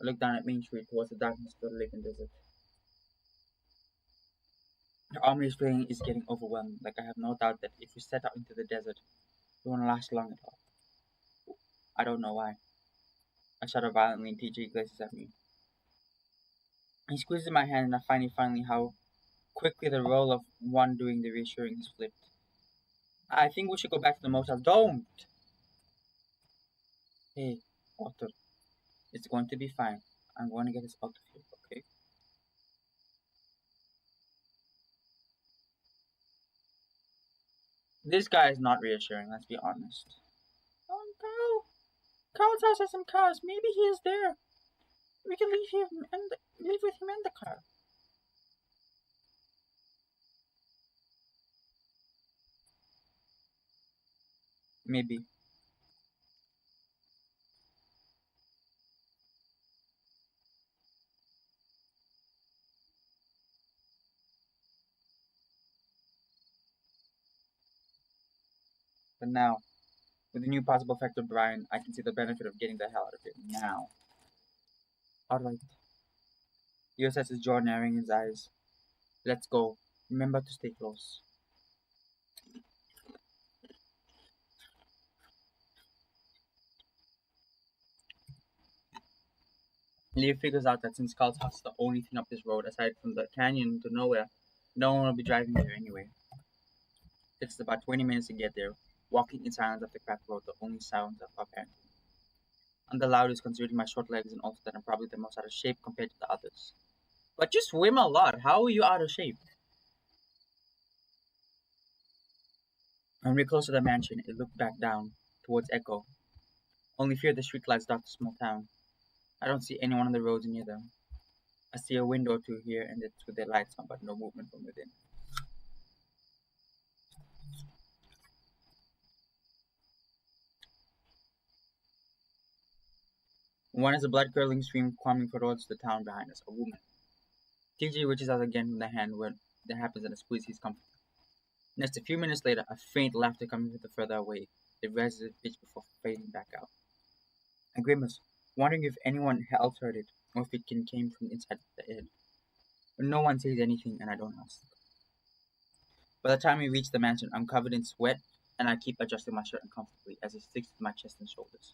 I look down at Main Street towards the darkness of the lake and desert. The army's feeling is getting overwhelming. Like I have no doubt that if we set out into the desert, we won't last long at all. I don't know why. I shudder violently and TJ glances at me. He squeezes my hand and I find finally how quickly the role of one doing the reassuring is flipped. I think we should go back to the motel. Don't! Hey, Otto. It's going to be fine. I'm going to get us out of here, okay? This guy is not reassuring, let's be honest. Oh, Carl's house has some cars. Maybe he is there. We can leave with him in the car. Maybe. But now, with the new possible effect of Brian, I can see the benefit of getting the hell out of here now. Alright. He assesses his jaw, narrowing his eyes. Let's go. Remember to stay close. Leo figures out that since Carl's house is the only thing up this road aside from the canyon to nowhere, no one will be driving there anyway. It takes about 20 minutes to get there, walking in silence up the cracked road, the only sounds of our parenting. I'm the loudest considering my short legs and also that I'm probably the most out of shape compared to the others. But you swim a lot, how are you out of shape? When we're close to the mansion, it looked back down, towards Echo. Only few of the streetlights dot the small town. I don't see anyone on the roads near them. I see a window or two here and it's with their lights on, but no movement from within. One is a blood-curdling stream coming towards the town behind us, a woman. TJ reaches out again from the hand where that happens and a squeeze he's comfortable. Next, a few minutes later, a faint laughter coming from the further away. It rises a pitch before fading back out. I grimace, wondering if anyone else heard it, or if it came from inside the head. But no one says anything, and I don't ask. By the time we reach the mansion, I'm covered in sweat, and I keep adjusting my shirt uncomfortably as it sticks to my chest and shoulders.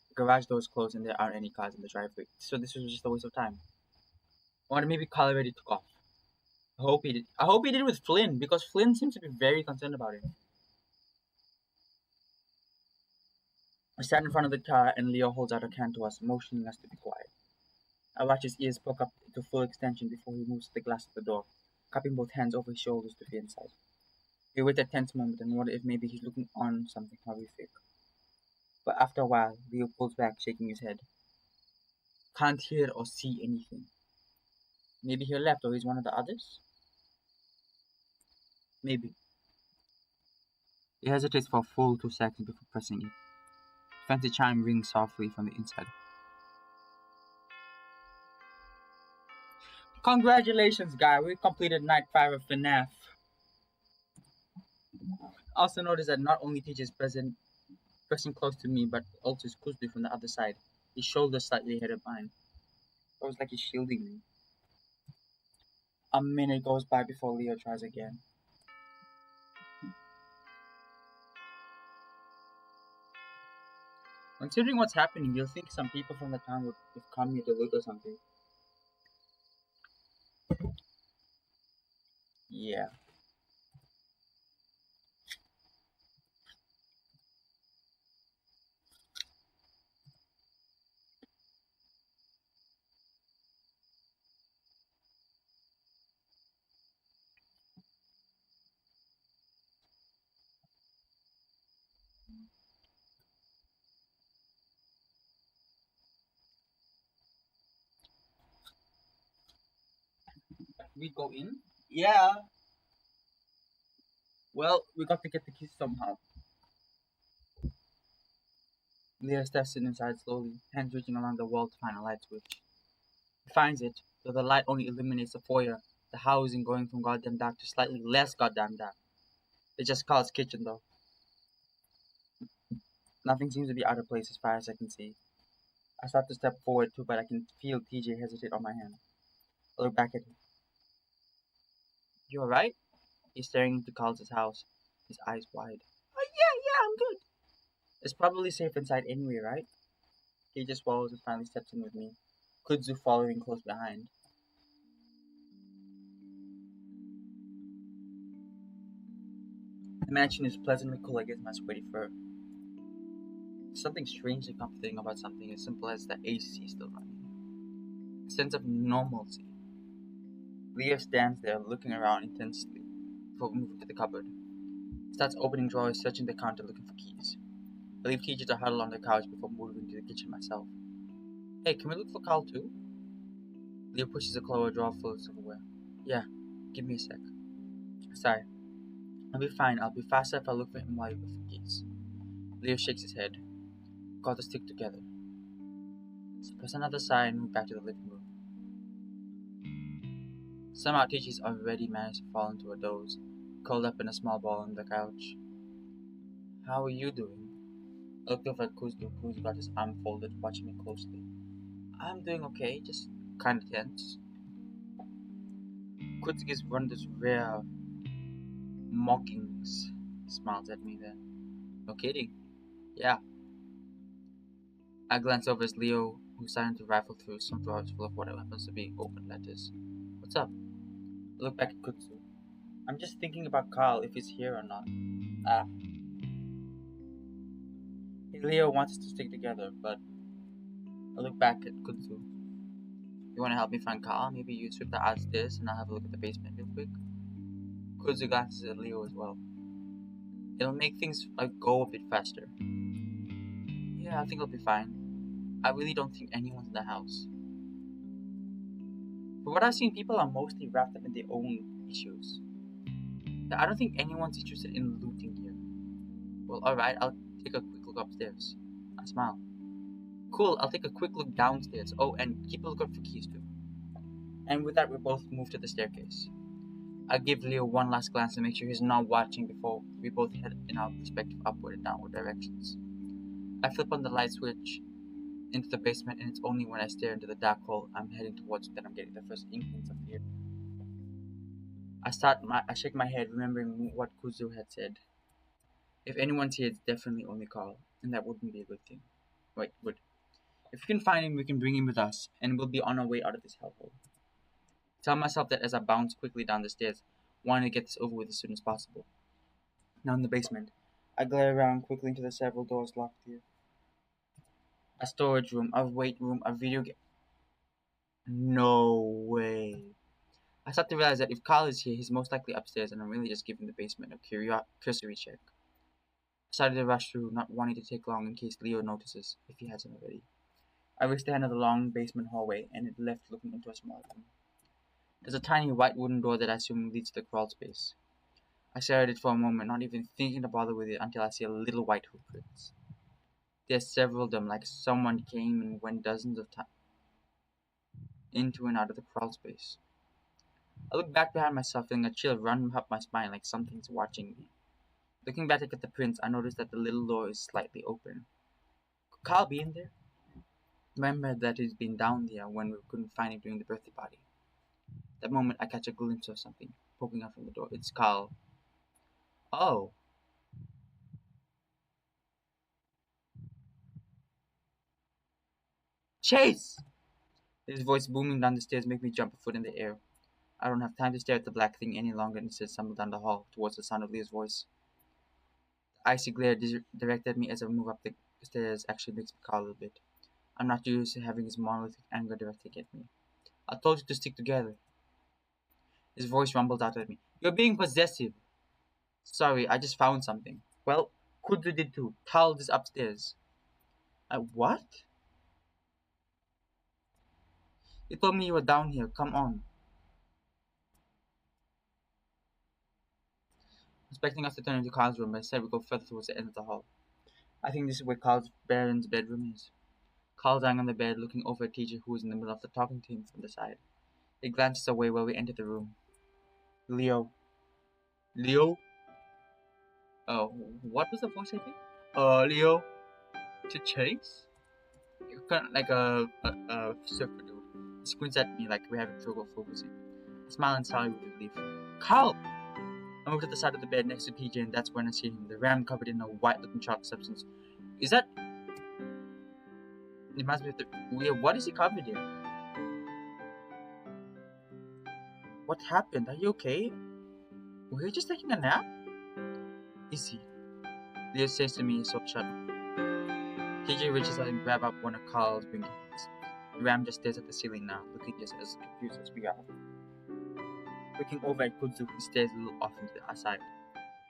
The garage door is closed, and there aren't any cars in the driveway, so this was just a waste of time. Or maybe Kyle already took off. I hope he did. I hope he did with Flynn, because Flynn seems to be very concerned about him. I stand in front of the car, and Leo holds out a hand to us, motioning us to be quiet. I watch his ears poke up to full extension before he moves to the glass of the door, cupping both hands over his shoulders to be inside. We wait a tense moment and wonder if maybe he's looking on something horrific. But after a while, Leo pulls back, shaking his head. Can't hear or see anything. Maybe he left or he's one of the others? Maybe. He hesitates for a full 2 seconds before pressing it. Fancy chime rings softly from the inside. Congratulations, guy. We completed night 5 of FNAF. Also notice that not only TJ is pressing close to me, but also is Kuzby from the other side. His shoulders slightly ahead of mine. It was like he's shielding me. A minute goes by before Leo tries again. Considering what's happening, you'll think some people from the town would have come here to loot or something. Yeah. We go in? Yeah. Well, we got to get the keys somehow. Leo steps in inside slowly, hands reaching along the wall to find a light switch. He finds it, though the light only illuminates the foyer, the housing going from goddamn dark to slightly less goddamn dark. It's just Carl's kitchen though. Nothing seems to be out of place as far as I can see. I start to step forward too, but I can feel TJ hesitate on my hand. I look back at him. You alright? He's staring into Carl's house, his eyes wide. Yeah, I'm good. It's probably safe inside anyway, right? He just swallows and finally steps in with me, Kudzu following close behind. The mansion is pleasantly cool against my sweaty fur. Something strangely comforting about something as simple as the AC still running. A sense of normalcy. Leo stands there looking around intensely before moving to the cupboard. He starts opening drawers, searching the counter looking for keys. I leave TJ to huddle on the couch before moving to the kitchen myself. Hey, can we look for Carl too? Leo pushes a closet drawer full of silverware. Yeah, give me a sec. Sigh. I'll be fine. I'll be faster if I look for him while you look for keys. Leo shakes his head. Got to stick together. Suppress another sigh and move back to the living room. Somehow TJ's already managed to fall into a doze, curled up in a small ball on the couch. How are you doing? I looked over at Kuzdu, who's got his arm folded, watching me closely. I'm doing okay, just kinda tense. Kuzdu gives one of those rare mockings. Smiles at me then. No kidding. Yeah. I glance over at Leo, who's starting to rifle through some drawers full of what happens to be open letters. What's up? I look back at Kutsu. I'm just thinking about Carl, if he's here or not. Ah. Leo wants us to stick together, but I look back at Kutsu. You wanna help me find Carl? Maybe you sweep the upstairs and I'll have a look at the basement real quick. Kutsu glances at Leo as well. It'll make things go a bit faster. Yeah, I think I'll be fine. I really don't think anyone's in the house. From what I've seen, people are mostly wrapped up in their own issues. I don't think anyone's interested in looting here. Well, alright, I'll take a quick look upstairs. I smile. Cool, I'll take a quick look downstairs. Oh, and keep a lookout for keys too. And with that, we both move to the staircase. I give Leo one last glance to make sure he's not watching before we both head in our respective upward and downward directions. I flip on the light switch into the basement, and it's only when I stare into the dark hole I'm heading towards that I'm getting the first inklings of fear. I shake my head, remembering what Kuzu had said. If anyone's here, it's definitely only Carl, and that wouldn't be a good thing. Wait, good. If we can find him, we can bring him with us, and we'll be on our way out of this hellhole. Tell myself that as I bounce quickly down the stairs, wanting to get this over with as soon as possible. Now in the basement, I glare around quickly into the several doors locked here. A storage room, a weight room, a video game. No way. I start to realize that if Carl is here, he's most likely upstairs, and I'm really just giving the basement a cursory check. I started to rush through, not wanting to take long in case Leo notices, if he hasn't already. I reached the end of the long basement hallway, and it left looking into a small room. There's a tiny white wooden door that I assume leads to the crawl space. I stare at it for a moment, not even thinking to bother with it until I see a little white footprints. There's several of them, like someone came and went dozens of times into and out of the crawl space. I look back behind myself, feeling a chill run up my spine like something's watching me. Looking back at the prints, I notice that the little door is slightly open. Could Carl be in there? Remember that he's been down there when we couldn't find him during the birthday party. That moment, I catch a glimpse of something poking out from the door. It's Carl. Oh, Chase! His voice booming down the stairs makes me jump a foot in the air. I don't have time to stare at the black thing any longer and instead stumble down the hall towards the sound of Leo's voice. The icy glare directed at me as I move up the stairs actually makes me call a little bit. I'm not used to having his monolithic anger directed at me. I told you to stick together. His voice rumbled out at me. You're being possessive. Sorry, I just found something. Well, Kudzu did too. Tal is upstairs. What? You told me you were down here. Come on. Expecting us to turn into Carl's room, but instead we go further towards the end of the hall. I think this is where Carl's Baron's bedroom is. Carl's lying on the bed, looking over at teacher who is in the middle of talking to him from the side. He glances away while we enter the room. Leo. Leo? Oh, what was the voice again? Leo? To Chase? You're kind of like a surfer dude. He squints at me like we're having trouble focusing. I smile and sigh with relief. Carl! I move to the side of the bed next to PJ, and that's when I see him, the ram covered in a white-looking chalk substance. Is that... It must be the... What is he covered in? What happened? Are you okay? Were you just taking a nap? Is he? Leo says to me, so shut. PJ reaches out and grabs up one of Carl's blankets. The ram just stares at the ceiling now, looking just as confused as we are. Looking over at Kudzu, he stares a little off into the side,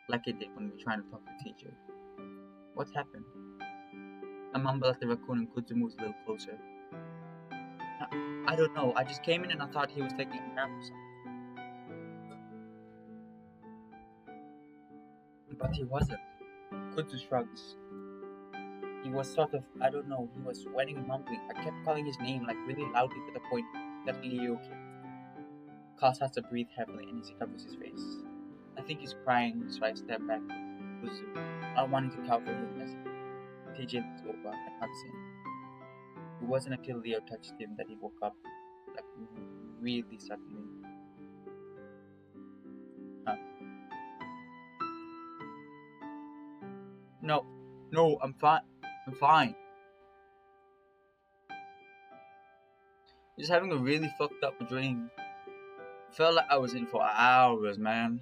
like he did when we were trying to talk to TJ. What happened? I mumble at the raccoon and Kudzu moves a little closer. I don't know, I just came in and I thought he was taking a nap or something. But he wasn't. Kudzu shrugs. He was sort of, I don't know, he was sweating and mumbling. I kept calling his name like really loudly to the point that Leo came. Carl starts to breathe heavily and he covers his face. I think he's crying, so I step back. Not wanting to cover him as TJ looks over and hugs him. It wasn't until Leo touched him that he woke up, like really suddenly. Huh. No, I'm fine. I'm fine. Just having a really fucked up dream. Felt like I was in for hours, man.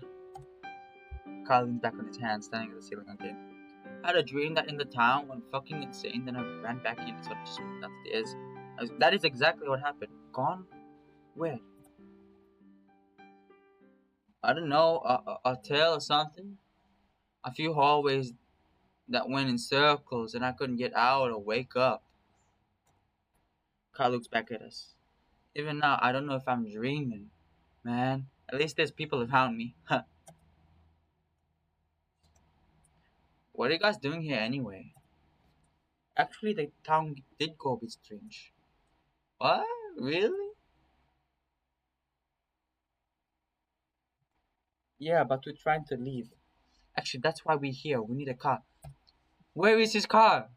Carl leaned back on his hand, standing at the ceiling again. I had a dream that in the town went fucking insane, then I ran back in, so I just went downstairs. That is exactly what happened. Gone? Where? I don't know, a tail or something? A few hallways that went in circles, and I couldn't get out or wake up. Carl looks back at us. Even now, I don't know if I'm dreaming. Man, at least there's people around me. What are you guys doing here anyway? Actually, the town did go a bit strange. What? Really? Yeah, but we're trying to leave. Actually, that's why we're here. We need a car. Where is his car?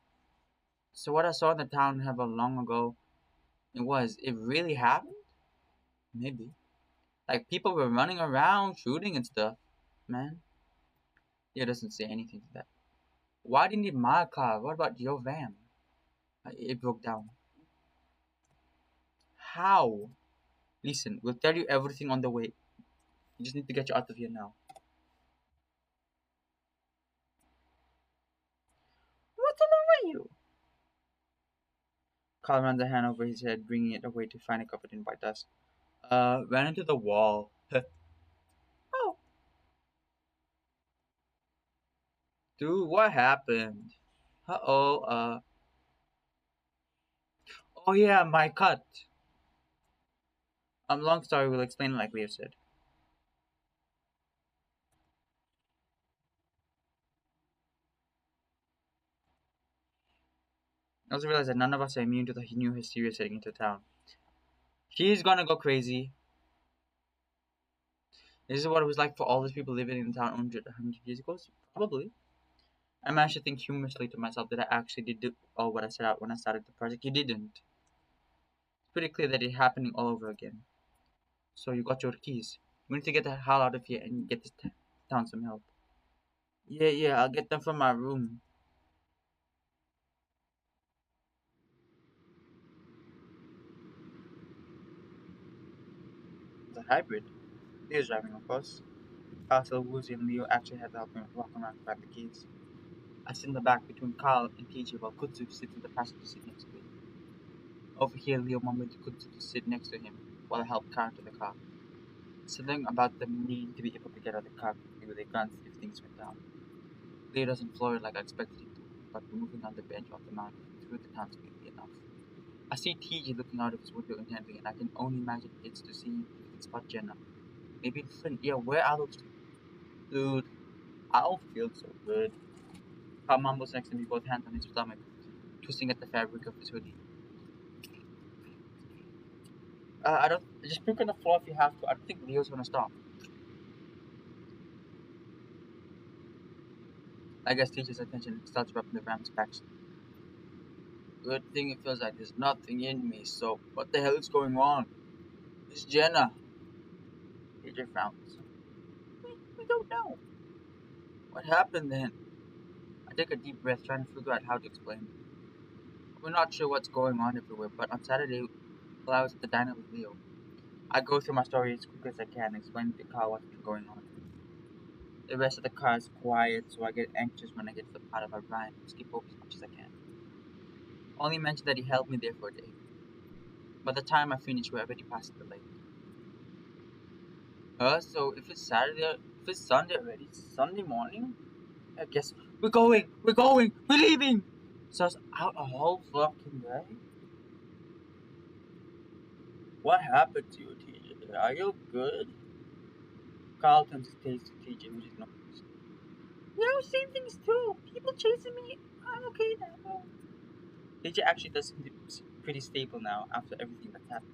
So what I saw in the town have a long ago, it really happened? Maybe. Like people were running around, shooting and stuff. Man, he doesn't say anything to that. Why didn't it my car? What about your van? It broke down. How? Listen, we'll tell you everything on the way. You just need to get you out of here now. What's all over you? Carl runs a hand over his head, bringing it away to find it covered in white dust. Ran into the wall. Oh, dude, what happened? Uh-oh, oh yeah, my cut. Long story, we'll explain it like Leo said. I also realized that none of us are immune to the new hysteria setting into town. She's gonna go crazy. This is what it was like for all those people living in the town 100 years ago? Probably. I managed to think humorously to myself that I actually did do all what I set out when I started the project. You didn't. It's pretty clear that it's happening all over again. So you got your keys. We need to get the hell out of here and get this town some help. Yeah, yeah, I'll get them from my room. The hybrid. Leo's driving, of course. Castle, Woozy, and Leo actually had to help me walk around to grab the keys. I sit in the back between Carl and TJ while Kutsu sits in the passenger seat next to me. Over here, Leo mumbled to Kutsu to sit next to him while I helped Carl to the car. Something about them needing to be able to get out of the car quickly with their guns if things went down. Leo doesn't floor it like I expected him to, but we're moving on the bench off the mountain through the town quickly enough. I see TJ looking out of his window intently, and I can only imagine it's to see if he can spot Jenna. Maybe Flynn. Yeah, where are those two? Dude, I don't feel so good. Carl mumbles next to me, both hands on his stomach, twisting at the fabric of his hoodie. I don't. Just puke on the floor if you have to. I don't think Leo's gonna stop. I guess TJ's attention starts rubbing the Ram's back. Good thing it feels like there's nothing in me, so what the hell is going on? It's Jenna. TJ frowns. We don't know. What happened then? I take a deep breath, trying to figure out how to explain. We're not sure what's going on everywhere, but on Saturday, while I was at the diner with Leo, I go through my story as quick as I can, explaining to Carl what's been going on. The rest of the car is quiet, so I get anxious when I get to the part of our rhyme and skip over as much as I can. Only mention that he held me there for a day. By the time I finish, we're already past the lake. So if it's Saturday, if it's Sunday already, it's Sunday morning? I guess we're going, we're leaving! So I was out a whole fucking day? What happened to you, TJ? Are you good? Carl turns his face to TJ, which is not. Yeah, same things too. People chasing me. I'm okay now. TJ actually does seem pretty stable now after everything that's happened.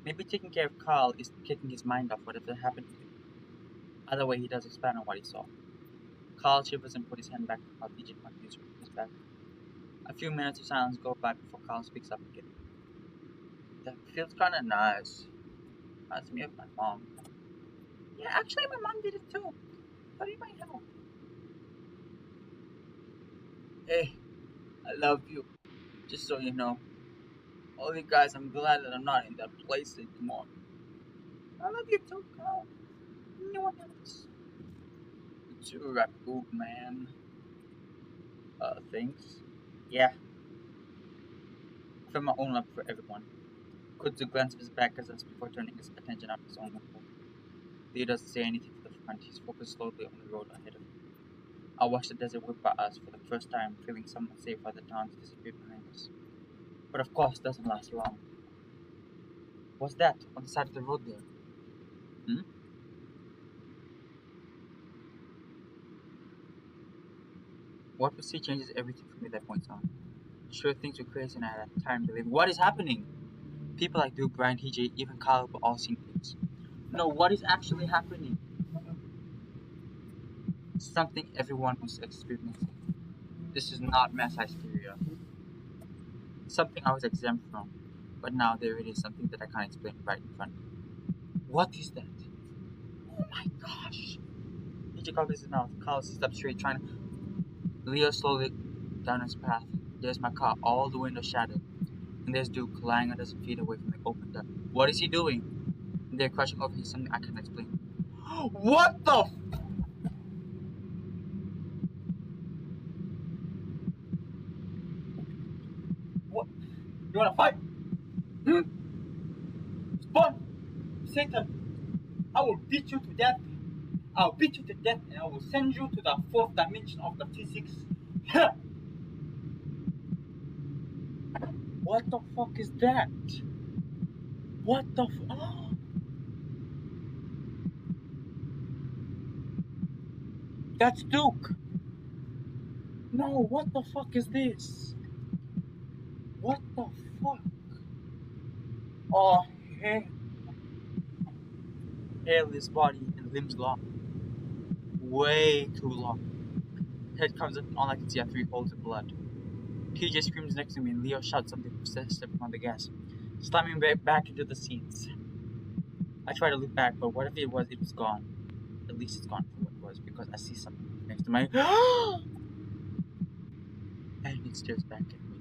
Maybe taking care of Carl is getting his mind off whatever happened to him. Either way, he does expand on what he saw. Carl shivers and put his hand back while TJ continues with his back. A few minutes of silence go by before Carl speaks up again. That feels kinda nice. Reminds me of my mom. Yeah, actually my mom did it too. Thought you might help. Hey, I love you. Just so you know. Only guys, I'm glad that I'm not in that place anymore. I love you too, Carl. No one else. You too, Raccoon Man. Thanks. Yeah, I feel my own love for everyone. Kudzu glances his back at us before turning his attention up his own window. Leo doesn't say anything to the front. He's focused slowly on the road ahead of him. I watch the desert whip by us for the first time, feeling somewhat safe while the towns disappear behind us. But of course, it doesn't last long. What's that on the side of the road there? Hmm? What we see changes everything from that point on. Sure, things were crazy and I had time to live. What is happening? People like Duke, Brian, TJ, even Kyle were all seeing things. No, what is actually happening? Something everyone was experiencing. This is not mass hysteria. Something I was exempt from. But now there it is, something that I can't explain right in front of me. What is that? Oh my gosh! He covers his mouth. Carl sits up straight, trying to. Leo slowly down his path. There's my car, all the windows shattered. And there's Duke lying a dozen feet away from the open door. What is he doing? And they're crushing over his something I can't explain. What the f- What? You wanna fight? Hmm? Spawn! Satan! I will beat you to death. I'll beat you to death and I will send you to the fourth dimension of the physics. What the fuck is that? What the f- That's Duke! No, what the fuck is this? What the fuck? Oh, hair. Hairless body and limbs long. Way too long. Head comes up and all I can see are 3 holes of blood. TJ screams next to me and Leo shouts something, stepping on the gas, slamming back into the seats. I try to look back, but whatever it was gone. At least it's gone for what it was, because I see something next to my and it stares back at me.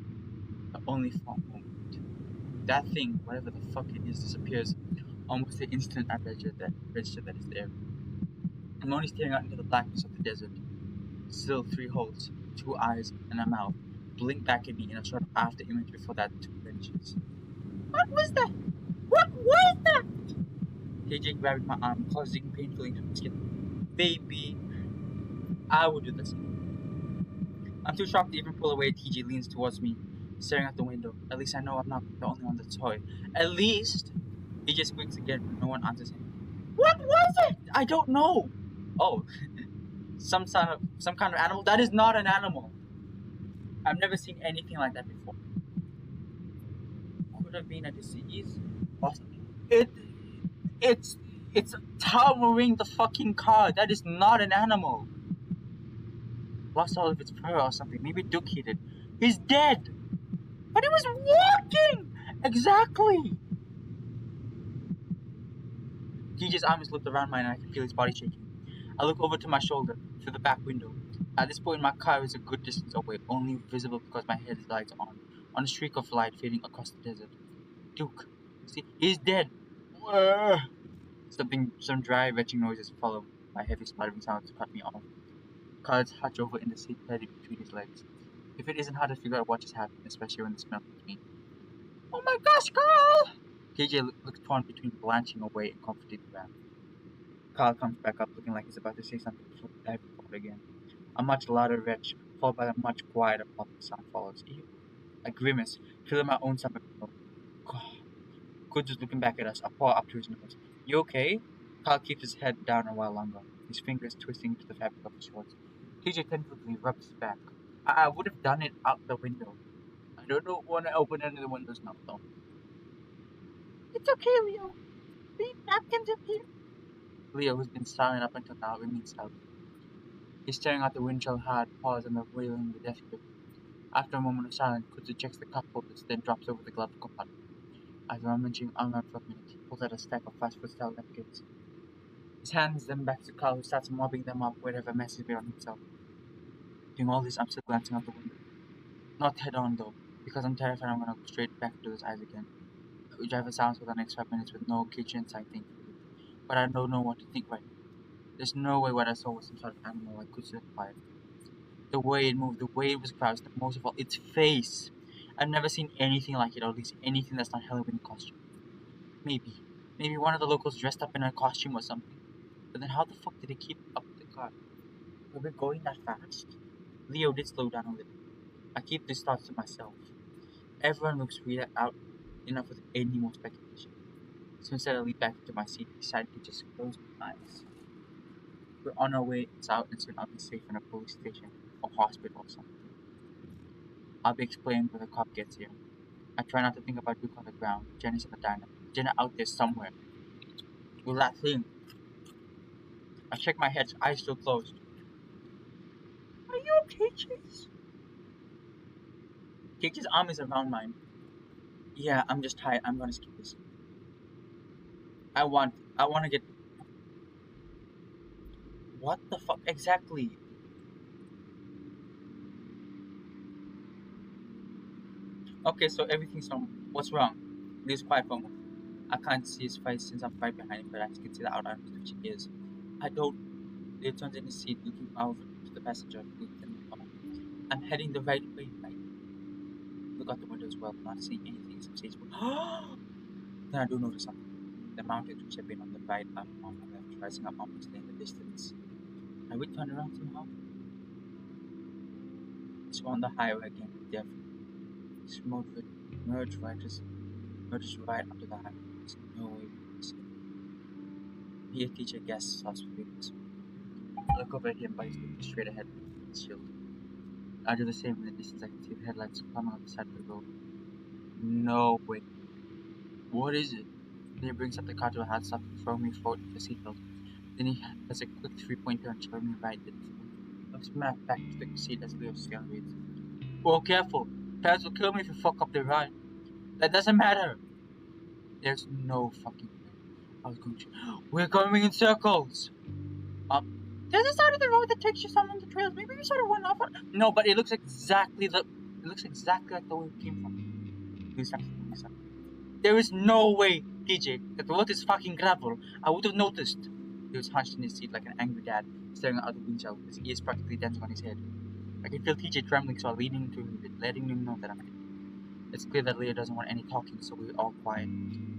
But only for a moment. That thing, whatever the fuck it is, disappears almost the instant I register that it's there. I'm only staring out into the blackness of the desert. Still 3 holes, 2 eyes, and a mouth blink back at me in a sort of after image before that 2 inches. What was that? What was that? KJ grabbed my arm, causing painfully into my skin. Baby, I would do the same. I'm too shocked to even pull away. TJ leans towards me, staring out the window. At least I know I'm not the only one that's toy. At least he just squeaks again, but no one answers him. What was it? I don't know. Oh, some kind of animal. That is not an animal. I've never seen anything like that before. Could have been a disease. It it's it's towering the fucking car. That is not an animal. Lost all of its fur or something. Maybe Duke hit it. He's dead. But he was walking. Exactly. TJ's arm is looped around mine and I can feel his body shaking. I look over to my shoulder through the back window. At this point, my car is a good distance away, only visible because my headlights are on a streak of light fading across the desert. Duke, see, he's dead. Some dry, retching noises follow my heavy sputtering sounds to cut me off. Cards hutch over in the seat, headed between his legs. If it isn't hard to figure out what just happened, especially when the smell hits me. Oh my gosh, Carl! KJ looks torn between blanching away and comforting around. Carl comes back up looking like he's about to say something before diving forward again. A much louder retch, followed by a much quieter popping sound follows. Ew. I grimace, feeling my own stomach. God. Goods is looking back at us, a paw up to his nose. You okay? Carl keeps his head down a while longer, his fingers twisting into the fabric of his shorts. TJ tentatively rubs his back. I would have done it out the window. I don't want to open any of the windows now, though. It's okay, Leo. Leave napkins up here. Leo, who's been silent up until now, remains silent. He's staring out the windshield hard, paws on the railing of the desk. After a moment of silence, Kutsu checks the cup holders, then drops over the glove compartment. After rummaging around for a minute, he pulls out a stack of fast food style napkins. His hands then back to Carl, who starts mopping them up wherever mess is made on himself. Doing all this, I'm still glancing out the window. Not head on though, because I'm terrified I'm gonna go straight back into those eyes again. We drive a silence for the next 5 minutes with no kitchen sight thing. But I don't know what to think right now. There's no way what I saw was some sort of animal like Kutsu acquired. The way it moved, the way it was crouched, and most of all, its face. I've never seen anything like it, or at least anything that's not Halloween costume. Maybe one of the locals dressed up in a costume or something. But then how the fuck did it keep up with the car? Were we going that fast? Leo did slow down a little. I keep these thoughts to myself. Everyone looks weirded out enough with any more speculation. So instead I lean back into my seat, decided to just close my eyes. We're on our way south and soon I'll be safe in a police station or hospital or something. I'll be explaining when the cop gets here. I try not to think about Duke on the ground, Jenny's in the diner, Jenna out there somewhere. With that thing. I check my head, eyes still closed. Are you okay, Chase? KJ's arm is around mine. Yeah, I'm just tired. I'm gonna skip this. I want to get. What the fuck exactly? Okay, so everything's normal. What's wrong? This quiet for a moment. I can't see his face since I'm right behind him, but I can see the outline of his twitching ears. I don't. He turns in his seat, looking over to the passenger. I'm heading the right way, right? Look out the window as well, not seeing anything except stage. Then I do notice something. The mountains which have been on the right are on my left, rising up ominously in the distance. I would turn around somehow. It's on the highway again, deaf. It's merge right just merges right onto the highway. There's no way we can see. Here teacher gasps us for I look over at him, but he's looking straight ahead with his shield. I do the same in the distance. I can see the headlights coming on the side of the road. No way. What is it? Then he brings up the car to a hard stop and throwing me forward into the seatbelt. Then he has a quick three-point turn showing me right. I smack back to the seat as Leo accelerates. Oh, careful! Parents will kill me if you fuck up the ride. That doesn't matter! There's no fucking way. I was going to. We're going in circles! There's a side of the road that takes you some on the trails. Maybe we sort of went off on. No, but it looks exactly like the way we came from. There is no way, TJ, that the road is fucking gravel. I would have noticed. He was hunched in his seat like an angry dad, staring out the windshield, his ears practically dancing on his head. I can feel TJ trembling, so I'm leaning to him a bit, letting him know that I'm here. It's clear that Leo doesn't want any talking, so we're all quiet.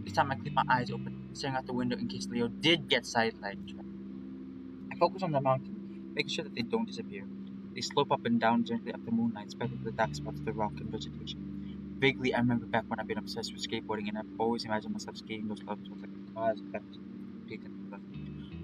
This time I keep my eyes open, staring out the window in case Leo did get sidelined. I focus on the mountain, making sure that they don't disappear. They slope up and down gently up the moonlight, speckled with the dark spots of the rock and vegetation. Vaguely, I remember back when I've been obsessed with skateboarding, and I've always imagined myself skating those slopes with like cars,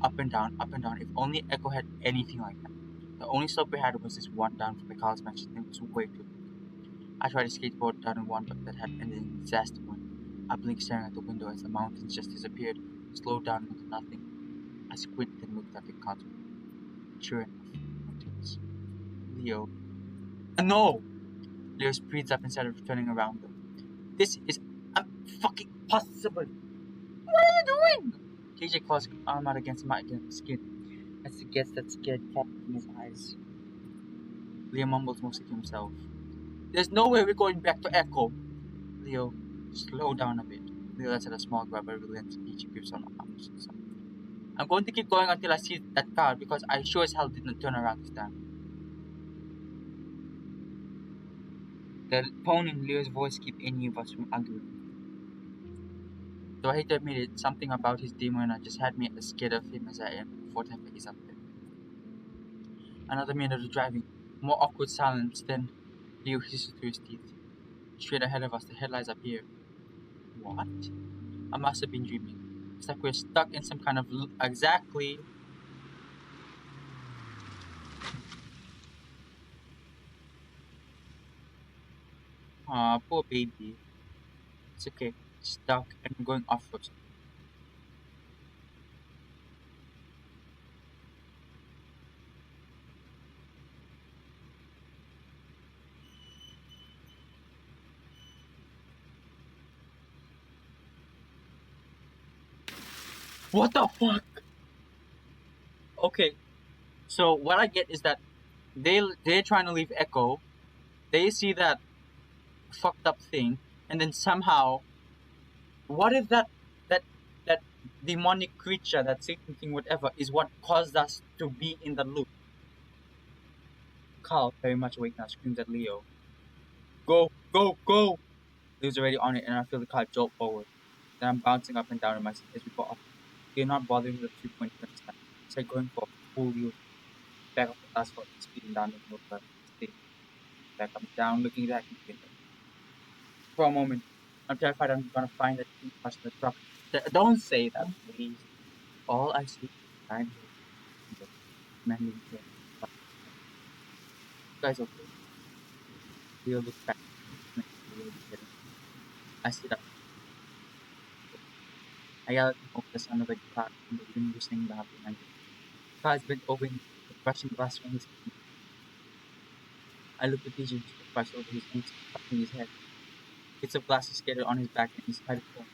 up and down, up and down. If only Echo had anything like that. The only slope we had was this one down from the college bench, and it was way too long. I tried to skateboard down in one, but that had ended in a disaster one. I blinked, staring at the window as the mountains just disappeared, slowed down into nothing. I squinted and looked at the contour. Sure enough, mountains. Leo. No! Leo speeds up instead of turning around them. This is fucking possible. What are you doing? KJ claws arm out against my skin as he gets that scared cat in his eyes. Leo mumbles mostly to himself. There's no way we're going back to Echo. Leo, slow down a bit. Leo lets out a small grab but relents. KJ grips on my arms. I'm going to keep going until I see that car because I sure as hell didn't turn around this time. The tone in Leo's voice keeps any of us from arguing. Though I hate to admit it, something about his demeanor just had me as scared of him as I am before Tempe is up there. Another minute of driving, more awkward silence, then Leo hisses through his teeth. Straight ahead of us, the headlights appear. What? I must have been dreaming. It's like we're stuck in some kind of exactly. Aw, poor baby. It's okay. It's dark and we're going off road. What the fuck? Okay, so what I get is that they're trying to leave Echo. They see that fucked up thing, and then somehow, what if that that demonic creature, that Satan thing, whatever, is what caused us to be in the loop? Carl, very much awake now, screams at Leo. Go, go, go! Leo's already on it, and I feel the car jolt forward. Then I'm bouncing up and down in my seat as we go off. We're not bothering with the 3-point turn this time. It's like going for a full wheel back up the asphalt and speeding down the road, but back up and down, looking back and thinking. For a moment, I'm terrified I'm gonna find that thing in the truck. Don't say that, please. All I see is time many guys okay. We'll look back. I sit up. I yell at him over the sound of the guitar and the wind whistling loud behind him. The car is bent over him, brushing glass from his feet. I look at TJ. twice over his knees, touching his head. Bits of glass scattered on his back and his side form.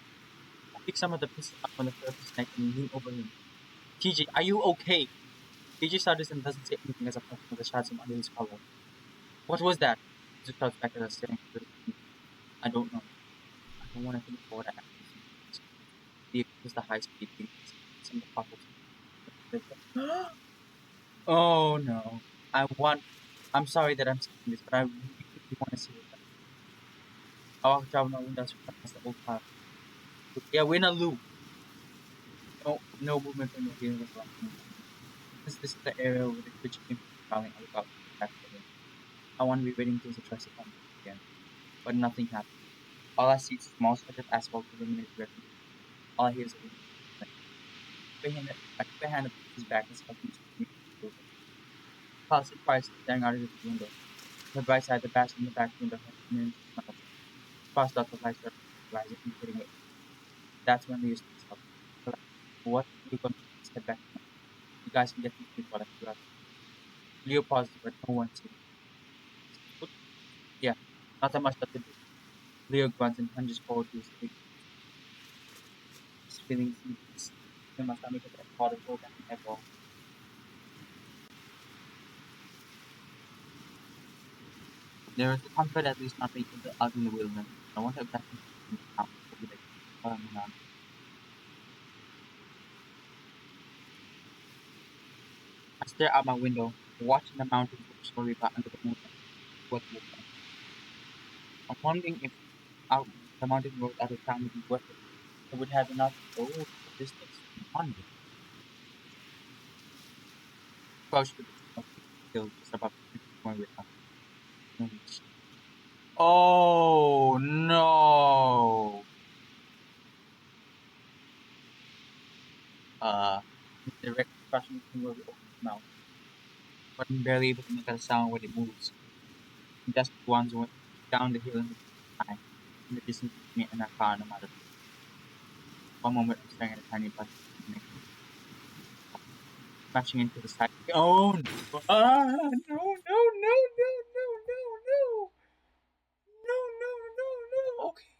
I pick some of the pieces up on the floor of his neck and lean over him. TJ, are you okay? TJ stutters and doesn't say anything as I punch another shot him under his collar. What was that? He just shouts back at us, staring at the I don't know. I don't want to think about what I actually see. The was the high speed thing. Some of the particles. Oh no. I'm sorry that I'm saying this, but I really want to see it. I walked out my window across the old car. Yeah, we're in a loop. No movement from the vehicle was left. Since this is the area where the creature came from crawling, I look out back for him. I want to be waiting until the tries to come again. But nothing happened. All I see is a small stretch of asphalt illuminated directly. All I hear is a wind. I keep a hand up his back and stuff him to me. Carl surprised, staring out of the window. On the bright side, the bats in the back window had diminished smell. Crossed out the lights started rising and hitting it. That's when we used to stop. But what? We're going to step back. You guys can get me food while I figure out. Leo paused, but no one said. Yeah, not that much left to do. Leo grunts and hunches forward to his feet. His feelings in my stomach as I caught a full back in ball. There is a comfort at least not being out in the wilderness. I want to back in the town. I stare out my window, watching the mountains look slowly back under the moon. What will come. I'm wondering if out the mountain road out of town would be worth it. It would have enough road distance to run with. Crouched to the hill just above the point with us. Oh no! The direct crushing finger over his mouth, but I'm barely able to make a sound when it moves. And just once went down the hill in the sky, in the distance between me and a car, no matter. One moment I'm staring at a tiny bus, smashing into the side. Oh no! No! No! No! No! No! No! No! No! No! No! No! Okay.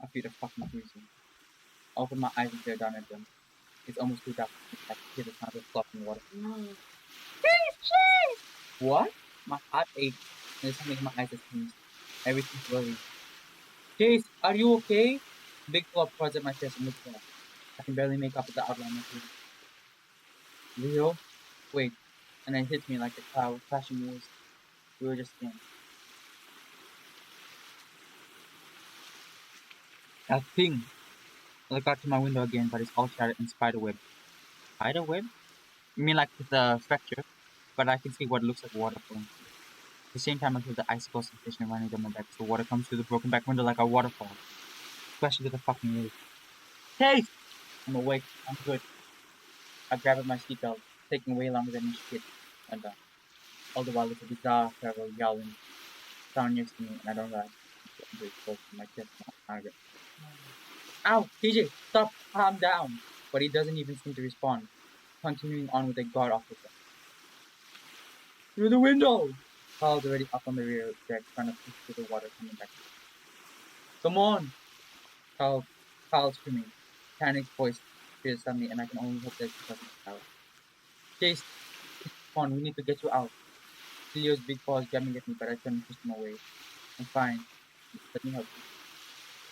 My feet are fucking freezing. I open my eyes and stare down at them. It's almost too dark to hear the sound of sloshing water. What? My heart aches, and it's something in my eyes that screams. Everything's blurry. Chase, are you okay? Big claw prods at my chest and looks up. I can barely make out the outline of him. Leo? Wait. And then it hits me like a cloud with flashing wheels. We were just in. That thing! I look out to my window again, but it's all shattered in spiderweb. Spiderweb? You mean like with a fracture? But I can see what looks like water flowing. At the same time, I feel the icicle sensation running down my back, so water comes through the broken back window like a waterfall. Crashing to the fucking roof. Chase! I'm awake. I'm good. I grab at my seatbelt, taking way longer than it should. And all the while, it's a bizarre, terrible, yowling sound next to me, and I don't realize it's very close to my chest. Ow! TJ, stop! Calm down! But he doesn't even seem to respond, continuing on with a guard officer. Through the window! Carl's already up on the rear deck, trying to push through the water coming back. Come on! Carl's screaming. Panic's voice appears suddenly, and I can only hope that he doesn't out. Chase, come on, we need to get you out. Leo's big paw is jamming at me, but I turn and push him away. I'm fine. Let me help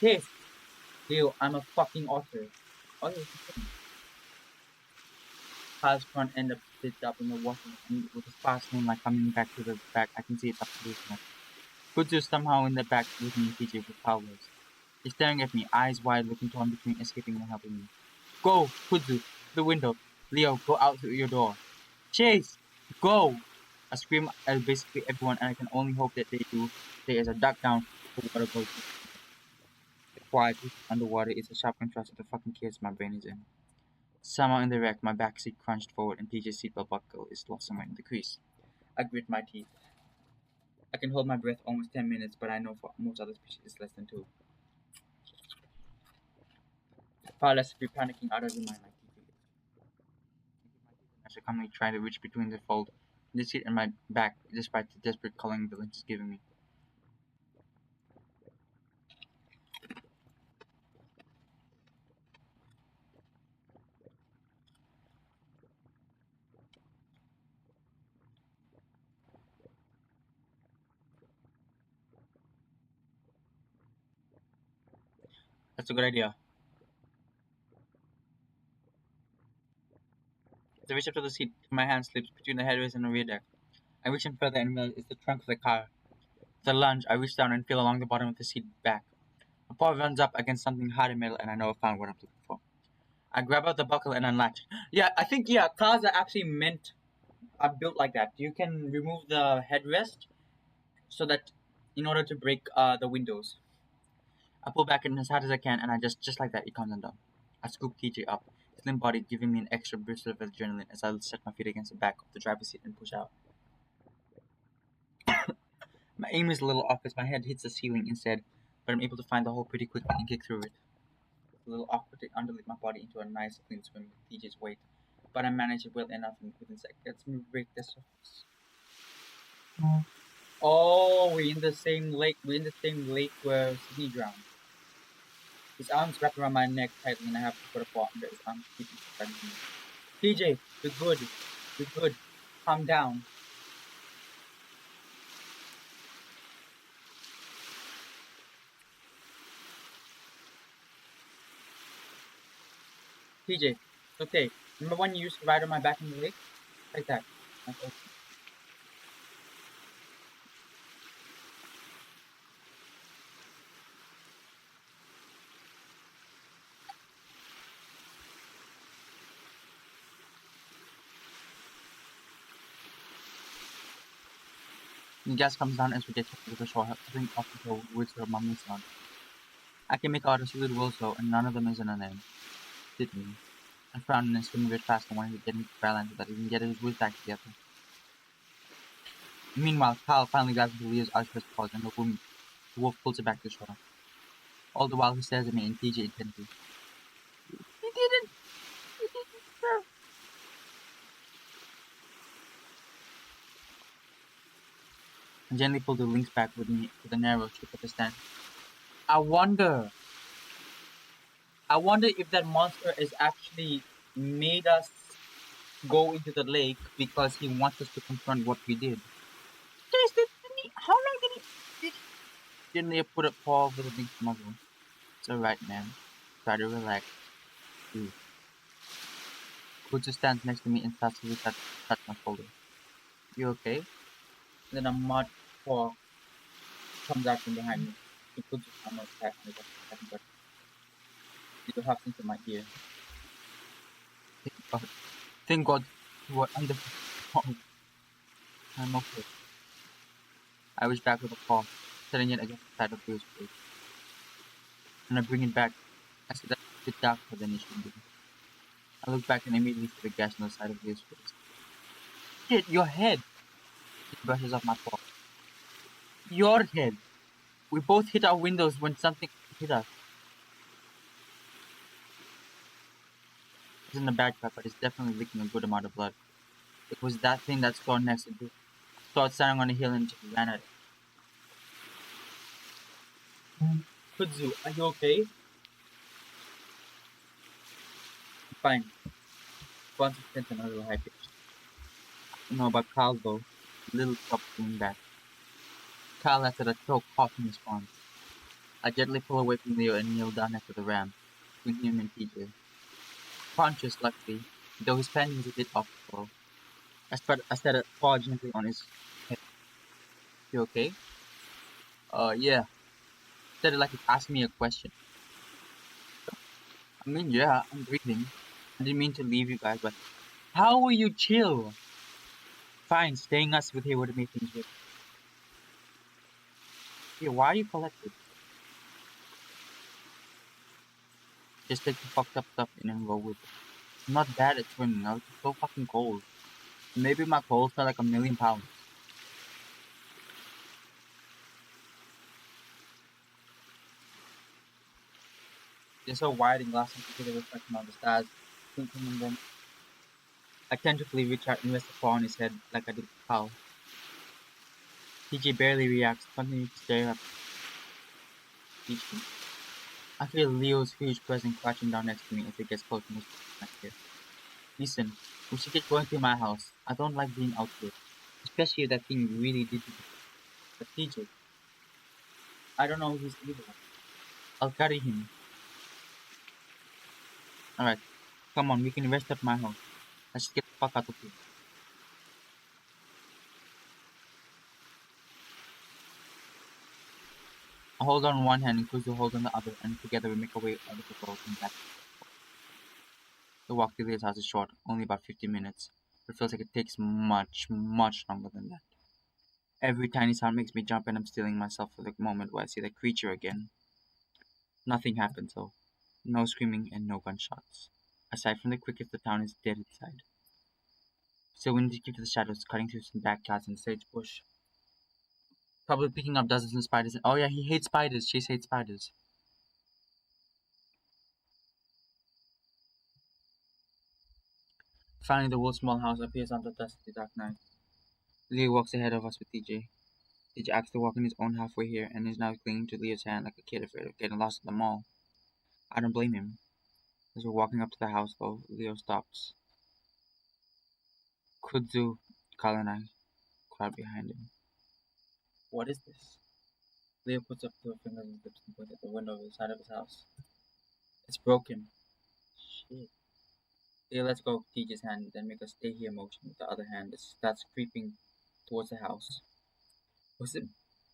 you. Chase! Leo, I'm a fucking otter. Oh, yeah, Carl's front end up sits up in the water, and with a fast moonlight coming back to the back, I can see it's up to his neck. Kudzu is somehow in the back with me and TJ with powers. He's staring at me, eyes wide, looking torn between escaping and helping me. Go, Kudzu, the window. Leo, go out through your door. Chase, go! I scream at basically everyone, and I can only hope that they do. There is a duck down, the water goes. The quiet underwater is a sharp contrast to the fucking chaos my brain is in. Somehow in the wreck, my back seat crunched forward, and TJ's seatbelt buckle is lost somewhere in the crease. I grit my teeth. I can hold my breath almost 10 minutes, but I know for most other species it's less than 2. Far less to be panicking out of your mind like TJ is. I should calmly try to reach between the fold the seat in my back, despite the desperate calling the lynch is giving me. That's a good idea. As I reach up to the seat, my hand slips between the headrest and the rear deck. I reach in further and realize it's the trunk of the car. With a lunge, I reach down and feel along the bottom of the seat back. My paw runs up against something hard and metal, and I know I found what I'm looking for. I grab out the buckle and unlatch. Yeah, I think cars are actually are built like that. You can remove the headrest so that in order to break the windows. I pull back in as hard as I can, and just like that, it comes undone. I scoop TJ up, slim body giving me an extra boost of adrenaline as I set my feet against the back of the driver's seat and push out. My aim is a little off as my head hits the ceiling instead, but I'm able to find the hole pretty quickly and kick through it. It's a little awkward to underlift my body into a nice clean swim with TJ's weight, but I manage it well enough and within seconds lets me break the surface. Oh, we're in the same lake. We're in the same lake where he drowned. His arms wrap around my neck tightly, and I have to put a paw under his arm to keep him from me. TJ, you're good. You're good. Calm down. TJ, okay. Remember when you used to ride on my back in the lake? Like that. Okay. The gas comes down as we get to the shore, heading off the hill which the mummy sound. I can make out a solid also, and none of them is in a name. Did me. I frowned and swim a bit faster when he get into balance so that he can get his wits back together. Meanwhile, Kyle finally grabs the Leah's outstretched paws and the wolf pulls it back to shore. All the while he stares at me and TJ intently. He didn't! He didn't, sir! I gently pulled the lynx back with me with a narrow strip of his stand. I wonder if that monster is actually made us go into the lake because he wants us to confront what we did. How long did Gently put a paw over the lynx muzzle. It's alright, man. Try to relax. Dude. Kuja stands next to me and starts to touch my shoulder. You okay? Then a mud paw comes out from behind me. He puts his arm back on the but you have into my ear. Thank God. Thank God you were under oh, I'm okay. I reach back with a paw, setting it against the side of Bill's face. And I bring it back. I see that it's a bit darker than it should be. I look back and immediately see the gash on the side of Bill's face. Shit, your head! He brushes off my paw. Your head! We both hit our windows when something hit us. It isn't a bad cut, but it's definitely leaking a good amount of blood. It was that thing that saw next to Bill. Saw it standing on a hill and just ran at it. Kudzu, are you okay? I'm fine. Once it's a little high pitched. You know about Carl though. Little stopped coming back. Carl left at a choke cough in response. I gently pull away from Leo and kneel down next to the ram, between him and TJ. Conscious, luckily, though his panting was a bit off the floor. I set a paw gently on his head. You okay? Yeah. Said it like it asked me a question. I mean, yeah, I'm breathing. I didn't mean to leave you guys, but how will you chill? Fine, staying us with here would have made things worse. Yeah, why are you collected? Just take the fucked up stuff in and roll with it. I'm not bad at swimming, I was just so fucking cold. Maybe my cold felt like 1,000,000 pounds. They're so wide and glassy to the reflection of the stars twinkling in them. I tentatively reach out and rest a paw on his head like I did with Carl. TJ barely reacts, continuing to stare at TJ. I feel Leo's huge presence crouching down next to me as he gets close and whispers in my ear. Listen, we should get going to my house. I don't like being out here. Especially if that thing really did it. But TJ, I don't know who's evil. I'll carry him. Alright, come on, we can rest at my house. Let's just get the fuck out of here. I hold on one hand and Kuzu holds on the other, and together we make our way out of the boat and back. The walk to Leo's house is short, only about 15 minutes, but it feels like it takes much, much longer than that. Every tiny sound makes me jump, and I'm steeling myself for the moment where I see the creature again. Nothing happens though. No screaming and no gunshots. Aside from the crickets, the town is dead inside. So we need to keep to the shadows, cutting through some backyards and sagebush. Probably picking up dozens of spiders. Oh yeah, he hates spiders. Chase hates spiders. Finally, the wolf small house appears on the dusty dark night. Leo walks ahead of us with TJ. TJ acts to walk in his own halfway here and is now clinging to Leo's hand like a kid afraid of getting lost at the mall. I don't blame him. As we're walking up to the house, though, Leo stops. Kudzu, Kyle and I crowd behind him. What is this? Leo puts up two fingers and lips and points at the window of the side of his house. It's broken. Shit. Leo lets go of TJ's hand, then makes a stay here motion with the other hand. It starts creeping towards the house. Was it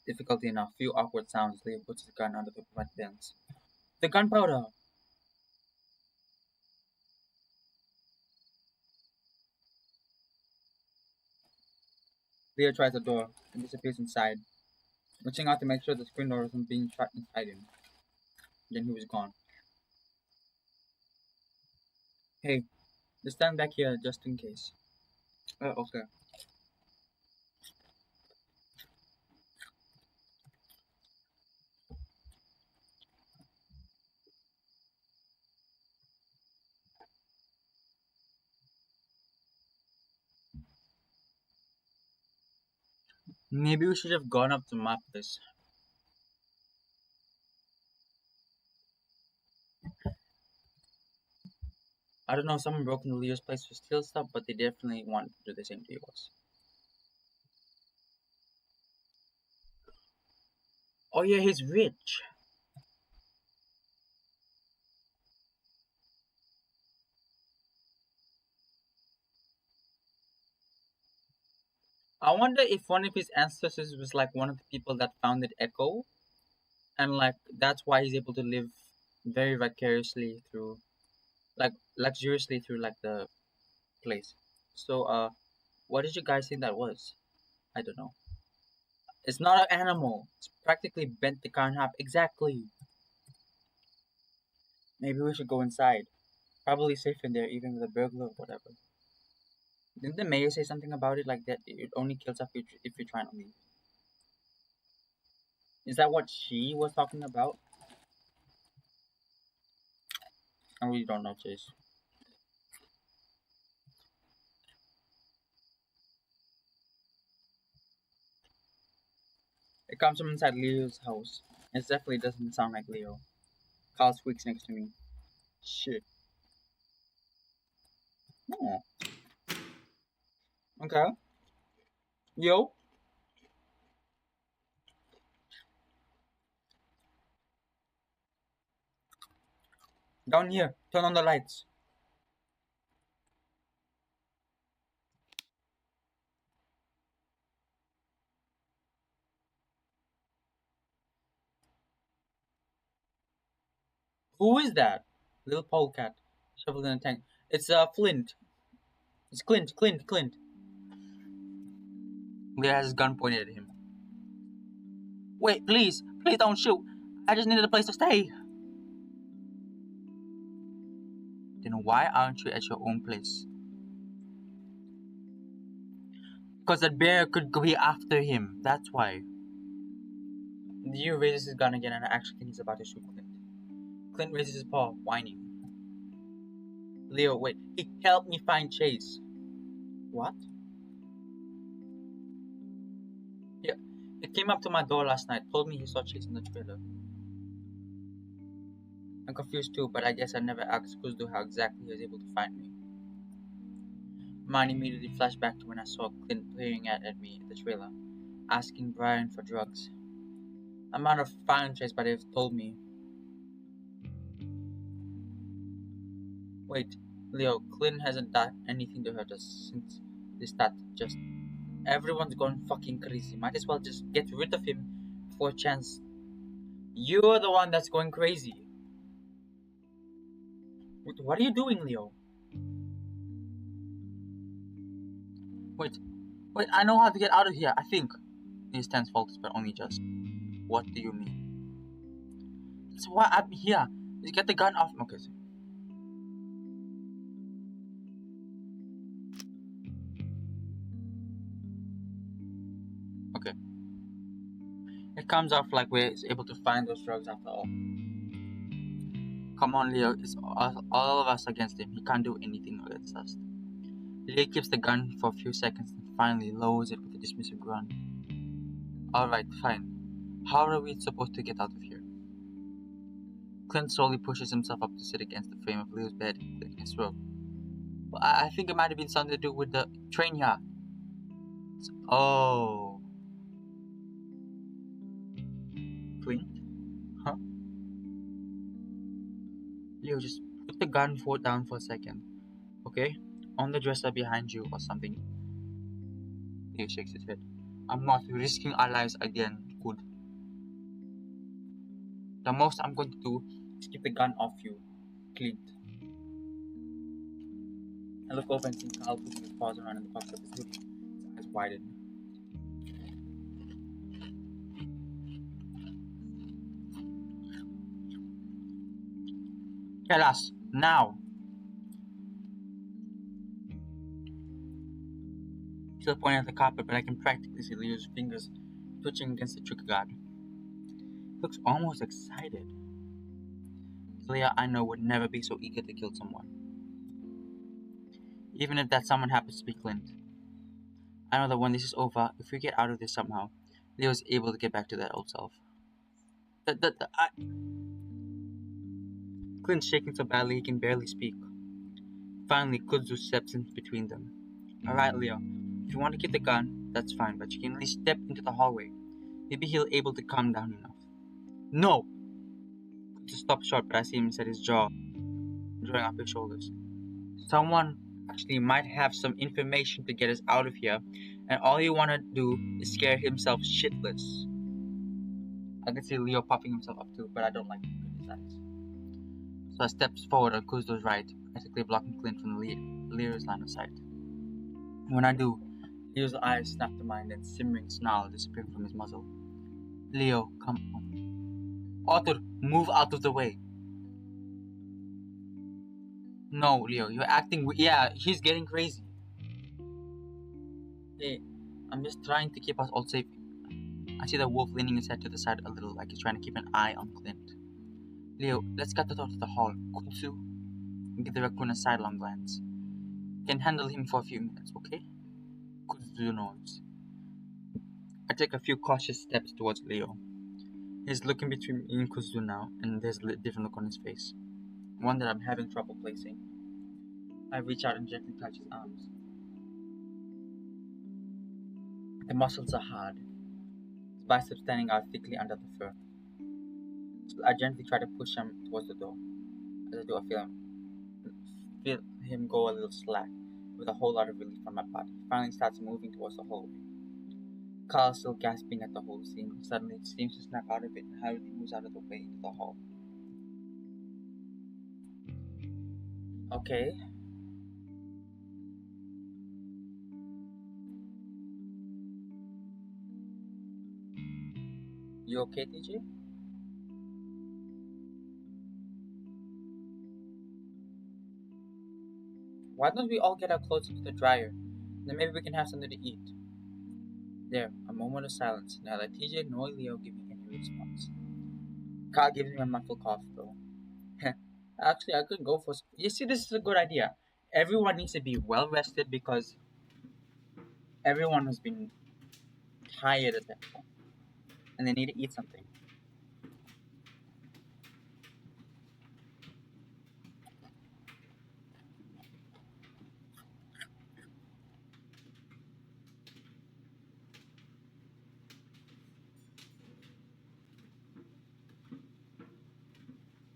difficulty enough? Few awkward sounds. Leo puts his gun under the wet fence. The gunpowder! Leo tries the door and disappears inside, reaching out to make sure the screen door isn't being shut inside him. Then he was gone. Hey, just stand back here just in case. Okay. Maybe we should have gone up to map this. I don't know if someone broke into Leo's place to steal stuff, but they definitely wanted to do the same to yours. Oh yeah, he's rich. I wonder if one of his ancestors was like one of the people that founded Echo, and like that's why he's able to live very vicariously through, like luxuriously through like the place. So what did you guys think that was? I don't know. It's not an animal. It's practically bent the car in half. Exactly. Maybe we should go inside. Probably safe in there, even with a burglar or whatever. Didn't the mayor say something about it like that? It only kills if you're trying to leave. Is that what she was talking about? I really don't know, Chase. It comes from inside Leo's house. It definitely doesn't sound like Leo. Carl squeaks next to me. Shit. Oh, okay. Yo, down here. Turn on the lights. Who is that? Little polecat. Shoveled in a tank. It's Flint. It's Clint. Clint. Clint. Leo has his gun pointed at him. Wait, please. Please don't shoot. I just needed a place to stay. Then why aren't you at your own place? Because that bear could be after him. That's why. Leo raises his gun again and actually thinks he's about to shoot Clint. Clint raises his paw, whining. Leo, wait. He helped me find Chase. What? Yeah, he came up to my door last night, told me he saw chicks in the trailer. I'm confused too, but I guess I never asked Kuzdu how exactly he was able to find me. Mine immediately flashed back to when I saw Clint peering at me at the trailer, asking Brian for drugs. I might have found trace, but they've told me. Wait, Leo, Clint hasn't done anything to hurt us since they started. Just everyone's gone fucking crazy. Might as well just get rid of him for a chance. You're the one that's going crazy. What are you doing, Leo? Wait, wait, I know how to get out of here, I think. He stands faultless, but only just. What do you mean? That's why I'm here. Just get the gun off. Okay, okay. It comes off like we're able to find those drugs after all. Come on, Leo. It's all of us against him. He can't do anything against us. Leo keeps the gun for a few seconds and finally lowers it with a dismissive grunt. Alright, fine. How are we supposed to get out of here? Clint slowly pushes himself up to sit against the frame of Leo's bed, clearing his throat. Well, I think it might have been something to do with the train here. Oh. Clint? Huh? Leo, just put the gun down for a second. Okay? On the dresser behind you or something. Leo shakes his head. I'm not risking our lives again, good. The most I'm going to do is keep the gun off you, Clint. I look over and see Carl putting his paws around in the pocket of his hoodie. His eyes widen. Tell us, now! Still pointing at the carpet, but I can practically see Leo's fingers twitching against the trigger guard. He looks almost excited. Leo, I know, would never be so eager to kill someone. Even if that someone happens to be Clint. I know that when this is over, if we get out of this somehow, Leo's able to get back to that old self. Clint's shaking so badly he can barely speak. Finally, Kudzu steps in between them. Alright, Leo. If you want to keep the gun, that's fine, but you can at least step into the hallway. Maybe he'll able to calm down enough. No! Kudzu stops short, but I see him set his jaw, drawing up his shoulders. Someone actually might have some information to get us out of here, and all you want to do is scare himself shitless. I can see Leo puffing himself up too, but I don't like looking in his eyes. So I step forward on Kuzdo's right, practically blocking Clint from Leo's line of sight. When I do, Leo's eyes snap to mine, then simmering snarl disappearing from his muzzle. Leo, come on. Arthur, move out of the way. No, Leo, you're acting yeah, he's getting crazy. Hey, I'm just trying to keep us all safe. I see the wolf leaning his head to the side a little, like he's trying to keep an eye on Clint. Leo, let's get out to the hall. Kutsu, give the raccoon a sidelong glance. Can handle him for a few minutes, okay? Kutsu nods. I take a few cautious steps towards Leo. He's looking between me and Kutsu now, and there's a different look on his face. One that I'm having trouble placing. I reach out and gently touch his arms. The muscles are hard, his biceps standing out thickly under the fur. So I gently try to push him towards the door. As I do, I feel him go a little slack, with a whole lot of relief from my body. He finally starts moving towards the hallway. Carl, still gasping at the whole scene, suddenly seems to snap out of it and hurriedly moves out of the way into the hall. Okay. You okay, TJ? Why don't we all get our clothes into the dryer? Then maybe we can have something to eat. There, a moment of silence. Neither TJ nor Leo give me any response. Carl gives me a muffled cough, though. Actually, I could go for. You see, this is a good idea. Everyone needs to be well rested because Everyone has been tired at that point, and they need to eat something.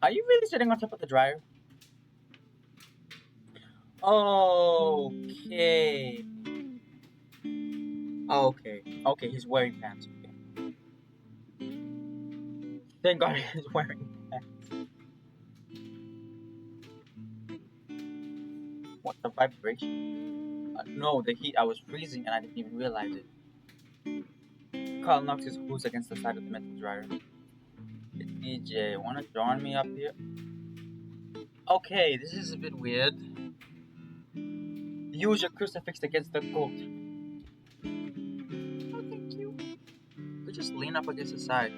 Are you really sitting on top of the dryer? Okay. Okay, he's wearing pants. Okay. Thank God he's wearing pants. What the vibration? No, the heat. I was freezing and I didn't even realize it. Carl knocks his hose against the side of the metal dryer. Hey, DJ, wanna join me up here? Okay, this is a bit weird. Use your crucifix against the goat. Oh, thank you. You just lean up against the side.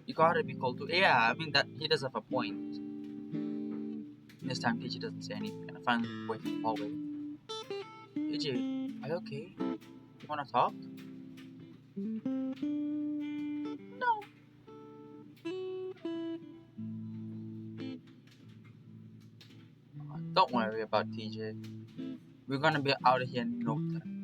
You gotta be cold too. Yeah, I mean that he does have a point. This time PJ doesn't say anything and I finally look away from the hallway. PJ, are you okay? You wanna talk? No. Don't worry about TJ. We're gonna be out of here in no time.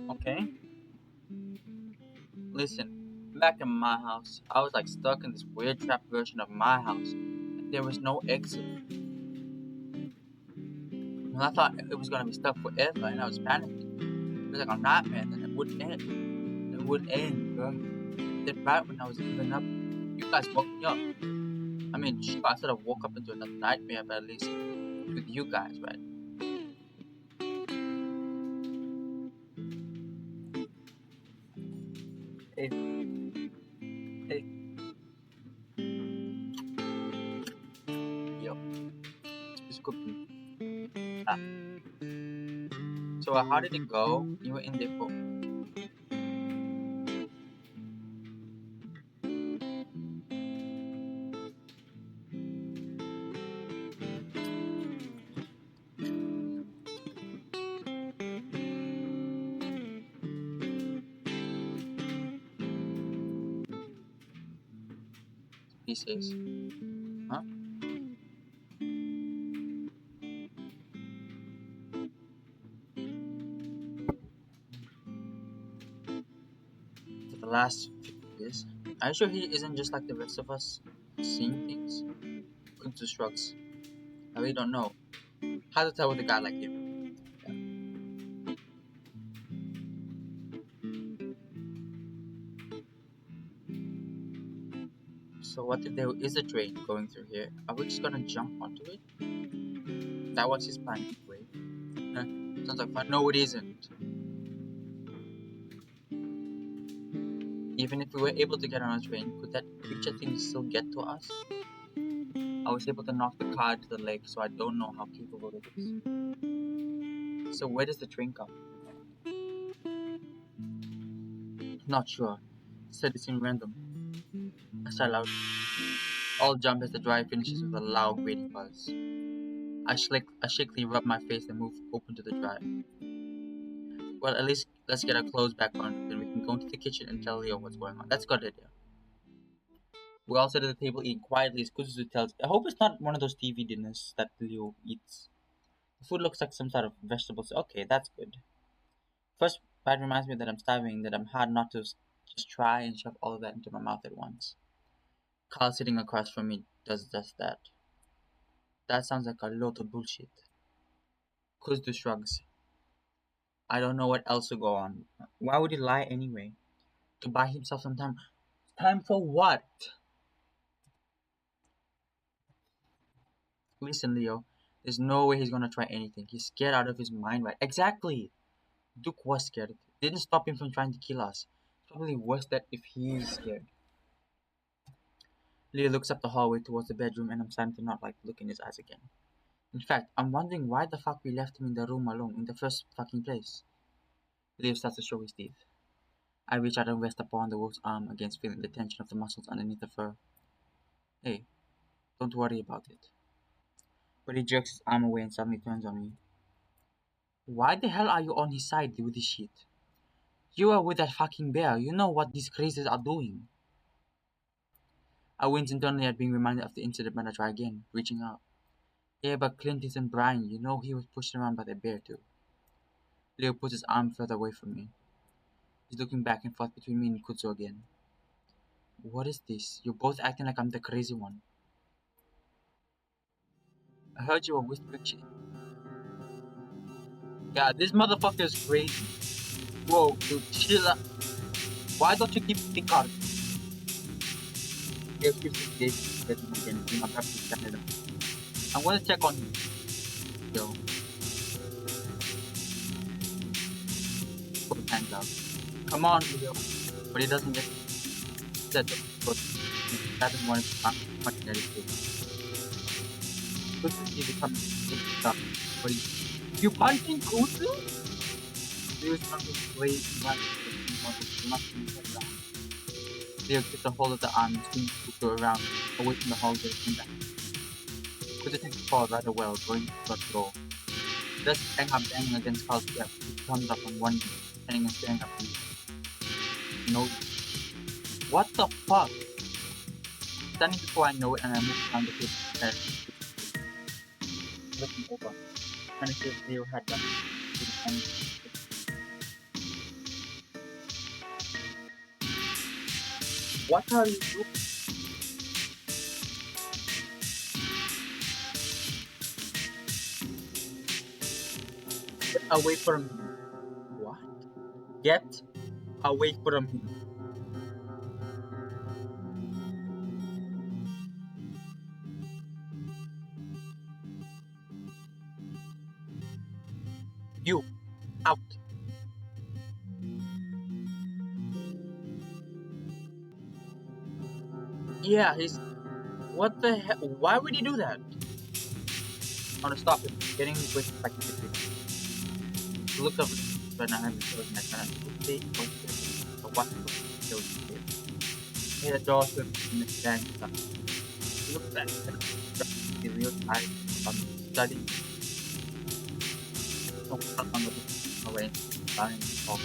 Okay? Listen, back in my house, I was like stuck in this weird trap version of my house. There was no exit. And I thought it was gonna be stuck forever and I was panicking. It was like a nightmare and then it wouldn't end. It wouldn't end, bro. Then right when I was giving up, you guys woke me up. I mean, I sort of woke up into another nightmare, but at least with you guys, right? Hey, hey, yo, it's cooking. Ah. So how did it go? You were in there for pieces, huh? For the last few years. Are you sure he isn't just like the rest of us, seeing things? Kunzu shrugs. I really don't know. How to tell with a guy like him? So what if there is a train going through here? Are we just gonna jump onto it? That was his plan anyway. Huh? Sounds like fun. No, it isn't. Even if we were able to get on a train, could that creature thing still get to us? I was able to knock the car into the lake, so I don't know how capable it is. So where does the train come? Not sure. Said it seemed random. I sigh loud. All jump as the drive finishes with a loud grating buzz. I shakily rub my face and move open to the drive. Well, at least let's get our clothes back on, then we can go into the kitchen and tell Leo what's going on. That's a good idea. We all sit at the table eating quietly as Kuzuzu tells. I hope it's not one of those TV dinners that Leo eats. The food looks like some sort of vegetables. Okay, that's good. First bite reminds me that I'm starving, that I'm hard not to just try and shove all of that into my mouth at once. Carl sitting across from me does just that. That sounds like a lot of bullshit. Kuzuzu shrugs. I don't know what else to go on. Why would he lie anyway? To buy himself some time. Time for what? Listen, Leo. There's no way he's gonna try anything. He's scared out of his mind, right? Exactly. Duke was scared. It didn't stop him from trying to kill us. It's probably worse that if he's scared. Leo looks up the hallway towards the bedroom and I'm starting to not like look in his eyes again. In fact, I'm wondering why the fuck we left him in the room alone in the first fucking place. Leo starts to show his teeth. I reach out and rest upon the wolf's arm against feeling the tension of the muscles underneath the fur. Hey, don't worry about it. But he jerks his arm away and suddenly turns on me. Why the hell are you on his side with this shit? You are with that fucking bear. You know what these crazies are doing. I wince internally at being reminded of the incident when I try again, reaching out. Yeah, but Clint isn't Brian. You know he was pushed around by the bear too. Leo puts his arm further away from me. He's looking back and forth between me and Kutsu again. What is this? You're both acting like I'm the crazy one. I heard you were whispering shit. Yeah, this motherfucker is crazy. Whoa, dude, chill out. Why don't you keep thinking hard? Leo keeps his gaze at me again, being abruptly standing up. I'm gonna check on him. Yo, put his hands out. Come on, Leo. But he doesn't get set up. But he doesn't want to punch at his face. Good to see the coming stuff. But you punching Kutsu? Leo's tongue was blazing like he wanted to knock him around. Leo gets a hold of the arm and swings Kutsu around, away from the hallway and back. Kutsu takes the fall rather well, going to the door. He does hang up banging against Carl's step. He comes up on one knee, standing and staring up at Leo. No. What the fuck? Standing before I know it and I move down the Kutsu's head. Looking over, trying to see if Leo had done it. What are you doing? Get away from him. What? Get away from him. You, out. Yeah, he's. What the hell? Why would he do that? I want to stop him. Getting with back to the look of it when I have the chosen that kind of stay or stay. But what the kill you? He had a door to him in the stand. He looked back and the real eyes on studying. Oh, not on the away. Lying off.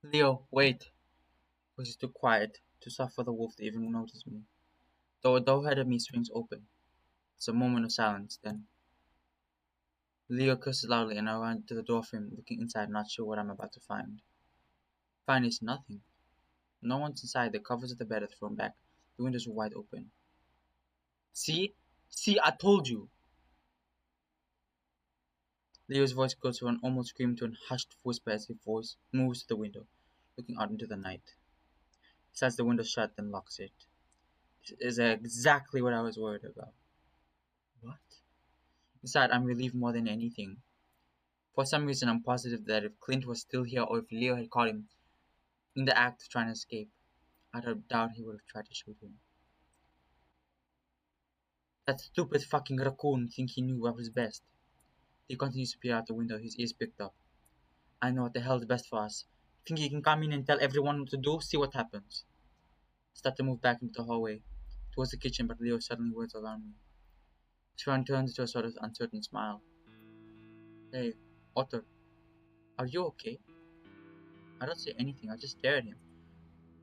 Leo, wait. Was too quiet, too soft for the wolf to even notice me. Though a door ahead of me swings open. It's a moment of silence, then Leo curses loudly and I run to the doorframe, looking inside, not sure what I'm about to find. Find is nothing. No one's inside, the covers of the bed are thrown back, the windows are wide open. See? See, I told you! Leo's voice goes from an almost scream to a hushed whisper as his voice moves to the window, looking out into the night. He sets the window shut, then locks it. This is exactly what I was worried about. What? Inside, I'm relieved more than anything. For some reason, I'm positive that if Clint was still here or if Leo had caught him in the act of trying to escape, I don't doubt he would have tried to shoot him. That stupid fucking raccoon think he knew what was best. He continues to peer out the window, his ears picked up. I know what the hell is best for us. Think he can come in and tell everyone what to do? See what happens. Start to move back into the hallway, towards the kitchen, but Leo suddenly whirls around me. His frown turns to a sort of uncertain smile. Hey, Otter, are you okay? I don't say anything, I just stare at him.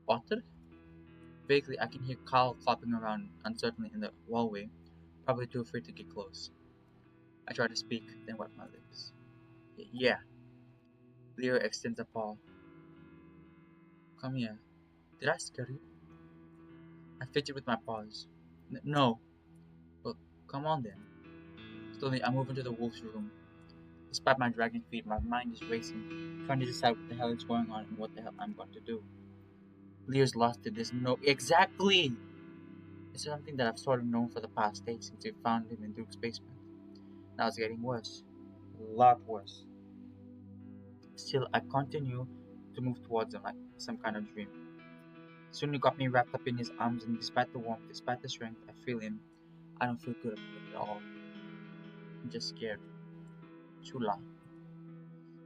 Otter? Vaguely, I can hear Carl flopping around uncertainly in the hallway, probably too afraid to get close. I try to speak, then wipe my lips. Yeah. Leo extends a paw. Come here. Did I scare you? I fidget with my paws. No. Well, come on then. Slowly, I move into the wolf's room. Despite my dragging feet, my mind is racing, trying to decide what the hell is going on and what the hell I'm going to do. Leo's lost it. There's no. Exactly! This is something that I've sort of known for the past day since we found him in Duke's basement. Now it's getting worse. A lot worse. Still, I continue to move towards him like some kind of dream. Soon he got me wrapped up in his arms, and despite the warmth, despite the strength I feel him, I don't feel good about it at all. I'm just scared. Chula.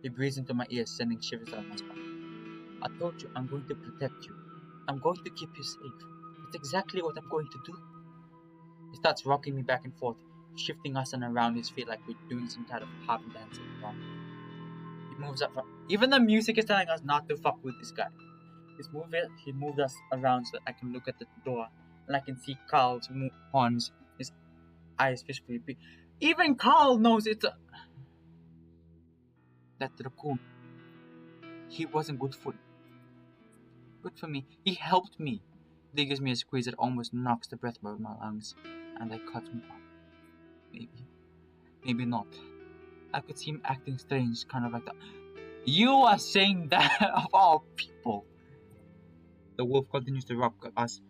He breathes into my ears, sending shivers down my spine. I told you I'm going to protect you. I'm going to keep you safe. That's exactly what I'm going to do. He starts rocking me back and forth, shifting us and around his feet like we're doing some kind of pop dancing wrong. He moves up from. Even the music is telling us not to fuck with this guy. He moved us around so I can look at the door and I can see Carl's horns, his eyes fishfully big. Even Carl knows it's a. That raccoon. He wasn't good for me. He helped me. He gives me a squeeze that almost knocks the breath out of my lungs, and I cut him off. Maybe not. I could see him acting strange, kind of like that. You are saying that of all people. The wolf continues to rock us.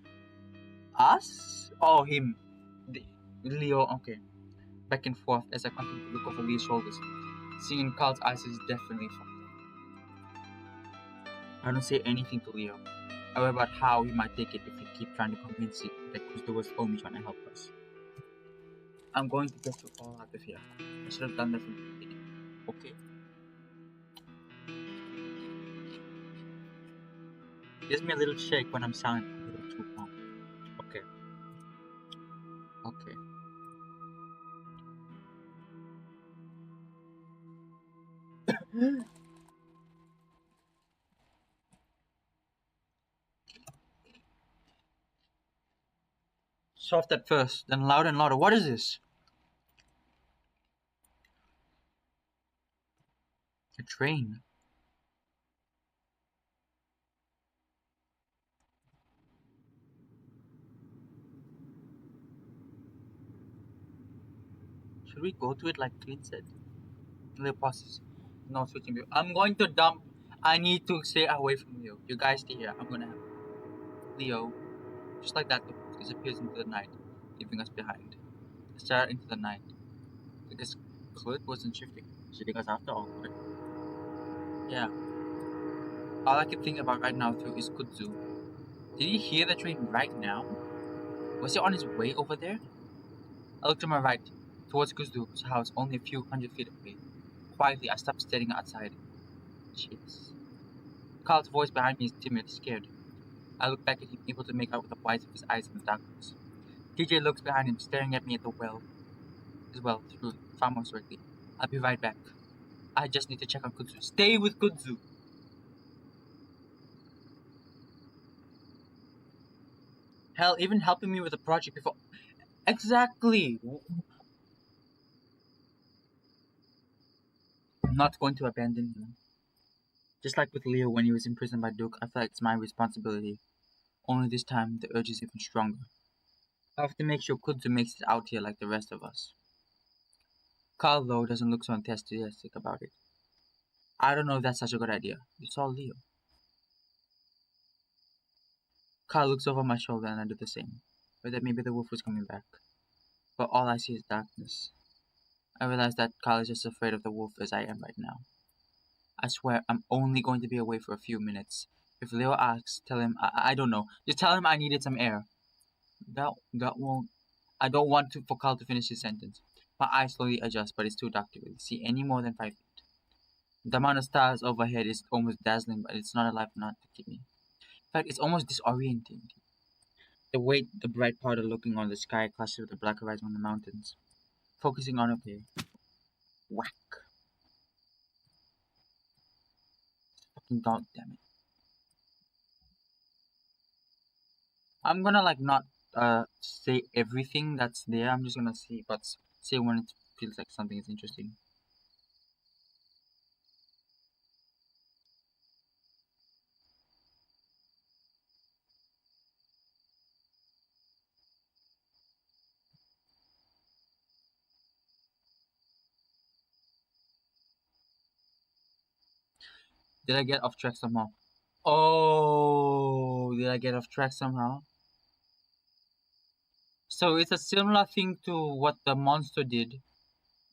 Us? Oh, him. Leo, okay. Back and forth as I continue to look over Leo's shoulders. Seeing Carl's eyes is definitely fucked up. I don't say anything to Leo. I worry about how he might take it if he keeps trying to convince it that Kusto was only trying to help us. I'm going to get you all out of here. I should have done that from the beginning. Okay? Gives me a little shake when I'm silent a little too long. Okay. Okay. Soft at first, then louder and louder. What is this? A train. Should we go to it like Clint said? Leo pauses. No switching view. I'm going to dump. I need to stay away from you. You guys stay here. I'm gonna have Leo. Just like that, the boat disappears into the night, leaving us behind. I stare into the night. Because Clint wasn't shooting us after all. But yeah. All I can think about right now too is Kudzu. Did he hear the train right now? Was he on his way over there? I looked to my right, towards Kudzu's house only a few hundred feet away. Quietly, I stopped staring outside. Jeez. Carl's voice behind me is timid, scared. I look back at him, able to make out the whites of his eyes in the darkness. TJ looks behind him, staring at me at the well, as well, through farmhouse directly. I'll be right back. I just need to check on Kudzu. Stay with Kudzu! Hell, even helping me with the project before. Exactly! I'm not going to abandon him. Just like with Leo when he was imprisoned by Duke, I feel like it's my responsibility. Only this time, the urge is even stronger. I have to make sure Kudzu makes it out here like the rest of us. Carl, though, doesn't look so enthusiastic about it. I don't know if that's such a good idea. It's all Leo. Carl looks over my shoulder and I do the same. Or that maybe the wolf was coming back. But all I see is darkness. I realize that Carl is just as afraid of the wolf as I am right now. I swear I'm only going to be away for a few minutes. If Leo asks, tell him I don't know. Just tell him I needed some air. That won't. I don't want for Carl to finish his sentence. My eyes slowly adjust, but it's too dark to really see any more than 5 feet. The amount of stars overhead is almost dazzling, but it's not alive enough to keep me. In fact, it's almost disorienting. The bright powder looking on the sky clashes with the black horizon on the mountains. Focusing on it here. Whack. Fucking dog, damn it. I'm gonna like not say everything that's there. I'm just gonna say when it feels like something is interesting. Did I get off track somehow? Oh, did I get off track somehow? So it's a similar thing to what the monster did,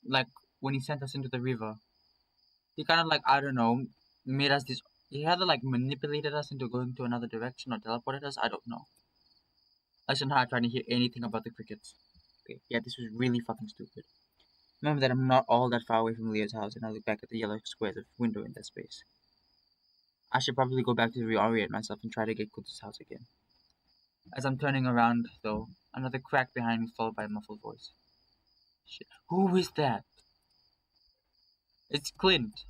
like when he sent us into the river. He kind of like I don't know, made us this. He either like manipulated us into going to another direction or teleported us. I don't know. I shouldn't have trying to hear anything about the crickets. Okay, yeah, this was really fucking stupid. Remember that I'm not all that far away from Leo's house, and I look back at the yellow squares of window in that space. I should probably go back to reorient myself and try to get Kuzu's house again. As I'm turning around, though, another crack behind me followed by a muffled voice. Shit. Who is that? It's Clint.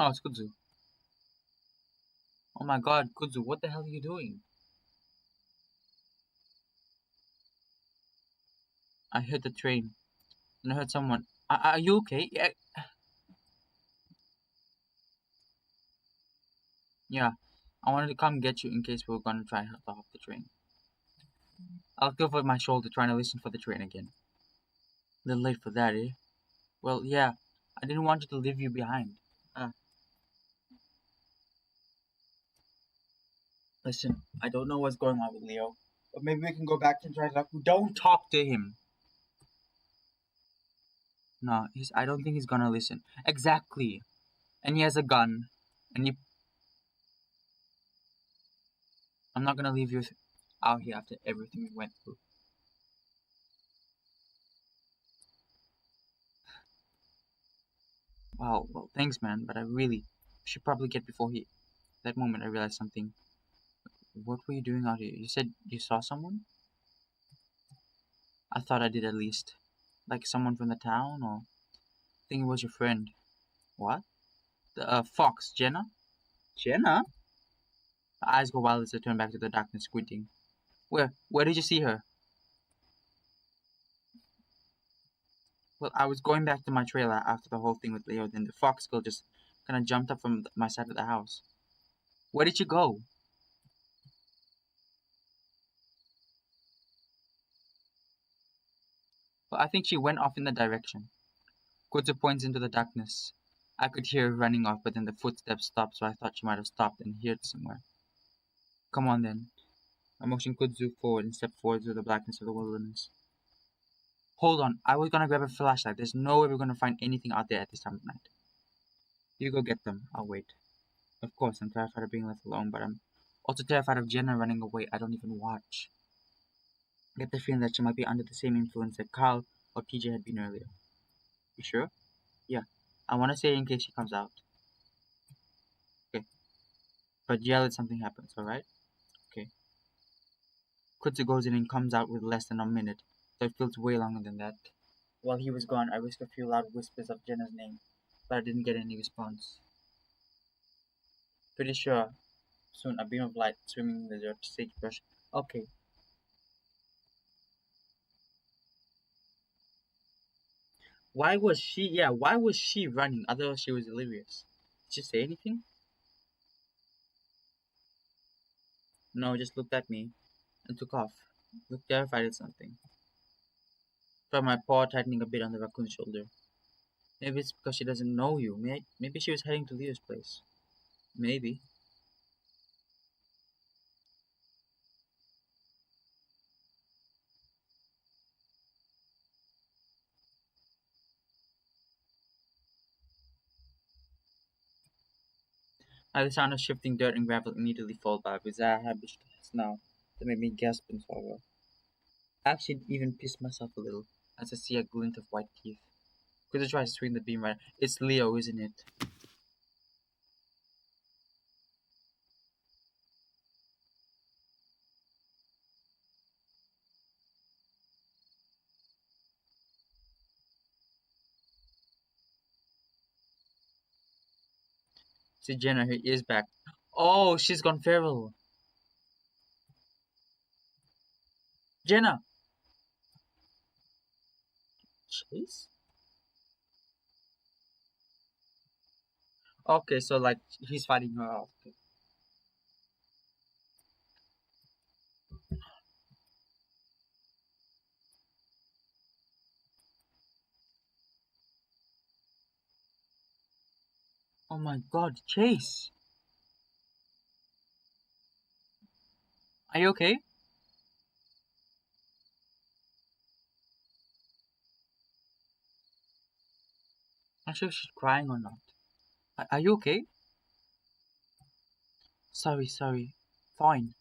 Oh, it's Kuzu. Oh my god, Kuzu, what the hell are you doing? I heard the train, and I heard someone. Are you okay? Yeah. Yeah. I wanted to come get you in case we were gonna try to hop the train. I'll go for my shoulder trying to listen for the train again. A little late for that, eh? Well, yeah. I didn't want you to leave you behind. Uh, Listen, I don't know what's going on with Leo, but maybe we can go back and try to talk. Don't talk to him. No, I don't think he's gonna listen. Exactly. And he has a gun. And you. I'm not gonna leave you out here after everything we went through. Wow, well, thanks, man, but I really should probably get before he. That moment, I realized something. What were you doing out here? You said you saw someone? I thought I did at least. Like someone from the town, or I think it was your friend. What? The Fox, Jenna? Jenna? Her eyes go wild as I turn back to the darkness, squinting. Where did you see her? Well, I was going back to my trailer after the whole thing with Leo, then the Fox girl just kind of jumped up from my side of the house. Where did you go? Well, I think she went off in the direction. Koto points into the darkness. I could hear her running off, but then the footsteps stopped, so I thought she might have stopped and hid somewhere. Come on then. I motioned Kudzu forward and stepped forward through the blackness of the wilderness. Hold on, I was gonna grab a flashlight. There's no way we're gonna find anything out there at this time of night. You go get them. I'll wait. Of course, I'm terrified of being left alone, but I'm also terrified of Jenna running away. I don't even watch. I get the feeling that she might be under the same influence that Carl or TJ had been earlier. You sure? Yeah. I want to say in case she comes out. Okay. But yell if something happens, alright? Okay. Kutsu goes in and comes out with less than a minute, so it feels way longer than that. While he was gone, I risked a few loud whispers of Jenna's name, but I didn't get any response. Pretty sure soon a beam of light swimming in the dirt sagebrush. Okay. Why was she running? Otherwise she was delirious. Did she say anything? No, just looked at me and took off. Looked terrified at something. Felt my paw tightening a bit on the raccoon's shoulder. Maybe it's because she doesn't know you. Maybe she was heading to Leo's place. Maybe. The sound of shifting dirt and gravel immediately followed by a bizarre habit now that made me gasp and swallow. I actually even pissed myself a little as I see a glint of white teeth. Could have tried to swing the beam right. It's Leo, isn't it? See Jenna, her ears back. Oh, she's gone feral. Jenna! Chase? Okay, so like he's fighting her off. Okay. Oh my god, Chase! Are you okay? Not sure if she's crying or not. Are you okay? Sorry. Fine.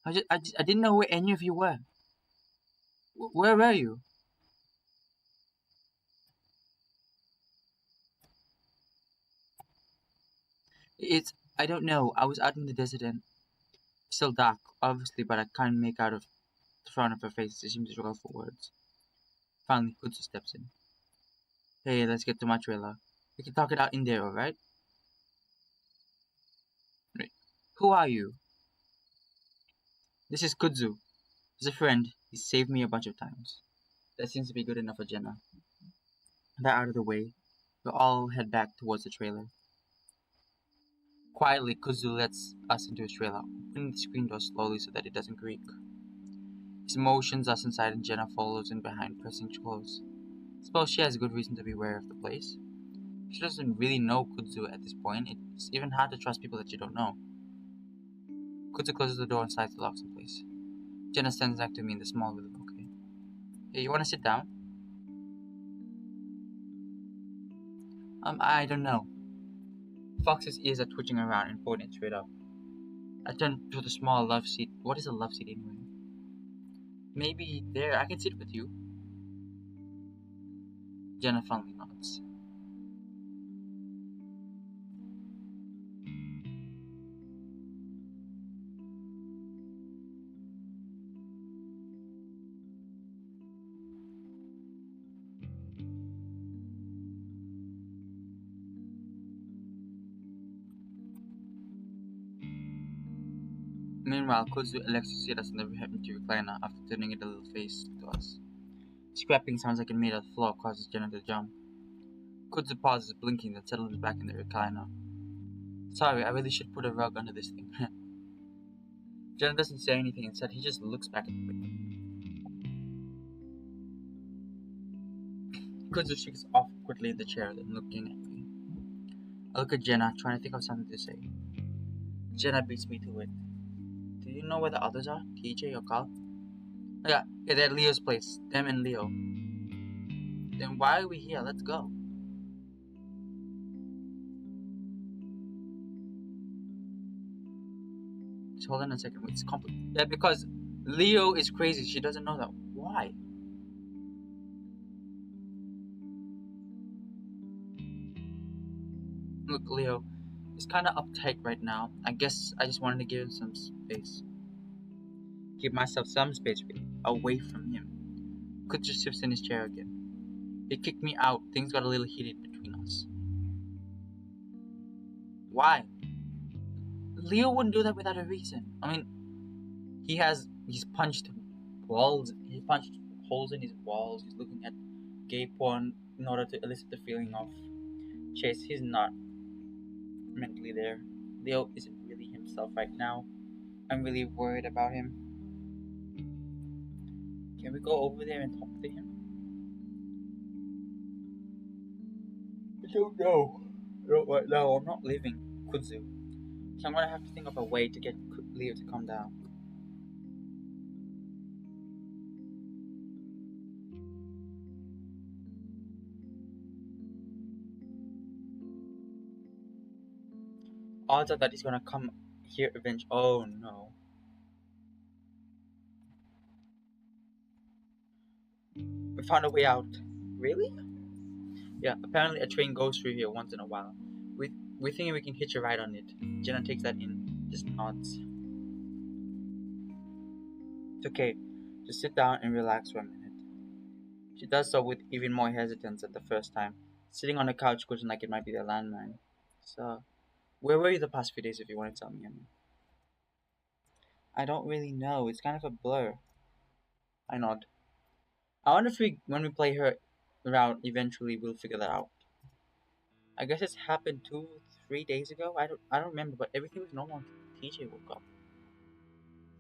I didn't know where any of you were. Where were you? I don't know. I was out in the desert and still dark, obviously, but I can't make out of the front of her face. She seems to struggle for words. Finally, Kutsu steps in. Hey, let's get to my trailer. We can talk it out in there, alright? Right. Who are you? This is Kudzu. He's a friend. He's saved me a bunch of times. That seems to be good enough for Jenna. That out of the way, we all head back towards the trailer. Quietly, Kudzu lets us into his trailer, opening the screen door slowly so that it doesn't creak. He motions us inside and Jenna follows in behind, pressing close. Suppose she has a good reason to be aware of the place. She doesn't really know Kudzu at this point. It's even hard to trust people that you don't know. Kudzu closes the door and slides the locks in place. Jenna stands next to me in the small little bouquet. Hey, you wanna sit down? I don't know. Fox's ears are twitching around and pointing straight up. I turn to the small love seat. What is a love seat anyway? Maybe there, I can sit with you. Jenna finally nods. Meanwhile, Kudzu elects to sit us in the empty recliner after turning it a little face to us. Scrapping sounds like it made of the floor causes Jenna to jump. Kudzu pauses, blinking, then settles back in the recliner. Sorry, I really should put a rug under this thing. Jenna doesn't say anything, instead he just looks back at me. Kudzu shakes awkwardly in the chair, then looking at me. I look at Jenna, trying to think of something to say. Jenna beats me to it. Do you know where the others are? TJ or Carl? Yeah, they're at Leo's place. Them and Leo. Then why are we here? Let's go. Just hold on a second. It's complicated. Yeah, because Leo is crazy. She doesn't know that. Why? Look, Leo is kind of uptight right now. I guess I just wanted to give him some space. Give myself some space, really, away from him. Could just sits in his chair again. He kicked me out. Things got a little heated between us. Why? Leo wouldn't do that without a reason. I mean, he's punched walls. He punched holes in his walls. He's looking at gay porn in order to elicit the feeling of chase. He's not mentally there. Leo isn't really himself right now. I'm really worried about him. Can we go over there and talk to him? I don't know. Right now, I'm not leaving Kudzu, so I'm gonna have to think of a way to get Leo to calm down. Odds are that he's gonna come here eventually. Oh no. We found a way out. Really? Yeah, apparently a train goes through here once in a while. We think we can hitch a ride on it. Jenna takes that in, just nods. It's okay. Just sit down and relax for a minute. She does so with even more hesitance than the first time, sitting on the couch cushion like it might be their landmine. So, where were you the past few days if you want to tell me? I don't really know. It's kind of a blur. I nod. I wonder if when we play her around, eventually we'll figure that out. I guess it's happened 3 days ago. I don't remember, but everything was normal until TJ woke up.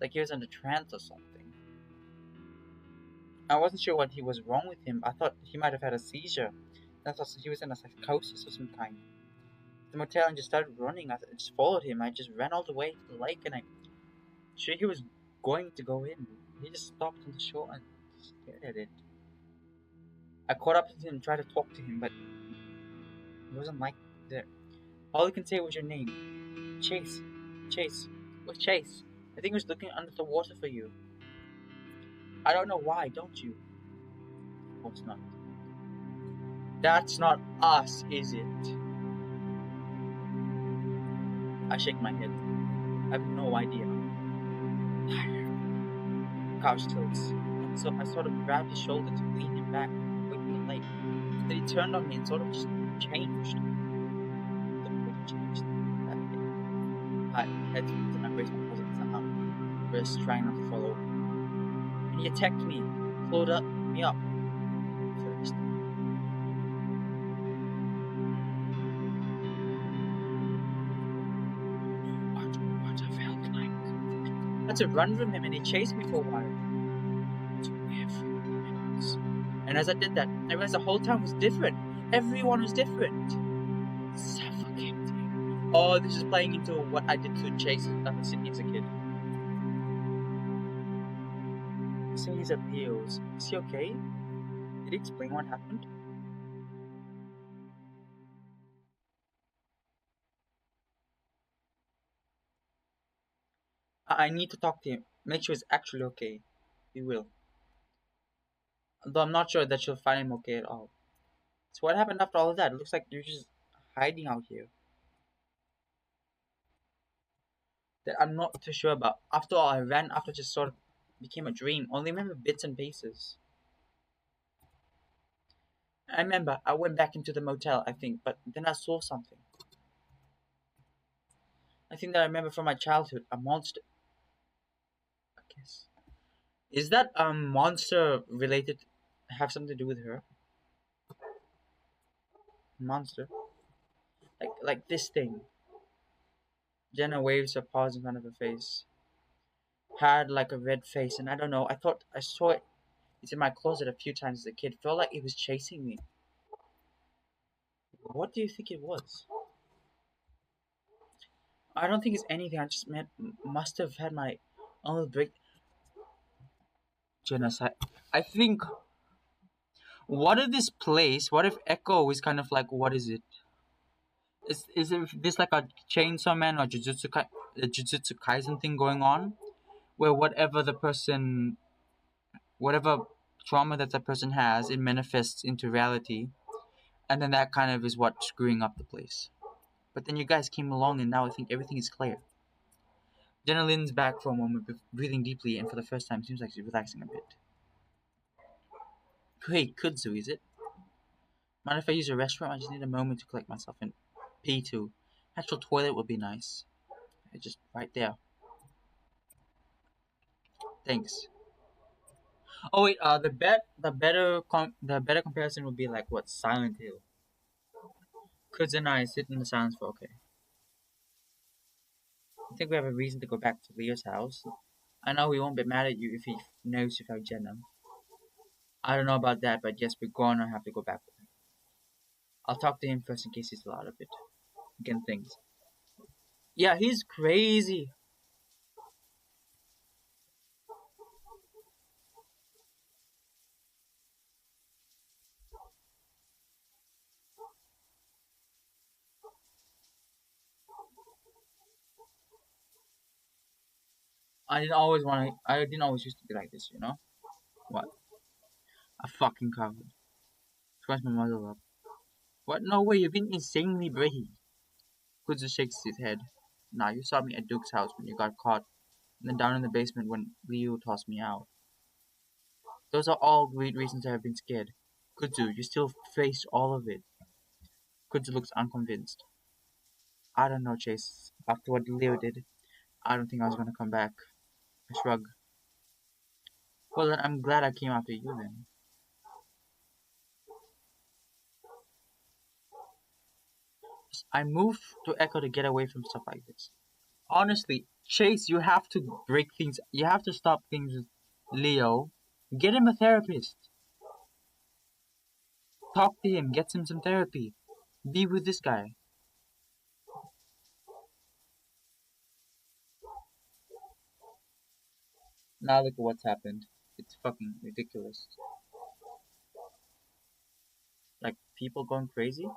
Like he was in a trance or something. I wasn't sure what he was wrong with him. I thought he might have had a seizure. I thought he was in a psychosis of some kind. The motel and just started running. I just followed him. I just ran all the way to the lake and I sure he was going to go in. He just stopped on the shore and stared at it. I caught up to him and tried to talk to him, but it wasn't like that. All he can say was your name. Chase. Chase. It was Chase. I think he was looking under the water for you. I don't know why, don't you? Of course not. That's not us, is it? I shake my head. I have no idea. Couch tilts. So I sort of grabbed his shoulder to lean him back, quickly and late. Then he turned on me and sort of just changed. The mood changed. That day. I had to and I raised my paws against the arm, wrist trying not to fall over. And he attacked me, pulled me up first. What I felt like. I had to run from him and he chased me for a while. To everyone else. And as I did that, I realized the whole town was different. Everyone was different. Suffocating. Oh, this is playing into what I did to Chase Sydney as a kid. Seeing his appeals. Is he okay? Did he explain what happened? I need to talk to him. Make sure he's actually okay. He will. Though I'm not sure that she'll find him okay at all. So what happened after all of that? It looks like you're just hiding out here. That I'm not too sure about. After all, I ran after just sort of became a dream. Only remember bits and pieces. I remember I went back into the motel, I think, but then I saw something. I think that I remember from my childhood, a monster. I guess. Is that monster related? Have something to do with her? Monster, like this thing. Jenna waves her paws in front of her face. Had like a red face, and I don't know. I thought I saw it. It's in my closet a few times as a kid. Felt like it was chasing me. What do you think it was? I don't think it's anything. I just must have had my own break. Genocide. I think. What if this place? What if Echo is kind of like what is it? Is it this like a Chainsaw Man or Jujutsu Kaisen thing going on, where whatever trauma that person has, it manifests into reality, and then that kind of is what's screwing up the place. But then you guys came along, and now I think everything is clear. Jenna leans back for a moment, breathing deeply, and for the first time seems like she's relaxing a bit. Hey, Kudzu, is it? Mind if I use a restroom? I just need a moment to collect myself and pee too. Actual toilet would be nice. It's just right there. Thanks. Oh wait, the better comparison would be like what Silent Hill. Kudzu and I sit in the silence for okay. I think we have a reason to go back to Leo's house. I know he won't be mad at you if he knows you found Jenna. I don't know about that, but yes, we're gonna have to go back with him. I'll talk to him first in case he's still out of it. Again, things. Yeah, he's crazy. I didn't always used to be like this, you know? What? A fucking coward. Scratch my mother up. What? No way, you've been insanely brave. Kudzu shakes his head. Nah, you saw me at Duke's house when you got caught, and then down in the basement when Leo tossed me out. Those are all great reasons I have been scared. Kudzu, you still faced all of it. Kudzu looks unconvinced. I don't know, Chase. After what Leo did, I don't think I was gonna come back. I shrug. Well, then I'm glad I came after you then. I moved to Echo to get away from stuff like this. Honestly, Chase, you have to break things. You have to stop things with Leo. Get him a therapist. Talk to him. Get him some therapy. Be with this guy. Now look at what's happened. It's fucking ridiculous. people going crazy.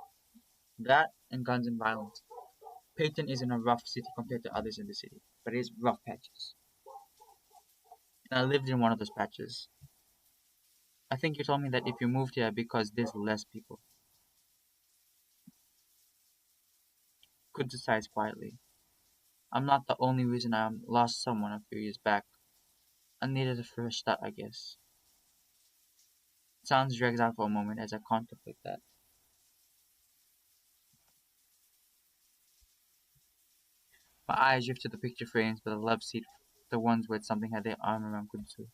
That and guns and violence. Peyton isn't a rough city compared to others in the city, but it is rough patches. And I lived in one of those patches. I think you told me that if you moved here because there's less people. Could decides quietly. I'm not the only reason I lost someone a few years back. I needed a fresh start, I guess. Sounds drags out for a moment as I contemplate that. My eyes drift to the picture frames by the love seat, the ones where something had their arm around Kunzu.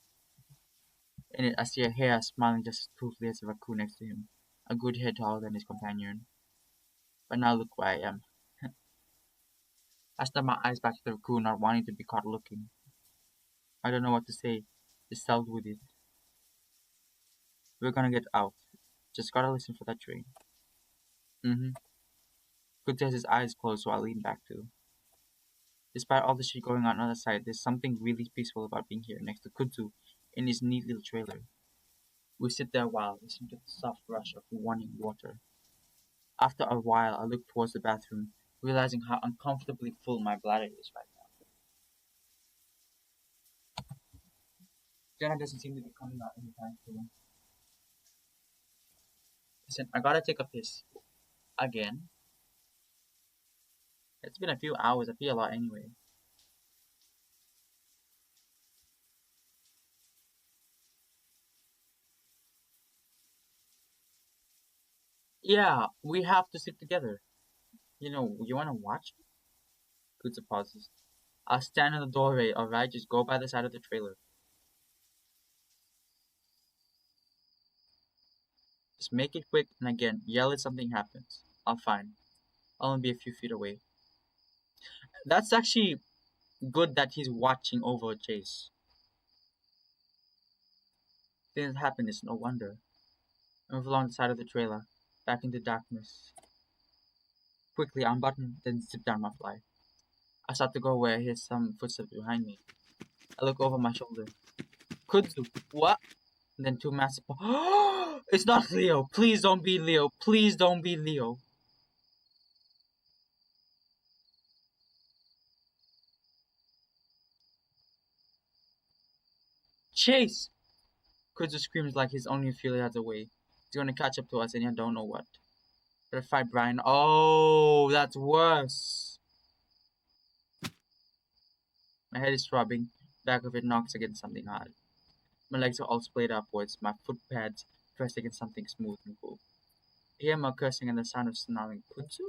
In it, I see a hare smiling just as truthfully as a raccoon next to him, a good head taller than his companion. But now look where I am. I snap my eyes back to the raccoon, not wanting to be caught looking. I don't know what to say. Just settled with it. We're gonna get out. Just gotta listen for that train. Mm-hmm. Kunzu has his eyes closed, so I lean back too. Despite all the shit going on the other side, there's something really peaceful about being here next to Kunzu in his neat little trailer. We sit there a while, listening to the soft rush of running water. After a while, I look towards the bathroom, realizing how uncomfortably full my bladder is right now. Jenna doesn't seem to be coming out anytime soon. Listen, I gotta take a piss. Again? It's been a few hours, I feel a lot anyway. Yeah, we have to sit together. You wanna watch? Kutsu pauses. I'll stand in the doorway, alright? Just go by the side of the trailer. Just make it quick, and again, yell if something happens. I'll find. I'll only be a few feet away. That's actually good that he's watching over Chase. Things happen, it's no wonder. I move along the side of the trailer, back into darkness. Quickly unbutton, then zip down my fly. I start to go where I hear some footsteps behind me. I look over my shoulder. Kudzu, what? And then two massive It's not Leo! Please don't be Leo! Please don't be Leo! Chase! Kudzu screams like he's only a few yards away. He's gonna catch up to us and I don't know what. But I fight Brian. Oh, that's worse! My head is throbbing. Back of it knocks against something hard. My legs are all splayed upwards, my foot pads pressed against something smooth and cool. I hear my cursing and the sound of snarling Kutsu?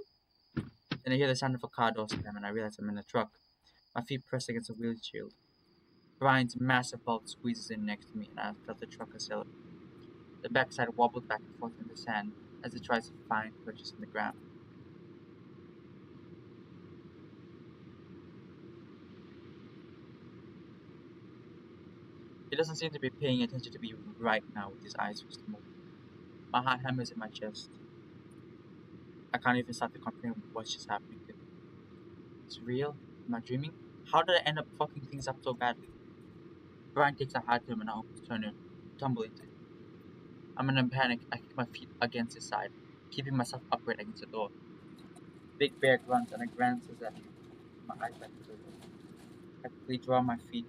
Then I hear the sound of a car door slam and I realize I'm in a truck. My feet press against a windshield. Brian's massive bulk squeezes in next to me and I felt the truck accelerate. The backside wobbles back and forth in the sand as it tries to find purchase in the ground. He doesn't seem to be paying attention to me right now with his eyes fixed on me. My heart hammers in my chest. I can't even start to comprehend what's just happening to me. It's real? Am I dreaming? How did I end up fucking things up so badly? Brian takes a hard turn and I almost tumble into it. I'm in a panic. I kick my feet against his side, keeping myself upright against the door. Big Bear grunts and I glances at him. My eyes back to the door. I quickly draw my feet,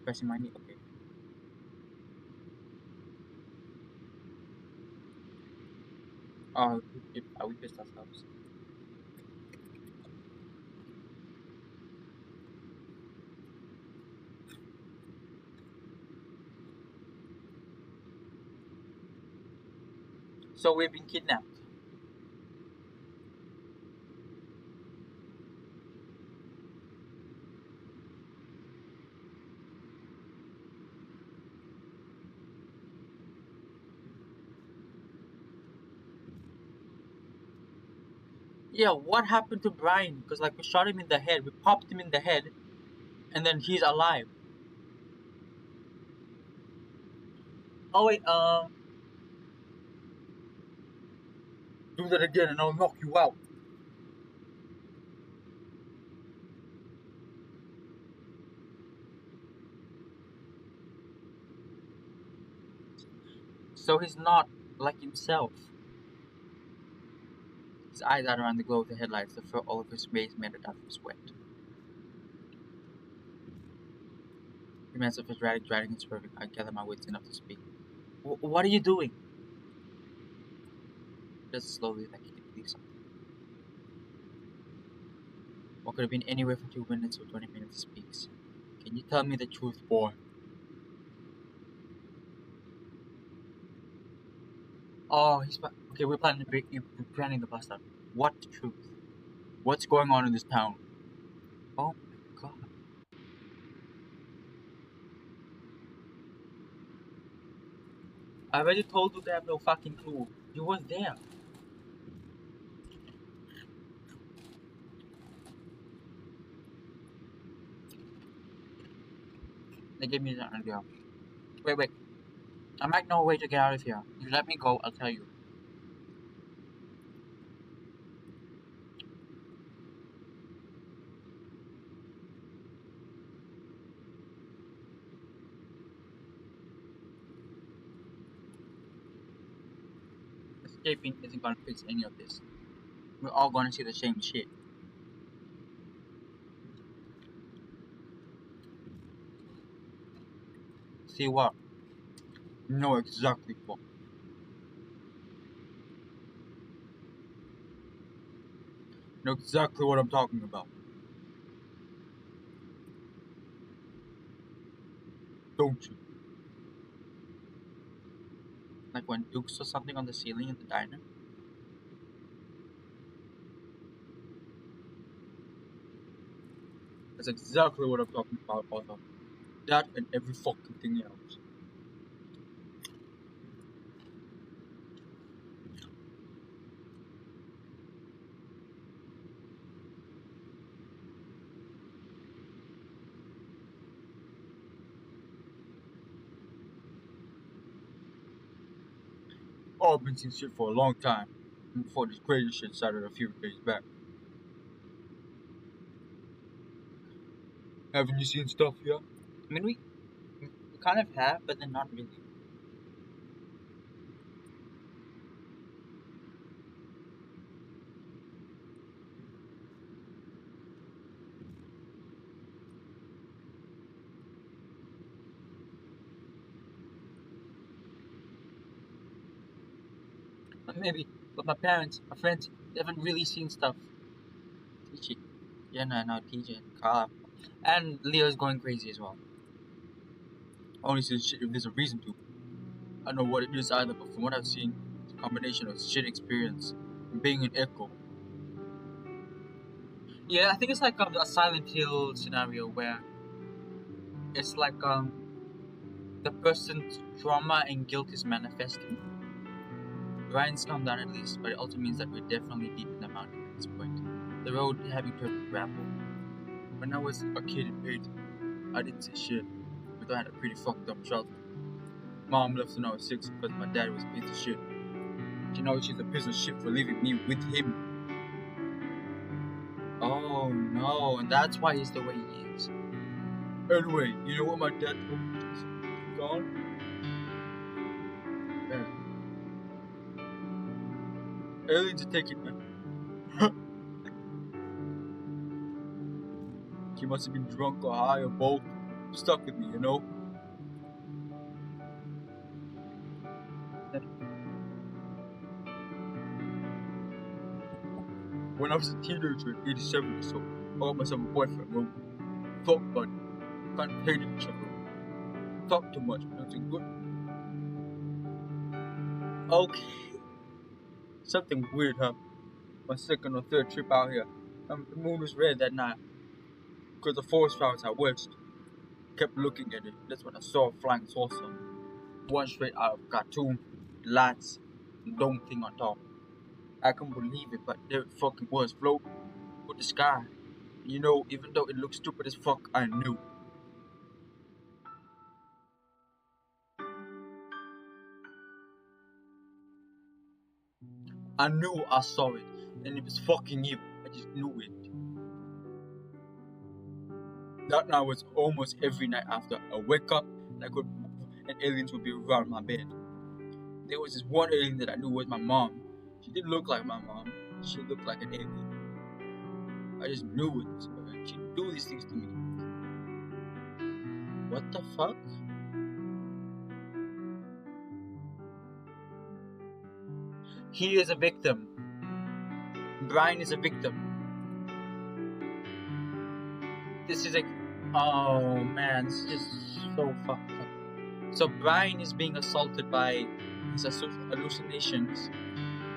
pressing my knee. Okay. Oh, we pissed ourselves. So we've been kidnapped. Yeah, what happened to Brian? Because like we shot him in the head, we popped him in the head, and then he's alive. Oh wait, do that again and I'll knock you out. So he's not like himself. His eyes out around the glow of the headlights, the fur all of his face made it out from sweat. Minutes of his driving and swerving, I gather my wits enough to speak. What are you doing? Just slowly, like he could believe something. What could have been anywhere from 2 minutes or 20 minutes, he speaks. Can you tell me the truth, boy? Oh, okay, we're planning the bus stop. What truth? What's going on in this town? Oh my god. I already told you to have no fucking clue. You weren't there. They gave me the idea. Wait. I might know a way to get out of here. You let me go, I'll tell you. Escaping isn't gonna fix any of this. We're all gonna see the same shit. See what? You know exactly what. You know exactly what I'm talking about. Don't you? Like when Duke saw something on the ceiling in the diner? That's exactly what I'm talking about, Arthur. That and every fucking thing else. I've been seeing shit for a long time. Before this crazy shit started a few days back. Haven't you seen stuff yet? I mean, we kind of have, but then not really. Maybe, but my parents, my friends, they haven't really seen stuff. TJ. Yeah, no, TJ and Carl. And Leo's going crazy as well. Only since shit if there's a reason to. I don't know what it is either, but from what I've seen, it's a combination of shit experience and being an echo. Yeah, I think it's like a Silent Hill scenario where it's like the person's trauma and guilt is manifesting. Ryan's calmed down at least, but it also means that we're definitely deep in the mountain at this point. The road having turned gravel. When I was a kid in Peyton, I didn't say shit, but I had a pretty fucked up childhood. Mom left when I was 6 because my dad was a piece of shit. She knows she's a piece of shit for leaving me with him. Oh no, and that's why he's the way he is. Anyway, you know what my dad told me? He's gone. Aliens are taking me. He must have been drunk or high or both. Stuck with me, you know? When I was a teenager at 87 or so, I got myself a boyfriend. Well, fuck buddy. Kind of hated each other. Talked too much, but nothing good. Okay. Something weird happened. My second or third trip out here. The moon was red that night. Because the forest fires I watched. Kept looking at it. That's when I saw a flying saucer. One straight out of a cartoon. Lights. And dome thing on top. I couldn't believe it, but there it fucking was, floating with the sky. You know, even though it looked stupid as fuck, I knew. I knew I saw it, and it was fucking you. I just knew it. That night was almost every night after I wake up and I could move, and aliens would be around my bed. There was this one alien that I knew was my mom. She didn't look like my mom. She looked like an alien. I just knew it. She'd do these things to me. What the fuck? He is a victim. Brian is a victim. This is like, oh man, this is just so fucked up. So Brian is being assaulted by his hallucinations.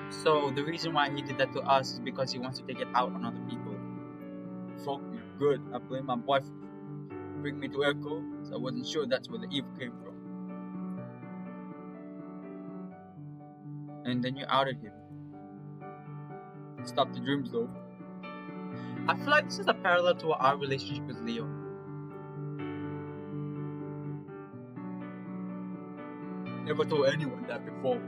So the reason why he did that to us is because he wants to take it out on other people. Fuck you, good. I blame my boyfriend. Bring me to Echo, so I wasn't sure that's where the evil came from. And then you outed him. Stop the dreams though. I feel like this is a parallel to our relationship with Leo. Never told anyone that before.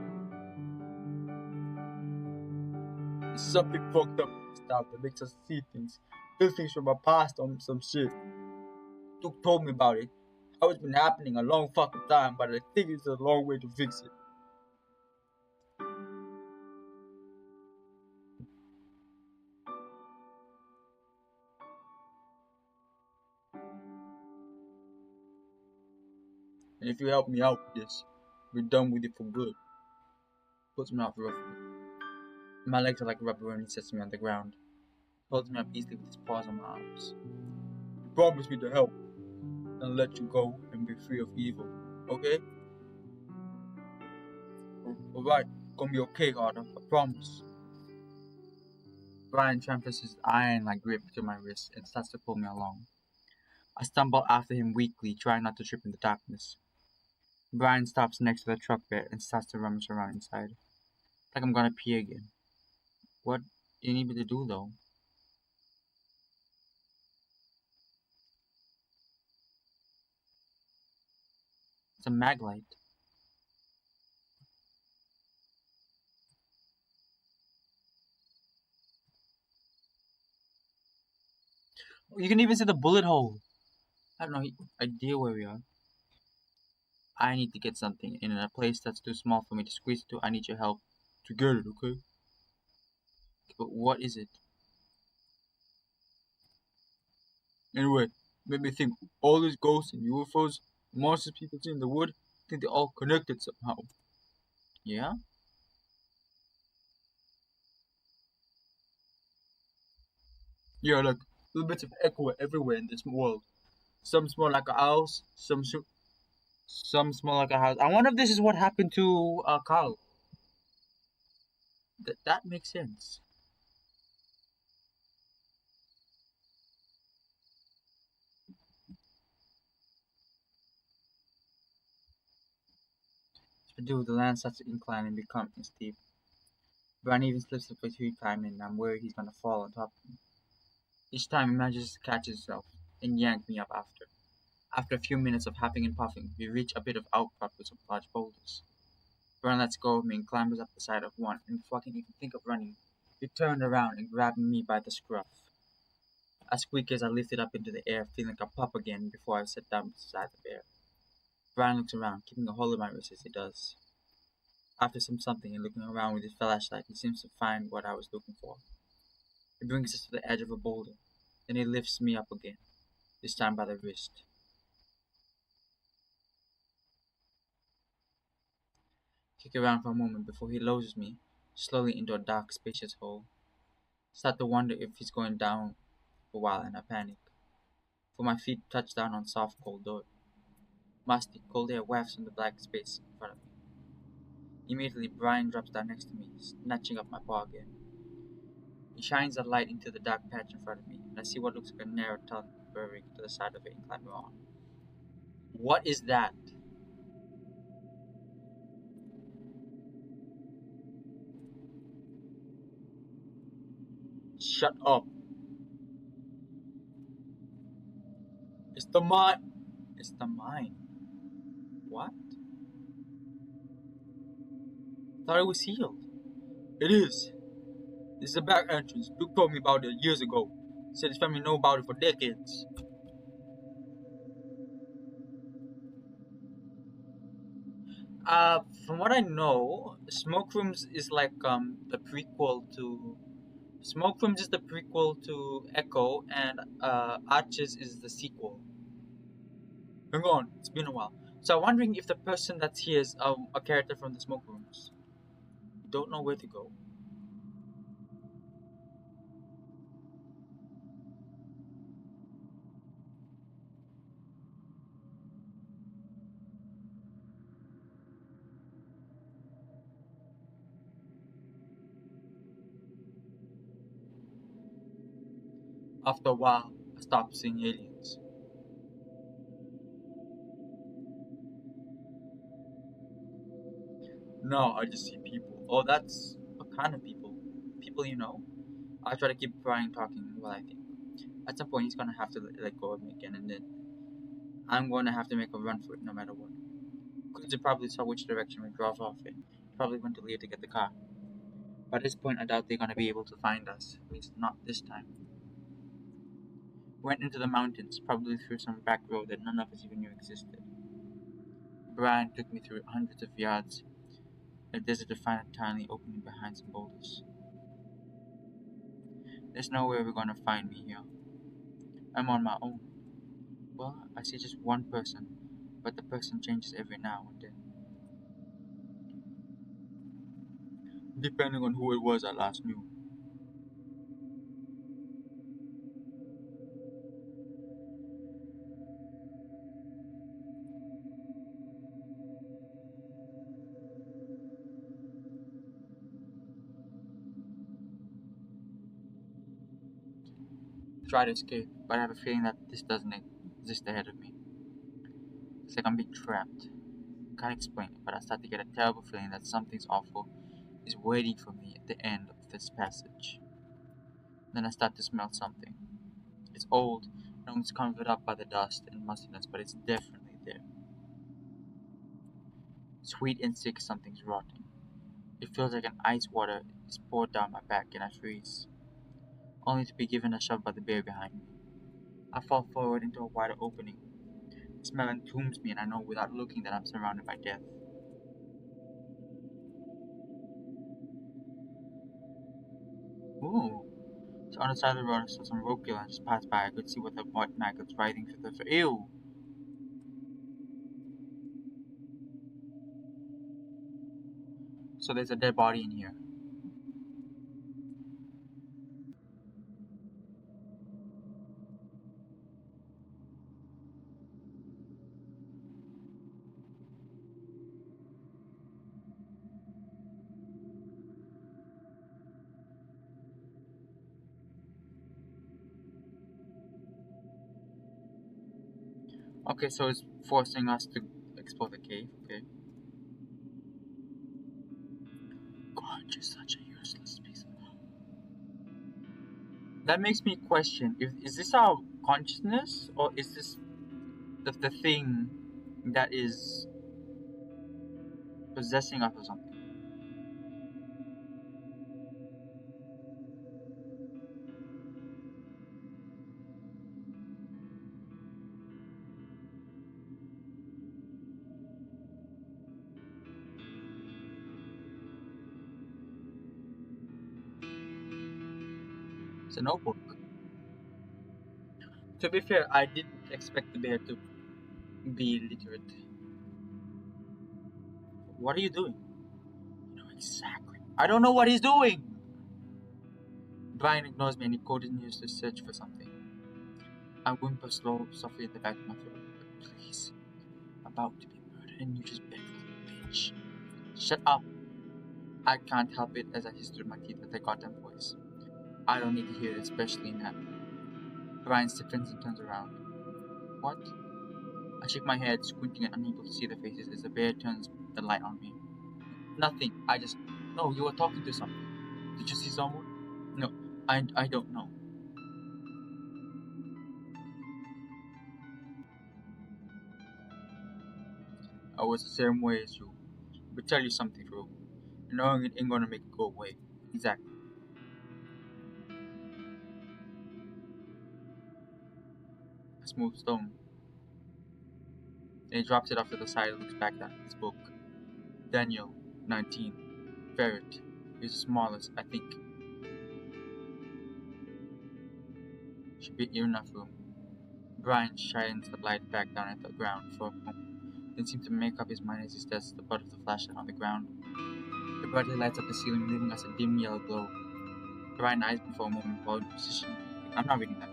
It's something fucked up stuff that makes us see things, feel things from our past on some shit. Duke told me about it. How it's been happening a long fucking time, but I think it's a long way to fix it. And if you help me out with this, we're done with it for good. Puts me off roughly. My legs are like rubber when he sets me on the ground. Holds me up easily with his paws on my arms. You promise me to help, and let you go and be free of evil, okay? Alright, gonna be okay, Carter, I promise. Brian transfers his iron-like grip to my wrist and starts to pull me along. I stumble after him weakly, trying not to trip in the darkness. Brian stops next to the truck bed and starts to rummage around inside. Like I'm gonna pee again. What do you need me to do, though? It's a maglite. You can even see the bullet hole. I have no idea where we are. I need to get something in a place that's too small for me to squeeze into. I need your help to get it, okay? But what is it? Anyway, made me think all these ghosts and UFOs, monsters people see in the wood, think they're all connected somehow. Yeah? Yeah, like little bits of echo everywhere in this world. Some smell like a house, some smell like a house. I wonder if this is what happened to Carl. That makes sense. Dude, the land starts to incline and become steep. Brian even slips up a few times and I'm worried he's gonna fall on top of me. Each time he manages to catch himself and yank me up after. After a few minutes of huffing and puffing, we reach a bit of outcrop with some large boulders. Brian lets go of me and climbs up the side of one, and before I can even think of running, he turned around and grabbed me by the scruff. I squeak as I lifted up into the air, feeling like a pup again before I sat down beside the bear. Brian looks around, keeping a hold of my wrist as he does. After some something and looking around with his flashlight, he seems to find what I was looking for. He brings us to the edge of a boulder, then he lifts me up again, this time by the wrist. Kick around for a moment before he lowers me slowly into a dark, spacious hole. Start to wonder if he's going down for a while and I panic. For my feet touch down on soft, cold dirt. Musty, cold air wafts from the black space in front of me. Immediately, Brian drops down next to me, snatching up my paw again. He shines a light into the dark patch in front of me, and I see what looks like a narrow tunnel burrowing to the side of the incline we're on. What is that? Shut up. It's the mine. It's the mine. What? Thought it was sealed. It is. This is a back entrance. Duke told me about it years ago. Said his family know about it for decades. From what I know, Smoke Rooms is like the prequel to Smoke Rooms is the prequel to Echo, and Arches is the sequel. Hang on, it's been a while. So I'm wondering if the person that's here is a character from the Smoke Rooms. Don't know where to go. After a while, I stopped seeing aliens. No, I just see people. Oh, that's what kind of people? People you know? I try to keep Brian talking while I think. At some point, he's gonna have to let go of me again, and then I'm gonna have to make a run for it no matter what. Kunze probably saw which direction we drove off in. Probably went to leave to get the car. By this point, I doubt they're gonna be able to find us. At least not this time. We went into the mountains, probably through some back road that none of us even knew existed. Brian took me through hundreds of yards, a desert to find a tiny opening behind some boulders. There's no way we're gonna find me here. I'm on my own. Well, I see just one person, but the person changes every now and then, depending on who it was I last knew. Try to escape, but I have a feeling that this doesn't exist ahead of me. It's like I'm being trapped. Can't explain it, but I start to get a terrible feeling that something's awful is waiting for me at the end of this passage. Then I start to smell something. It's old and almost covered up by the dust and mustiness, but it's definitely there. Sweet and sick, something's rotting. It feels like an ice water is poured down my back and I freeze, only to be given a shove by the bear behind me. I fall forward into a wider opening. The smell entombs me and I know without looking that I'm surrounded by death. Ooh. So on the side of the road I saw some roadkill and just passed by. I could see what the white maggots writhing through the ew. So there's a dead body in here. Okay, so it's forcing us to explore the cave, okay? God, you're such a useless piece of. That makes me question, if is this our consciousness or is this the thing that is possessing us or something? It's a notebook. To be fair, I didn't expect the bear to be literate. What are you doing? You know exactly. I don't know what he's doing! Brian ignores me and he continues to search for something. I whimper softly at the back of my throat. But please, I'm about to be murdered and you just beg for the bitch. Shut up! I can't help it as I hiss through my teeth with a goddamn voice. I don't need to hear it, especially now. Brian stiffens and turns around. What? I shake my head, squinting and unable to see the faces as the bear turns the light on me. Nothing. I just. No, you were talking to someone. Did you see someone? No, I don't know. I was the same way as you. But tell you something, bro. Knowing it ain't gonna make it go away. Exactly. A smooth stone. Then he drops it off to the side and looks back at his book. Daniel, 19. Ferret. He's the smallest, I think. Should be enough room. Brian shines the light back down at the ground for a moment, then seems to make up his mind as he stares at the butt of the flashlight on the ground. The brightly lights up the ceiling, leaving us a dim yellow glow. Brian eyes me for a moment while in position. I'm not reading that.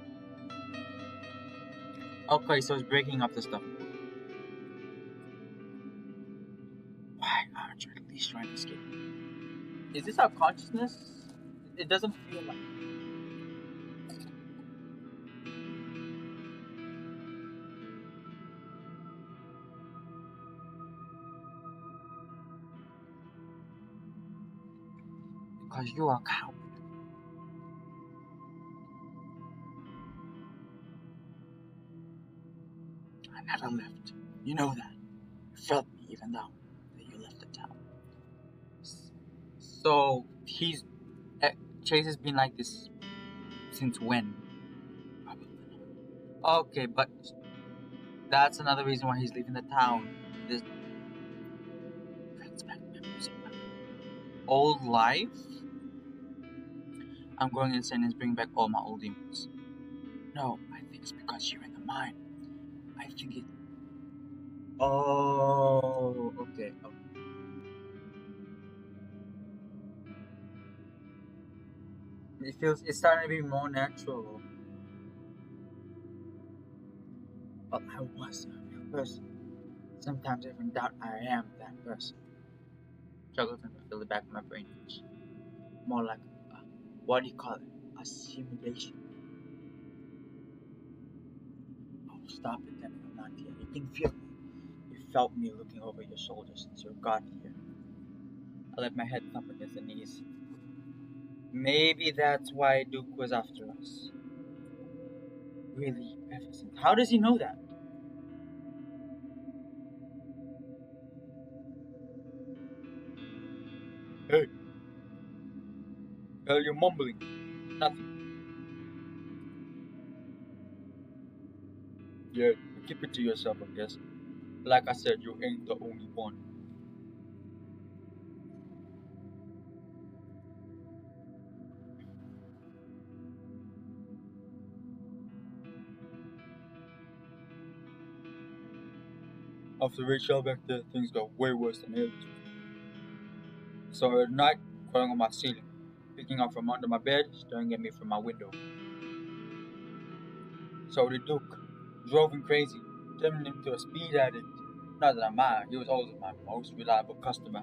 Okay, so it's breaking up the stuff. Why aren't you at least trying to escape? Is this our consciousness? It doesn't feel like. Because you are a coward. I never left. You know that. You felt me even though that you left the town. So he's Chase has been like this since when? Probably. Okay, but that's another reason why he's leaving the town. This brings back memories of my old life. I'm going insane and bringing back all my old demons. No, I think it's because you're in the mine. I think it. Oh, okay. It's starting to be more natural. But I was a real person. Sometimes I even doubt I am that person. Struggles to fill the back of my brain. More like what do you call it? A simulation. Oh, stop pretending I'm not here. You can feel me. You felt me looking over your shoulder since you got here. I let my head thump against the knees. Maybe that's why Duke was after us. Really, ever since. How does he know that? Hey, hell, you're mumbling. Nothing. Yeah, keep it to yourself, I guess. Like I said, you ain't the only one. After Rachel back there, things got way worse than it. So at night, crawling on my ceiling, picking up from under my bed, staring at me from my window. So the Duke drove him crazy, turning him into a speed addict. Not that I'm mad, he was always my most reliable customer.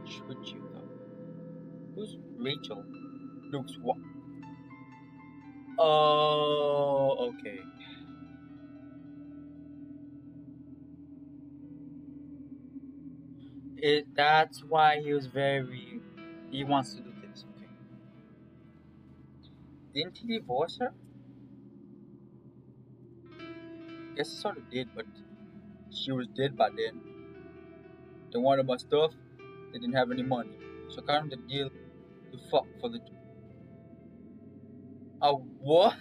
Should you though? Who's Rachel? Duke's what? Oh, okay. That's why he was very. He wants to do this. Okay. Didn't he divorce her? Guess he sort of did, but she was dead by then. They wanted my stuff. They didn't have any money, so I got him the deal to fuck for the. What?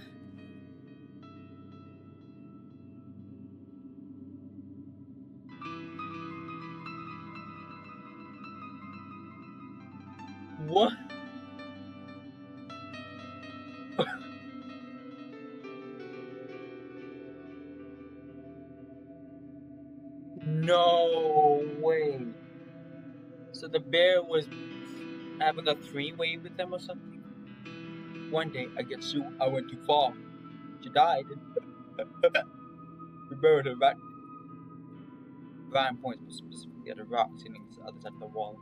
What? No way. So the bear was having a three-way with them or something. One day, I get sued. I went too far. She died. We buried her right. Brian points specifically at a rock sitting on the other side of the wall.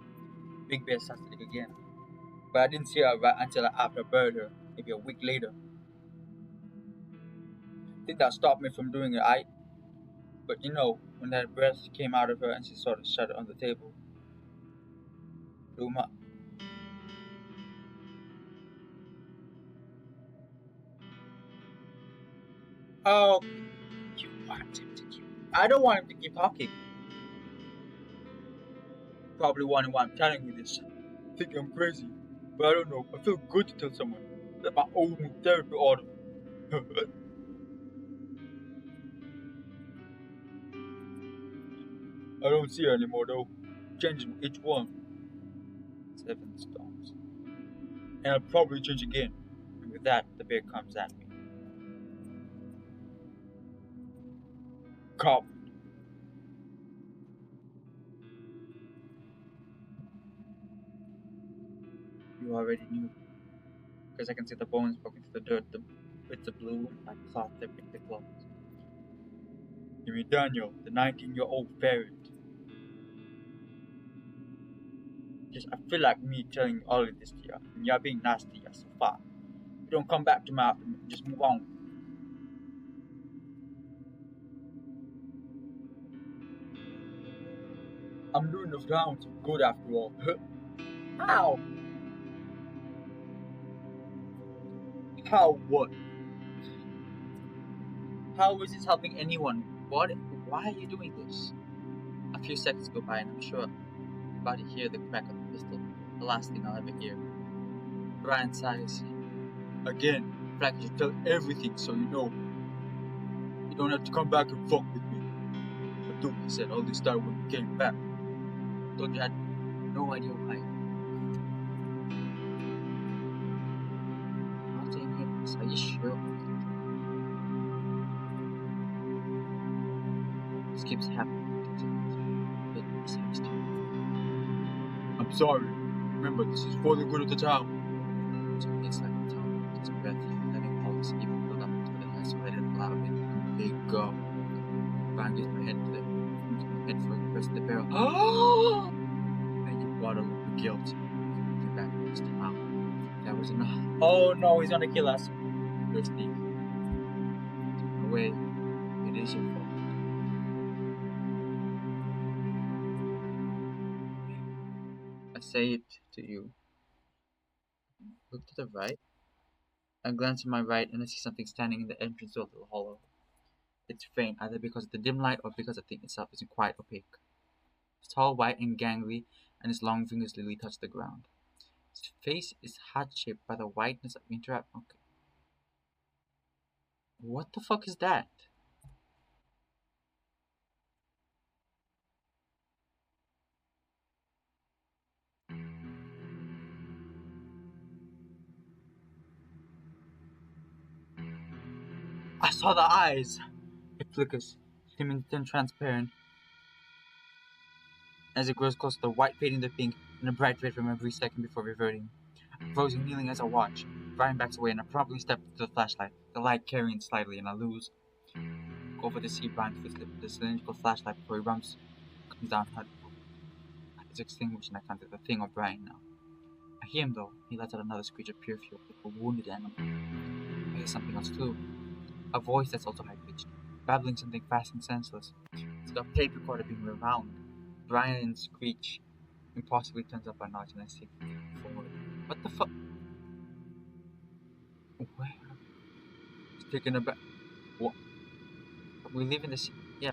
Big Bear starts to dig again. But I didn't see her right until after I buried her, maybe a week later. Think that stopped me from doing it, but you know, when that breath came out of her and she sort of shut it on the table. Luma. Oh, you want him to keep. I don't want him to keep talking. Probably wondering why I'm telling you this. Think I'm crazy, but I don't know. I feel good to tell someone that my own therapy order. I don't see her anymore though. Changes each one. 7 stones. And I'll probably change again. And with that, the bear comes at me. Cop. You already knew. Because I can see the bones poking through the dirt, the bits of blue and black cloth that pick the clothes. Give me Daniel, the 19-year-old ferret. Just, I feel like me telling all of this to you, and you're being nasty so far. You don't come back to my apartment, just move on. I'm doing the rounds good after all. How? How what? How is this helping anyone? What? Why are you doing this? A few seconds go by and I'm sure I'm about to hear the crack of the pistol. The last thing I'll ever hear. Brian sighs. Again, Frank should tell everything so you know. You don't have to come back and fuck with me. But dude, he said all this time when we came back. Thought you had no idea why. I'm not saying it, are you sure? This keeps happening. I'm sorry. Remember, this is for the good of the town. So it's like the town takes a breath, letting pulse even build up until it has sweated loudly. Big go. Brian gets my head to the head for the rest of the barrel. Oh! And you bottle of guilt. Get back to this town. That was enough. Oh no, he's gonna kill us. You're Steve. In a way, it is your fault. I say it to you. Look to the right. I glance to my right and I see something standing in the entrance of the hollow. It's faint, either because of the dim light or because the thing itself isn't quite opaque. It's tall, white, and gangly, and its long fingers literally touch the ground. Its face is heart-shaped by the whiteness of interact. Okay. What the fuck is that? I saw the eyes! It flickers, seeming thin transparent. As it grows closer, the white fading to pink, and a bright red from every second before reverting. Frozen kneeling as I watch. Brian backs away and I promptly step to the flashlight, the light carrying slightly, and I lose. Go over to see Brian fix the cylindrical flashlight before he comes down hard. It's extinguished and I can't see the thing or Brian now. I hear him though. He lets out another screech of pure fury like a wounded animal. I hear something else too. A voice that's also high pitched, babbling something fast and senseless. It's like a tape recorder being rewound. Brian's screech impossibly turns up a notch and I see forward. What the fuck? Where? It's taking a back. What? We live in the city. Yeah.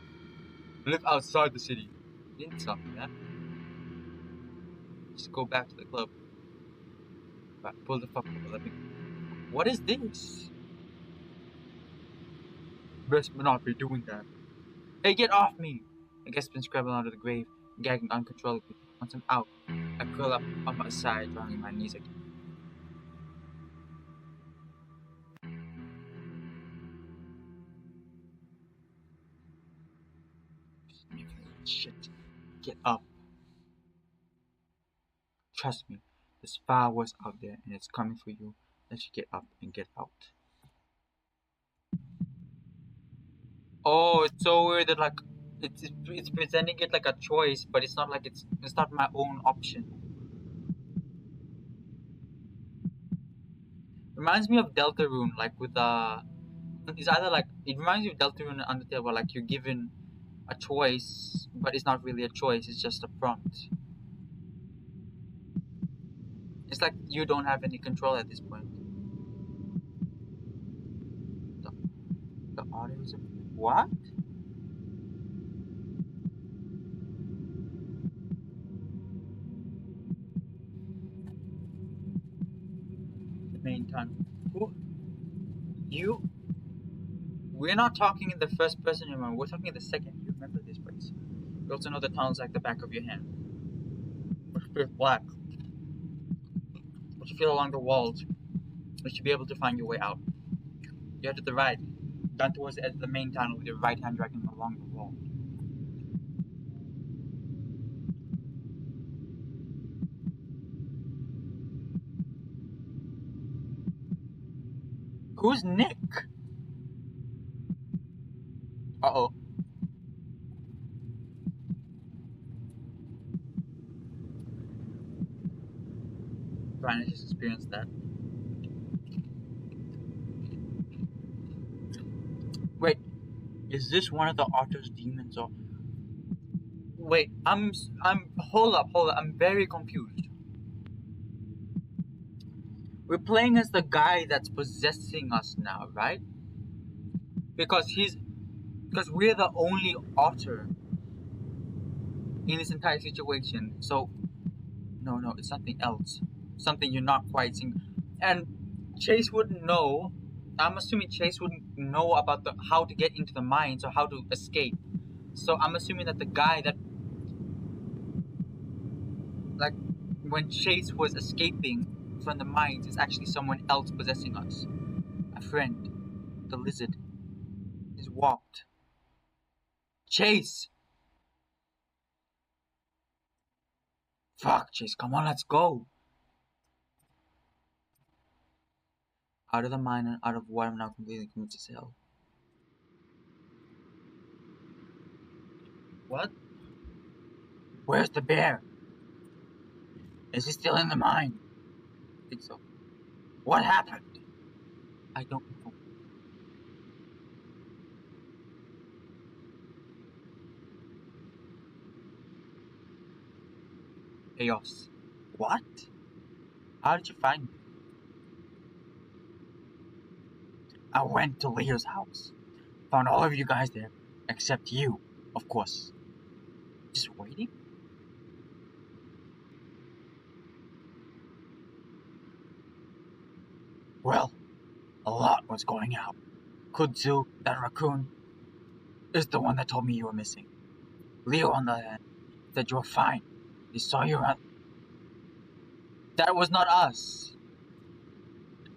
We live outside the city. You didn't tell me that. Just go back to the club. But pull the fuck over. Let me. What is this? Best not be doing that. Hey, get off me! I guess been scrabbling out of the grave, gagging uncontrollably. Once I'm out, I curl up on my side, drawing my knees again. Shit. Get up. Trust me, there's far worse out there and it's coming for you. Let's get up and get out. Oh, it's so weird that like it's presenting it like a choice, but it's not like it's not my own option. Reminds me of Deltarune, like with it's either like it reminds me of Deltarune and Undertale, where like you're given a choice, but it's not really a choice. It's just a prompt. It's like you don't have any control at this point. The audio is what? The main time. Who? You? We're not talking in the first person anymore. We're talking in the second. You remember this place. You also know the town's like the back of your hand. With black. what you feel along the walls, you should be able to find your way out. You head to the right, down towards the edge of the main tunnel with your right hand dragging along the wall. Who's Nick? Uh-oh. Brian just experienced that. Wait, is this one of the Otter's demons or... Wait, hold up, I'm very confused. We're playing as the guy that's possessing us now, right? Because we're the only Otter in this entire situation. So, no, it's something else. Something you're not quite seeing. And Chase wouldn't know. I'm assuming Chase wouldn't know about how to get into the mines or how to escape. So I'm assuming that the guy that, like, when Chase was escaping from the mines is actually someone else possessing us. A friend. The lizard. Is walked. Chase! Fuck, Chase, come on, let's go! Out of the mine and out of what I'm now completely convinced is hell. What? Where's the bear? Is he still in the mine? I think so. What happened? I don't know. Chaos. What? How did you find me? I went to Leo's house. Found all of you guys there. Except you, of course. Just waiting? Well, a lot was going out. Kudzu, that raccoon, is the one that told me you were missing. Leo, on the other hand, said you were fine. He saw you around. That was not us.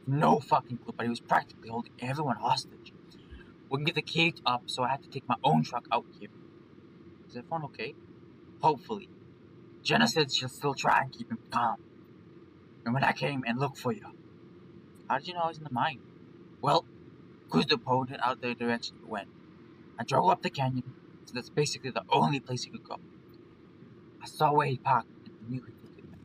No fucking clue, but he was practically holding everyone hostage. Wouldn't get the cage up, so I had to take my own truck out here. Is everyone okay? Hopefully. Jenna said she'll still try and keep him calm. And when I came and looked for you, how did you know I was in the mine? Well, Kuzdo pointed out the direction you went. I drove up the canyon, so that's basically the only place he could go. I saw where he parked and knew he'd take it back.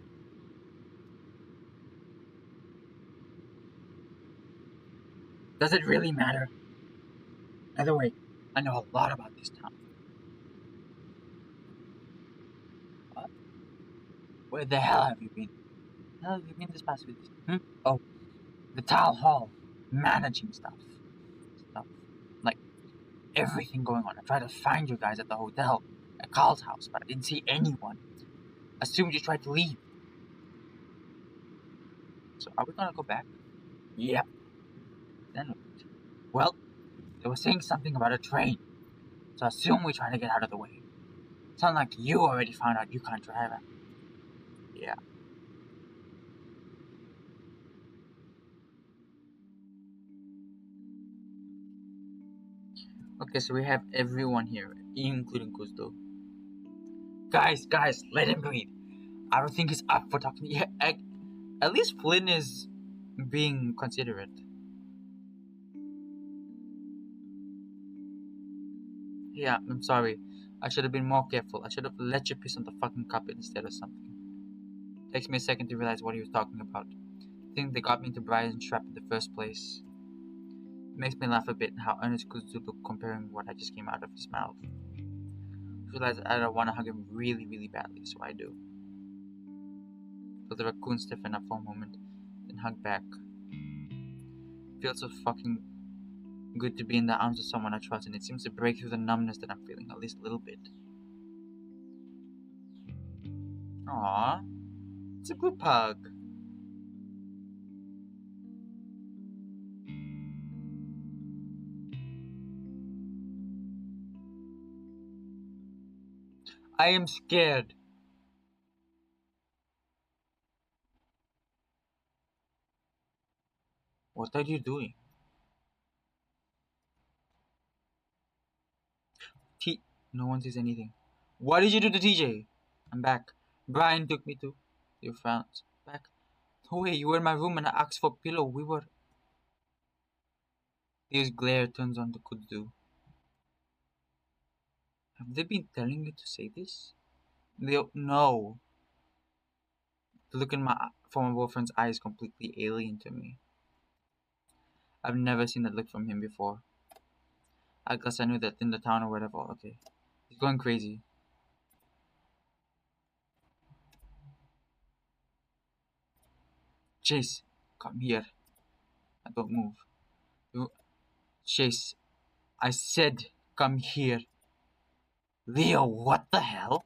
Does it really matter? Either way, I know a lot about this town. What? Where the hell have you been? Hell have you been this past week? Oh, the town hall, managing stuff. Like everything going on. I tried to find you guys at the hotel, at Carl's house, but I didn't see anyone. Assumed you tried to leave. So are we gonna go back? Yep. Then what? Well, they were saying something about a train, so I assume we're trying to get out of the way. Sounds like you already found out you can't drive it. Yeah. Okay, so we have everyone here, including Kuzdo. Guys, let him breathe. I don't think he's up for talking. Yeah, at least Flynn is being considerate. Yeah, I'm sorry. I should have been more careful. I should have let you piss on the fucking carpet instead of something. Takes me a second to realize what he was talking about. I think they got me into Brian's trap in the first place. It makes me laugh a bit how earnest Kuzu looked comparing what I just came out of his mouth. I realize I don't want to hug him really, really badly, so I do. Feel the raccoon stiffen up for a moment, then hug back. Feels so fucking good to be in the arms of someone I trust, and it seems to break through the numbness that I'm feeling, at least a little bit. Aww. It's a group hug. I am scared. What are you doing? T. No one says anything. What did you do to TJ? I'm back. Brian took me to your friends. Back. No way, you were in my room and I asked for a pillow. We were. His glare turns on to Kudu. Have they been telling you to say this? Leo, no. The look in my former boyfriend's eye is completely alien to me. I've never seen that look from him before. I guess I knew that in the town or whatever. Okay. He's going crazy. Chase, come here. I don't move. You, Chase, I said come here. Leo, what the hell?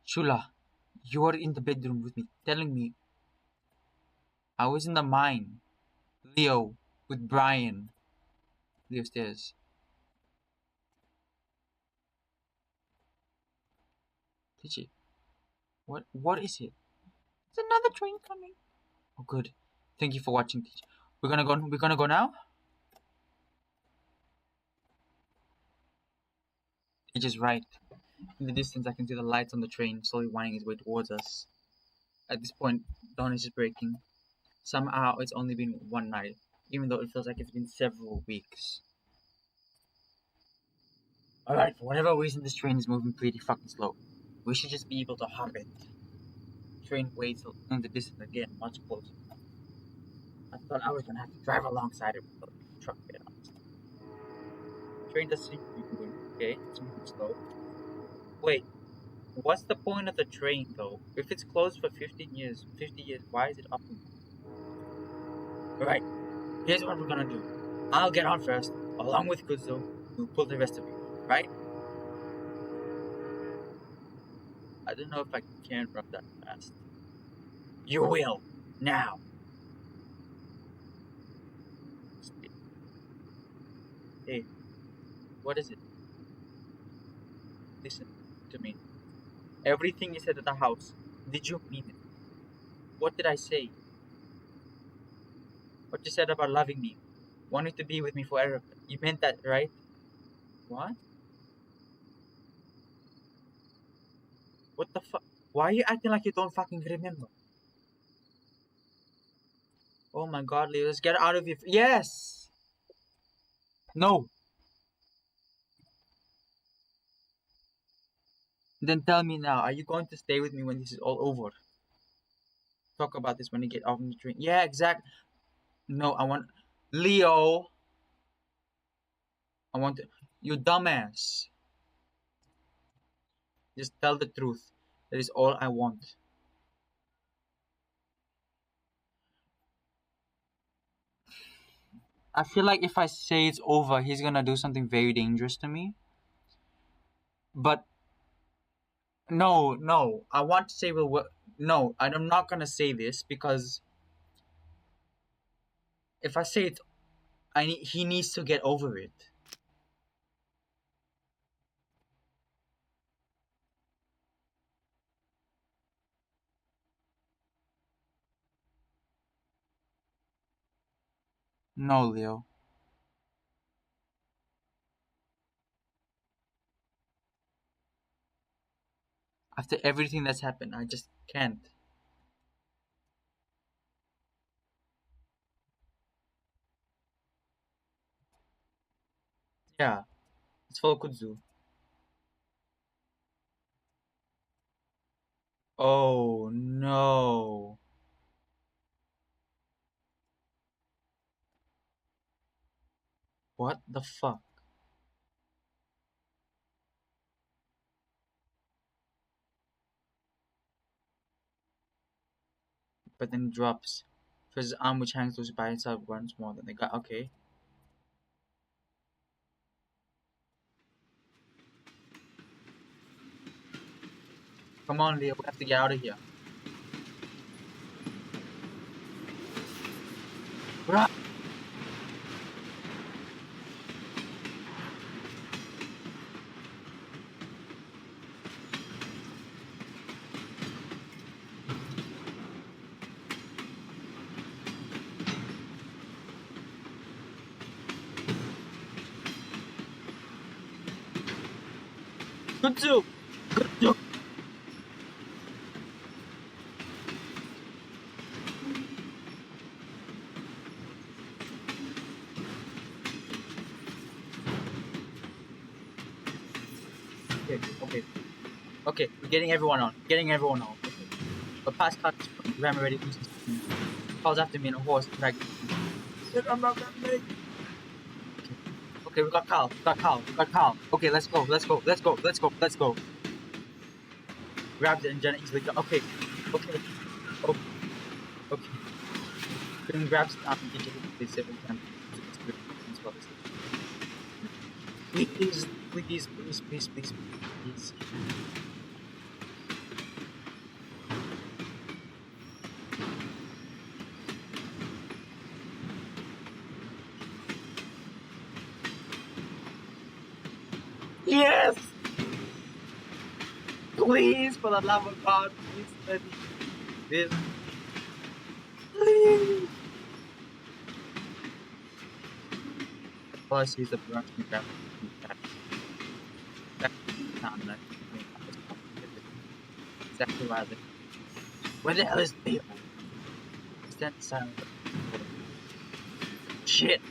Shula, you are in the bedroom with me, telling me I was in the mine. Leo, with Brian. Leo stares. TJ, what is it? There's another train coming. Oh, good. Thank you for watching, teacher. We're gonna go now? Teacher's right. In the distance, I can see the lights on the train slowly winding its way towards us. At this point, dawn is just breaking. Somehow, it's only been one night, even though it feels like it's been several weeks. Alright, for whatever reason, this train is moving pretty fucking slow. We should just be able to hop it. Train waits in the distance again, much closer. I thought I was gonna have to drive alongside it with the truck bed on. Train does seem to be moving okay. It's moving slow. Wait, what's the point of the train though? If it's closed for 50 years, why is it up and Alright, here's what we're gonna do. I'll get on first, along with Kuzo. We'll pull the rest of you, right? I don't know if I can run that fast. You will! Now! Hey, what is it? Listen to me. Everything you said at the house, did you mean it? What did I say? What you said about loving me, wanting to be with me forever. You meant that, right? What? What the fuck? Why are you acting like you don't fucking remember? Oh my god, Leo, let's get out of here. Yes! No! Then tell me now, are you going to stay with me when this is all over? Talk about this when you get off the train. Yeah, exact. No, I want. Leo! I want to. You dumbass. Just tell the truth. That is all I want. I feel like if I say it's over, he's gonna do something very dangerous to me. But no, no. I want to say we'll work. No, I'm not gonna say this because if I say it, he needs to get over it. No, Leo. After everything that's happened, I just can't. Yeah, it's for Kudzu. Oh no. What the fuck? But then it drops. For his arm which hangs loose by itself once more than the guy. Okay. Come on, Leo, we have to get out of here. Good too. Good too. Okay, okay. Okay, we're getting everyone on. Getting everyone on. Okay. But past cuts from Ram already loses steam. Calls after me on a horse and drags me. Sit on my leg. Okay. Okay, we got Carl. We got Carl. We got Carl. Okay, let's go. Let's go. Let's go. Let's go. Let's go. Grabs it and Jenna easily go. Okay. Okay. Okay. Okay. Then grabs DJ please every time. Please, please, please, please, please, please. Yes! Please, for the love of God, please let me do this. Please! Plus, he's a production graphic. That's not enough. Exactly why they. Where the hell is Leo? Stand silent. Shit!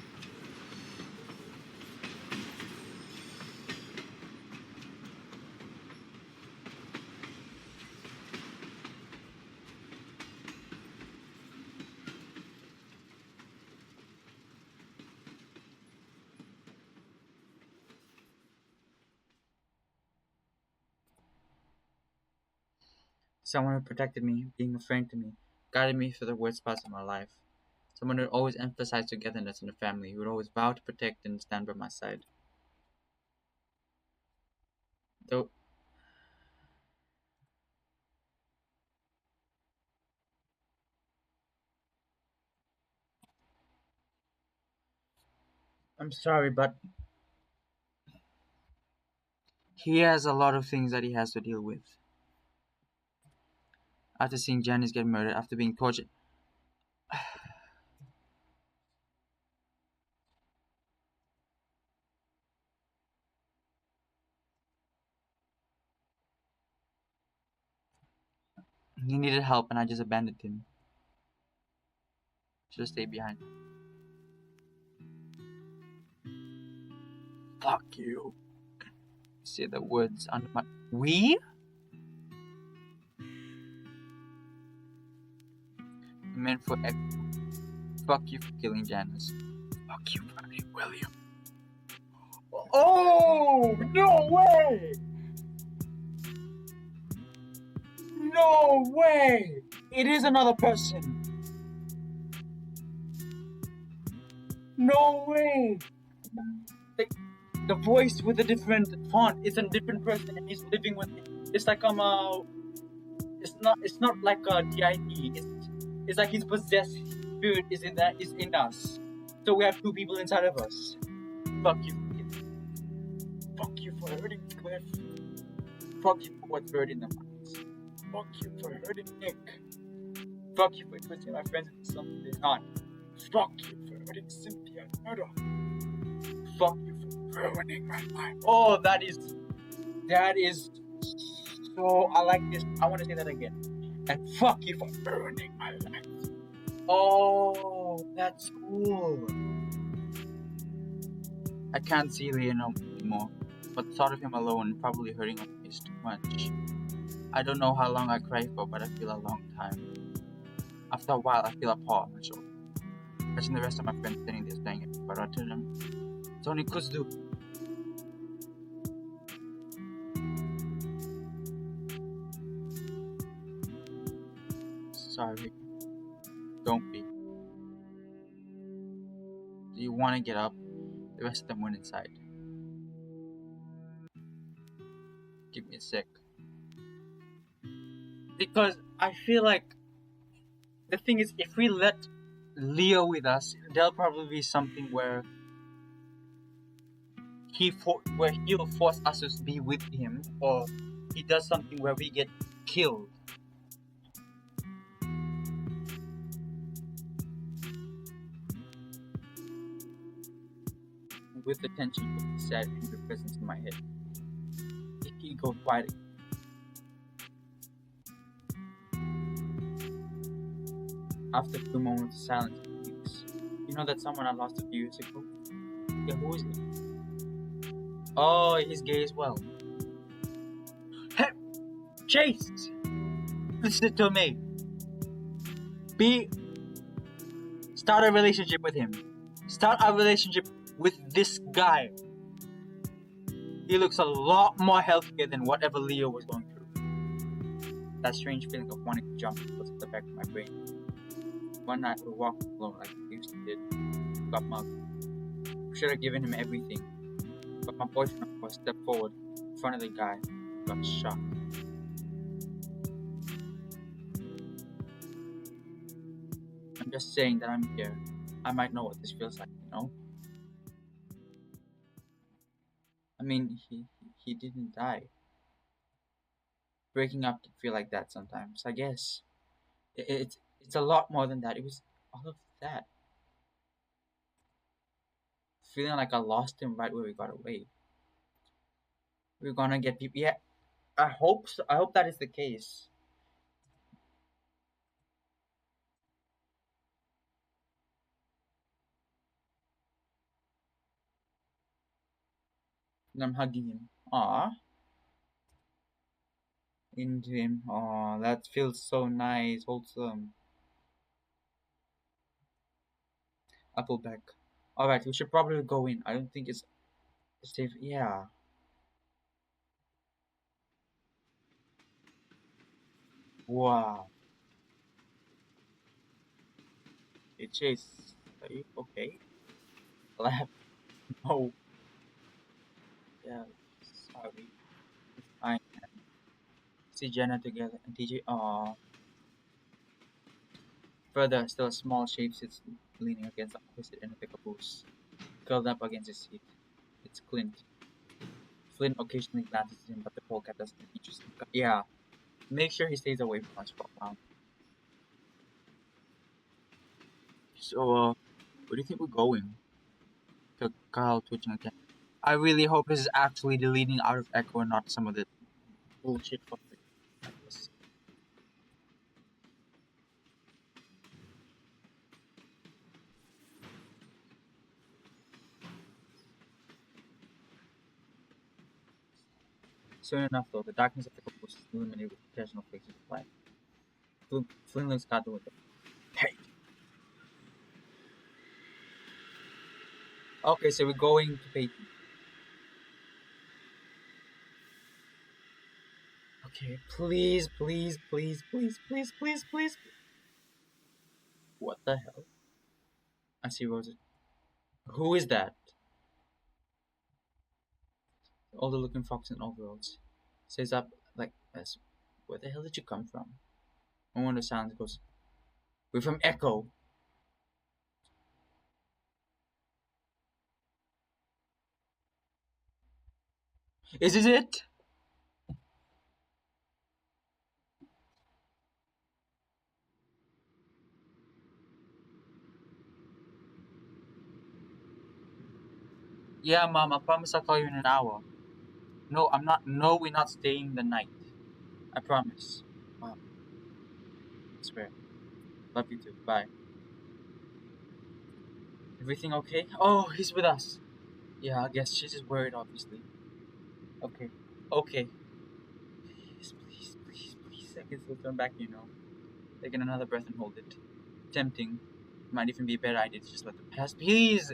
Someone who protected me, being a friend to me, guided me through the worst spots of my life. Someone who always emphasized togetherness in the family, who would always vow to protect and stand by my side. Though I'm sorry, but he has a lot of things that he has to deal with. After seeing Janice get murdered, after being tortured. He needed help and I just abandoned him. Should have stayed behind. Fuck you. Say the words under my. We? Meant for X. Fuck you for killing Janice. Fuck you for me, William. Oh, no way! No way! It is another person. No way! The voice with a different font is a different person and he's living with it. It's like it's not like a DID. It's like his possessed spirit is in us. So we have two people inside of us. Fuck you. Fuck you for hurting Cliff. Fuck you for what's buried in the minds. Fuck you for hurting Nick. Fuck you for twisting my friends into something they're not. Fuck you for hurting Cynthia and Murdoch. Fuck you for ruining my life. Oh, that is so. I like this. I want to say that again. And fuck you for ruining my life. Oh, that's cool. I can't see Leon anymore, but the thought of him alone, probably hurting him, is too much. I don't know how long I cry for, but I feel a long time. After a while, I feel a paw on my shoulder. Catching the rest of my friends sitting there staring at me, but I tell them, it's only Kuzdu. Sorry. Don't be. Do you want to get up? The rest of them went inside. Give me a sec. Because I feel like the thing is, if we let Leo with us, there'll probably be something where where he'll force us to be with him, or he does something where we get killed. With the tension of the sad angry presence in my head, he goes quiet. After a few moments of silence, he speaks. You know that someone I lost a few years ago? Yeah, who is it? Oh, he's gay as well. Hey, Chase! Listen to me. Start a relationship with him. Start a relationship with this guy. He looks a lot more healthier than whatever Leo was going through. That strange feeling of wanting to jump was at the back of my brain. One night we walked alone like we used to did. Got mugged. We should have given him everything. But my boyfriend, of course, stepped forward in front of the guy. Got shot. I'm just saying that I'm here. I might know what this feels like, you know? I mean, he didn't die. Breaking up can feel like that sometimes, I guess. It's a lot more than that. It was all of that. Feeling like I lost him right where we got away. We're gonna get people. Yeah, I hope so. I hope that is the case. And I'm hugging him. Aw. Into him. Aw, that feels so nice, wholesome. I pull back. Alright, we should probably go in. I don't think it's safe. Yeah. Wow. It Chase. Are you okay? Laugh. No. Yeah. Sorry. I see Jenna together and TJ. Aw. Further, still a small shape sits leaning against the opposite end of the caboose, curled up against his seat. It's Clint. Flynn occasionally glances at him, but the polecat doesn't interest him. Yeah, make sure he stays away from us for a while. So, where do you think we're going? To Kyle twitching again. I really hope this is actually the leading out of Echo and not some of the bullshit from the Atlas. Soon enough, though, the darkness of the caboose is illuminated with occasional faces of light. Flynn looks out the window. Hey! Okay, so we're going to Peyton. Okay, please, please, please, please, please, please, please. What the hell? I see Rosa. Who is that? Older looking fox in overalls. Says up like this. Where the hell did you come from? And one of the sounds goes, we're from Echo. Is this it? Yeah, Mom, I promise I'll call you in an hour. No, I'm not. No, we're not staying the night. I promise. Mom, I swear. Love you too. Bye. Everything okay? Oh, he's with us. Yeah, I guess she's just worried, obviously. Okay. Okay. Please, please, please, please. I can still turn back, you know. Taking another breath and hold it. Tempting. Might even be a better idea to just let the past. Please!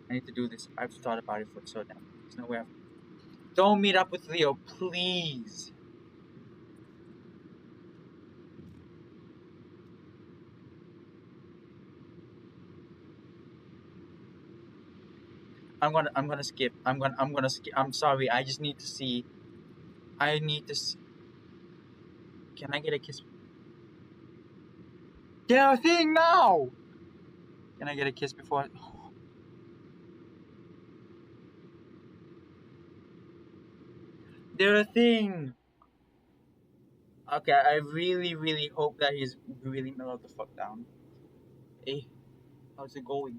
I need to do this. I've thought about it for so damn. There's no way I've. Don't meet up with Leo, please. I'm gonna skip. I'm gonna skip. I'm sorry. I just need to see. I need to. Can I get a kiss? They're a thing now! Can I get a kiss before? They're a thing! Okay, I really, really hope that he's really mellowed the fuck down. Hey, how's it going?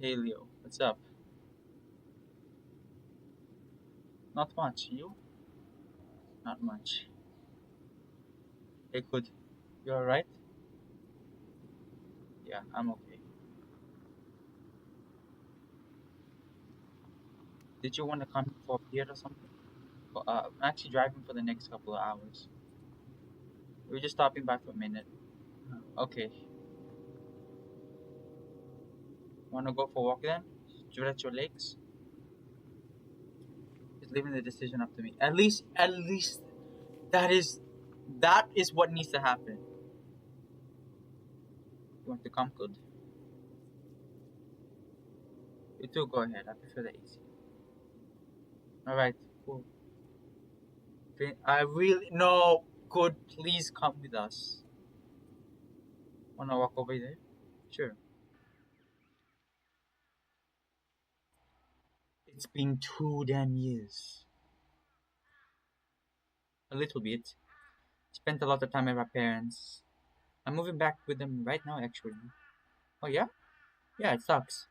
Hey Leo, what's up? Not much. You? Not much. Hey, good. You alright? Yeah, I'm okay. Did you want to come for a beer or something? I'm actually driving for the next couple of hours. We're just stopping by for a minute. Okay. Wanna go for a walk then? Stretch your legs? Just leaving the decision up to me. At least that is that is what needs to happen. You want to come, good? You too, go ahead. I prefer the AC. Alright, cool. I really no good, please come with us. Wanna walk over there? Sure. It's been 2 damn years. A little bit. Spent a lot of time with my parents. I'm moving back with them right now, actually. Oh, yeah? Yeah, it sucks.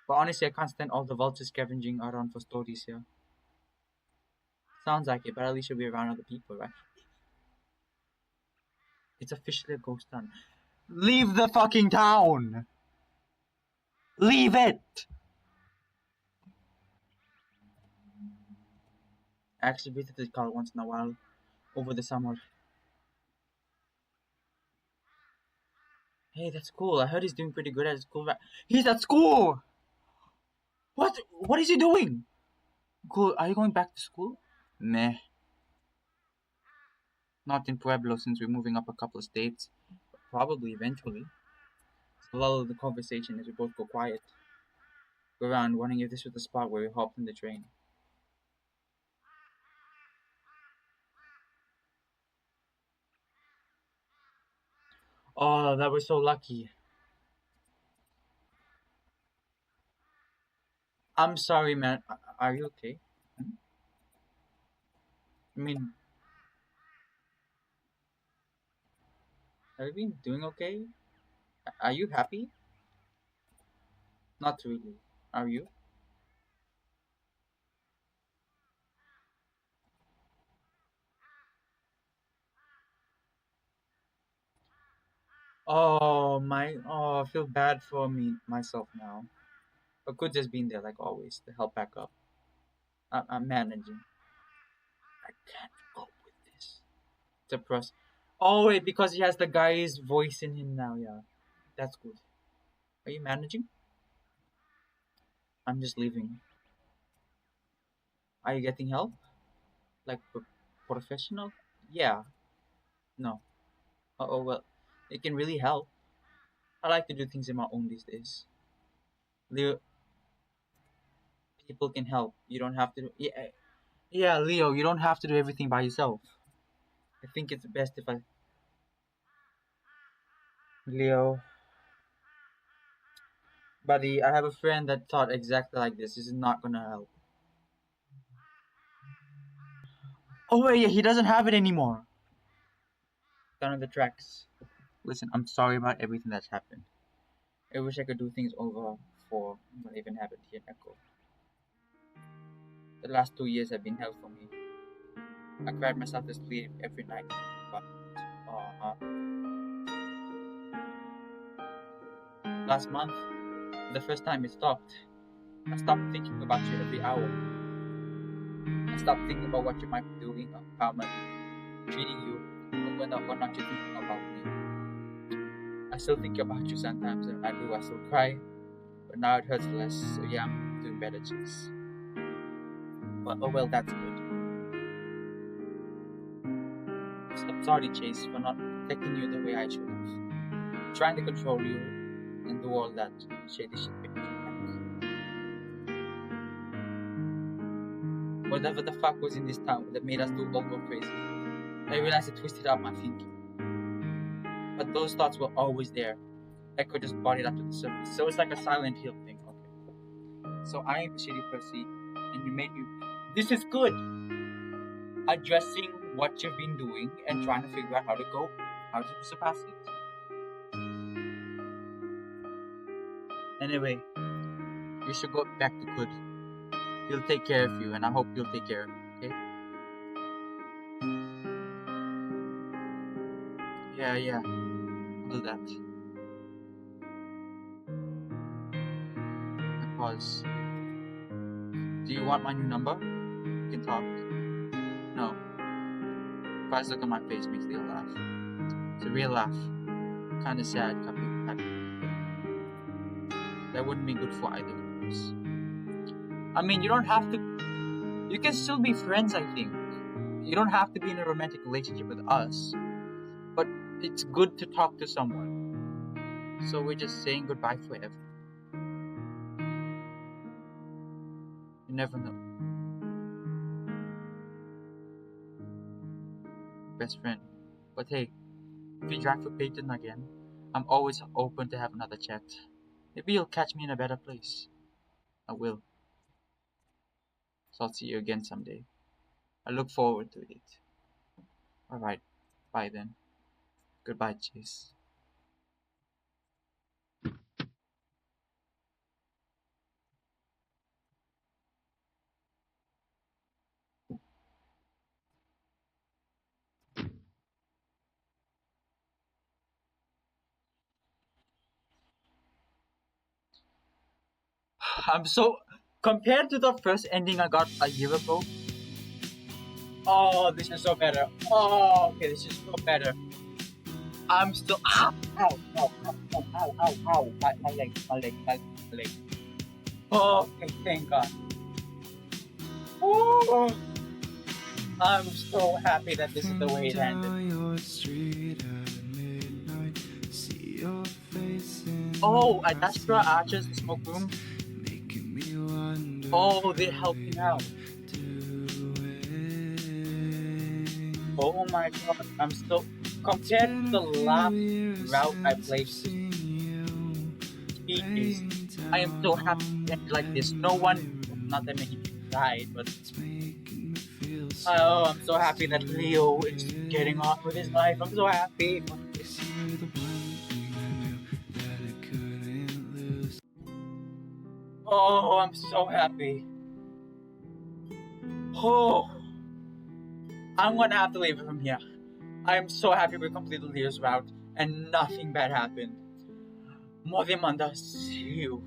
But honestly, I can't stand all the vultures scavenging around for stories here. Sounds like it, but at least you'll be around other people, right? It's officially a ghost town. Leave the fucking town! Leave it! I actually visit this car once in a while over the summer. Hey, that's cool. I heard he's doing pretty good at school. He's at school! What? What is he doing? Cool. Are you going back to school? Meh. Not in Pueblo since we're moving up a couple of states. Probably eventually. So a lot of the conversation as we both go quiet. Go around wondering if this was the spot where we hopped in the train. Oh, that was so lucky. I'm sorry, man. Are you okay? Hmm? I mean, have you been doing okay? Are you happy? Not really. Are you? Oh my! Oh, I feel bad for me myself now. But Good has been there like always to help back up. I'm managing. I can't cope with this. Depressed. Oh wait, because he has the guy's voice in him now. Yeah, that's good. Are you managing? I'm just leaving. Are you getting help? Like professional? Yeah. No. Oh well, it can really help. I like to do things on my own these days. Leo, people can help. You don't have to do. Yeah, yeah, Leo, you don't have to do everything by yourself. I think it's best if I. Leo, buddy, I have a friend that thought exactly like this. This is not gonna help. Oh wait, yeah, he doesn't have it anymore. Down on the tracks. Listen, I'm sorry about everything that's happened. I wish I could do things over for what even happened here in Echo. The last 2 years have been hell for me. I cried myself to sleep every night, but uh, last month, the first time it stopped. I stopped thinking about you every hour. I stopped thinking about what you might be doing, how I'm treating you, or what not you thinking about me. I still think about you sometimes, and when I do, I still cry. But now it hurts less, so yeah, I'm doing better, Chase. But oh well, that's good. I'm sorry, Chase, for not protecting you the way I should have. Trying to control you and do all that shady shit behind your back. Whatever the fuck was in this town that made us do all go crazy. I realized it twisted up my thinking. But those thoughts were always there. Echo just brought it up to the surface. So it's like a Silent Hill thing. Okay. So I am the shitty Percy, and you made me. This is good. Addressing what you've been doing and trying to figure out how to surpass it. Anyway, you should go back to Good. He'll take care of you, and I hope you'll take care of him. Okay? Yeah. I'll do that. Pause. Do you want my new number? We can talk. No. Guys, look at my face makes Leo laugh. It's a real laugh. Kinda sad, happy. That wouldn't be good for either of us. I mean, you don't have to. You can still be friends, I think. You don't have to be in a romantic relationship with us. But it's good to talk to someone. So we're just saying goodbye forever. You never know. Best friend. But hey, if you drive for Peyton again, I'm always open to have another chat. Maybe you'll catch me in a better place. I will. So I'll see you again someday. I look forward to it. Alright, bye then. Goodbye, Chase. I'm so. Compared to the first ending I got a year ago. Oh, this is so better. Oh, okay, this is so better. I'm still. Ow. My leg. Oh, okay, thank God. Oh, I'm so happy that this is the way it ended. Oh, and that's for Archer's smoke room. Oh, they helped me out. Oh my God, I'm still. Compared to the last route I played, I am so happy that like this. No one, not that many people died, but oh, I'm so happy that Leo is getting on with his life. I'm so happy. Oh, I'm so happy. Oh, I'm gonna have to leave it from here. I am so happy we completed Leo's route and nothing bad happened. Modimanda, see you.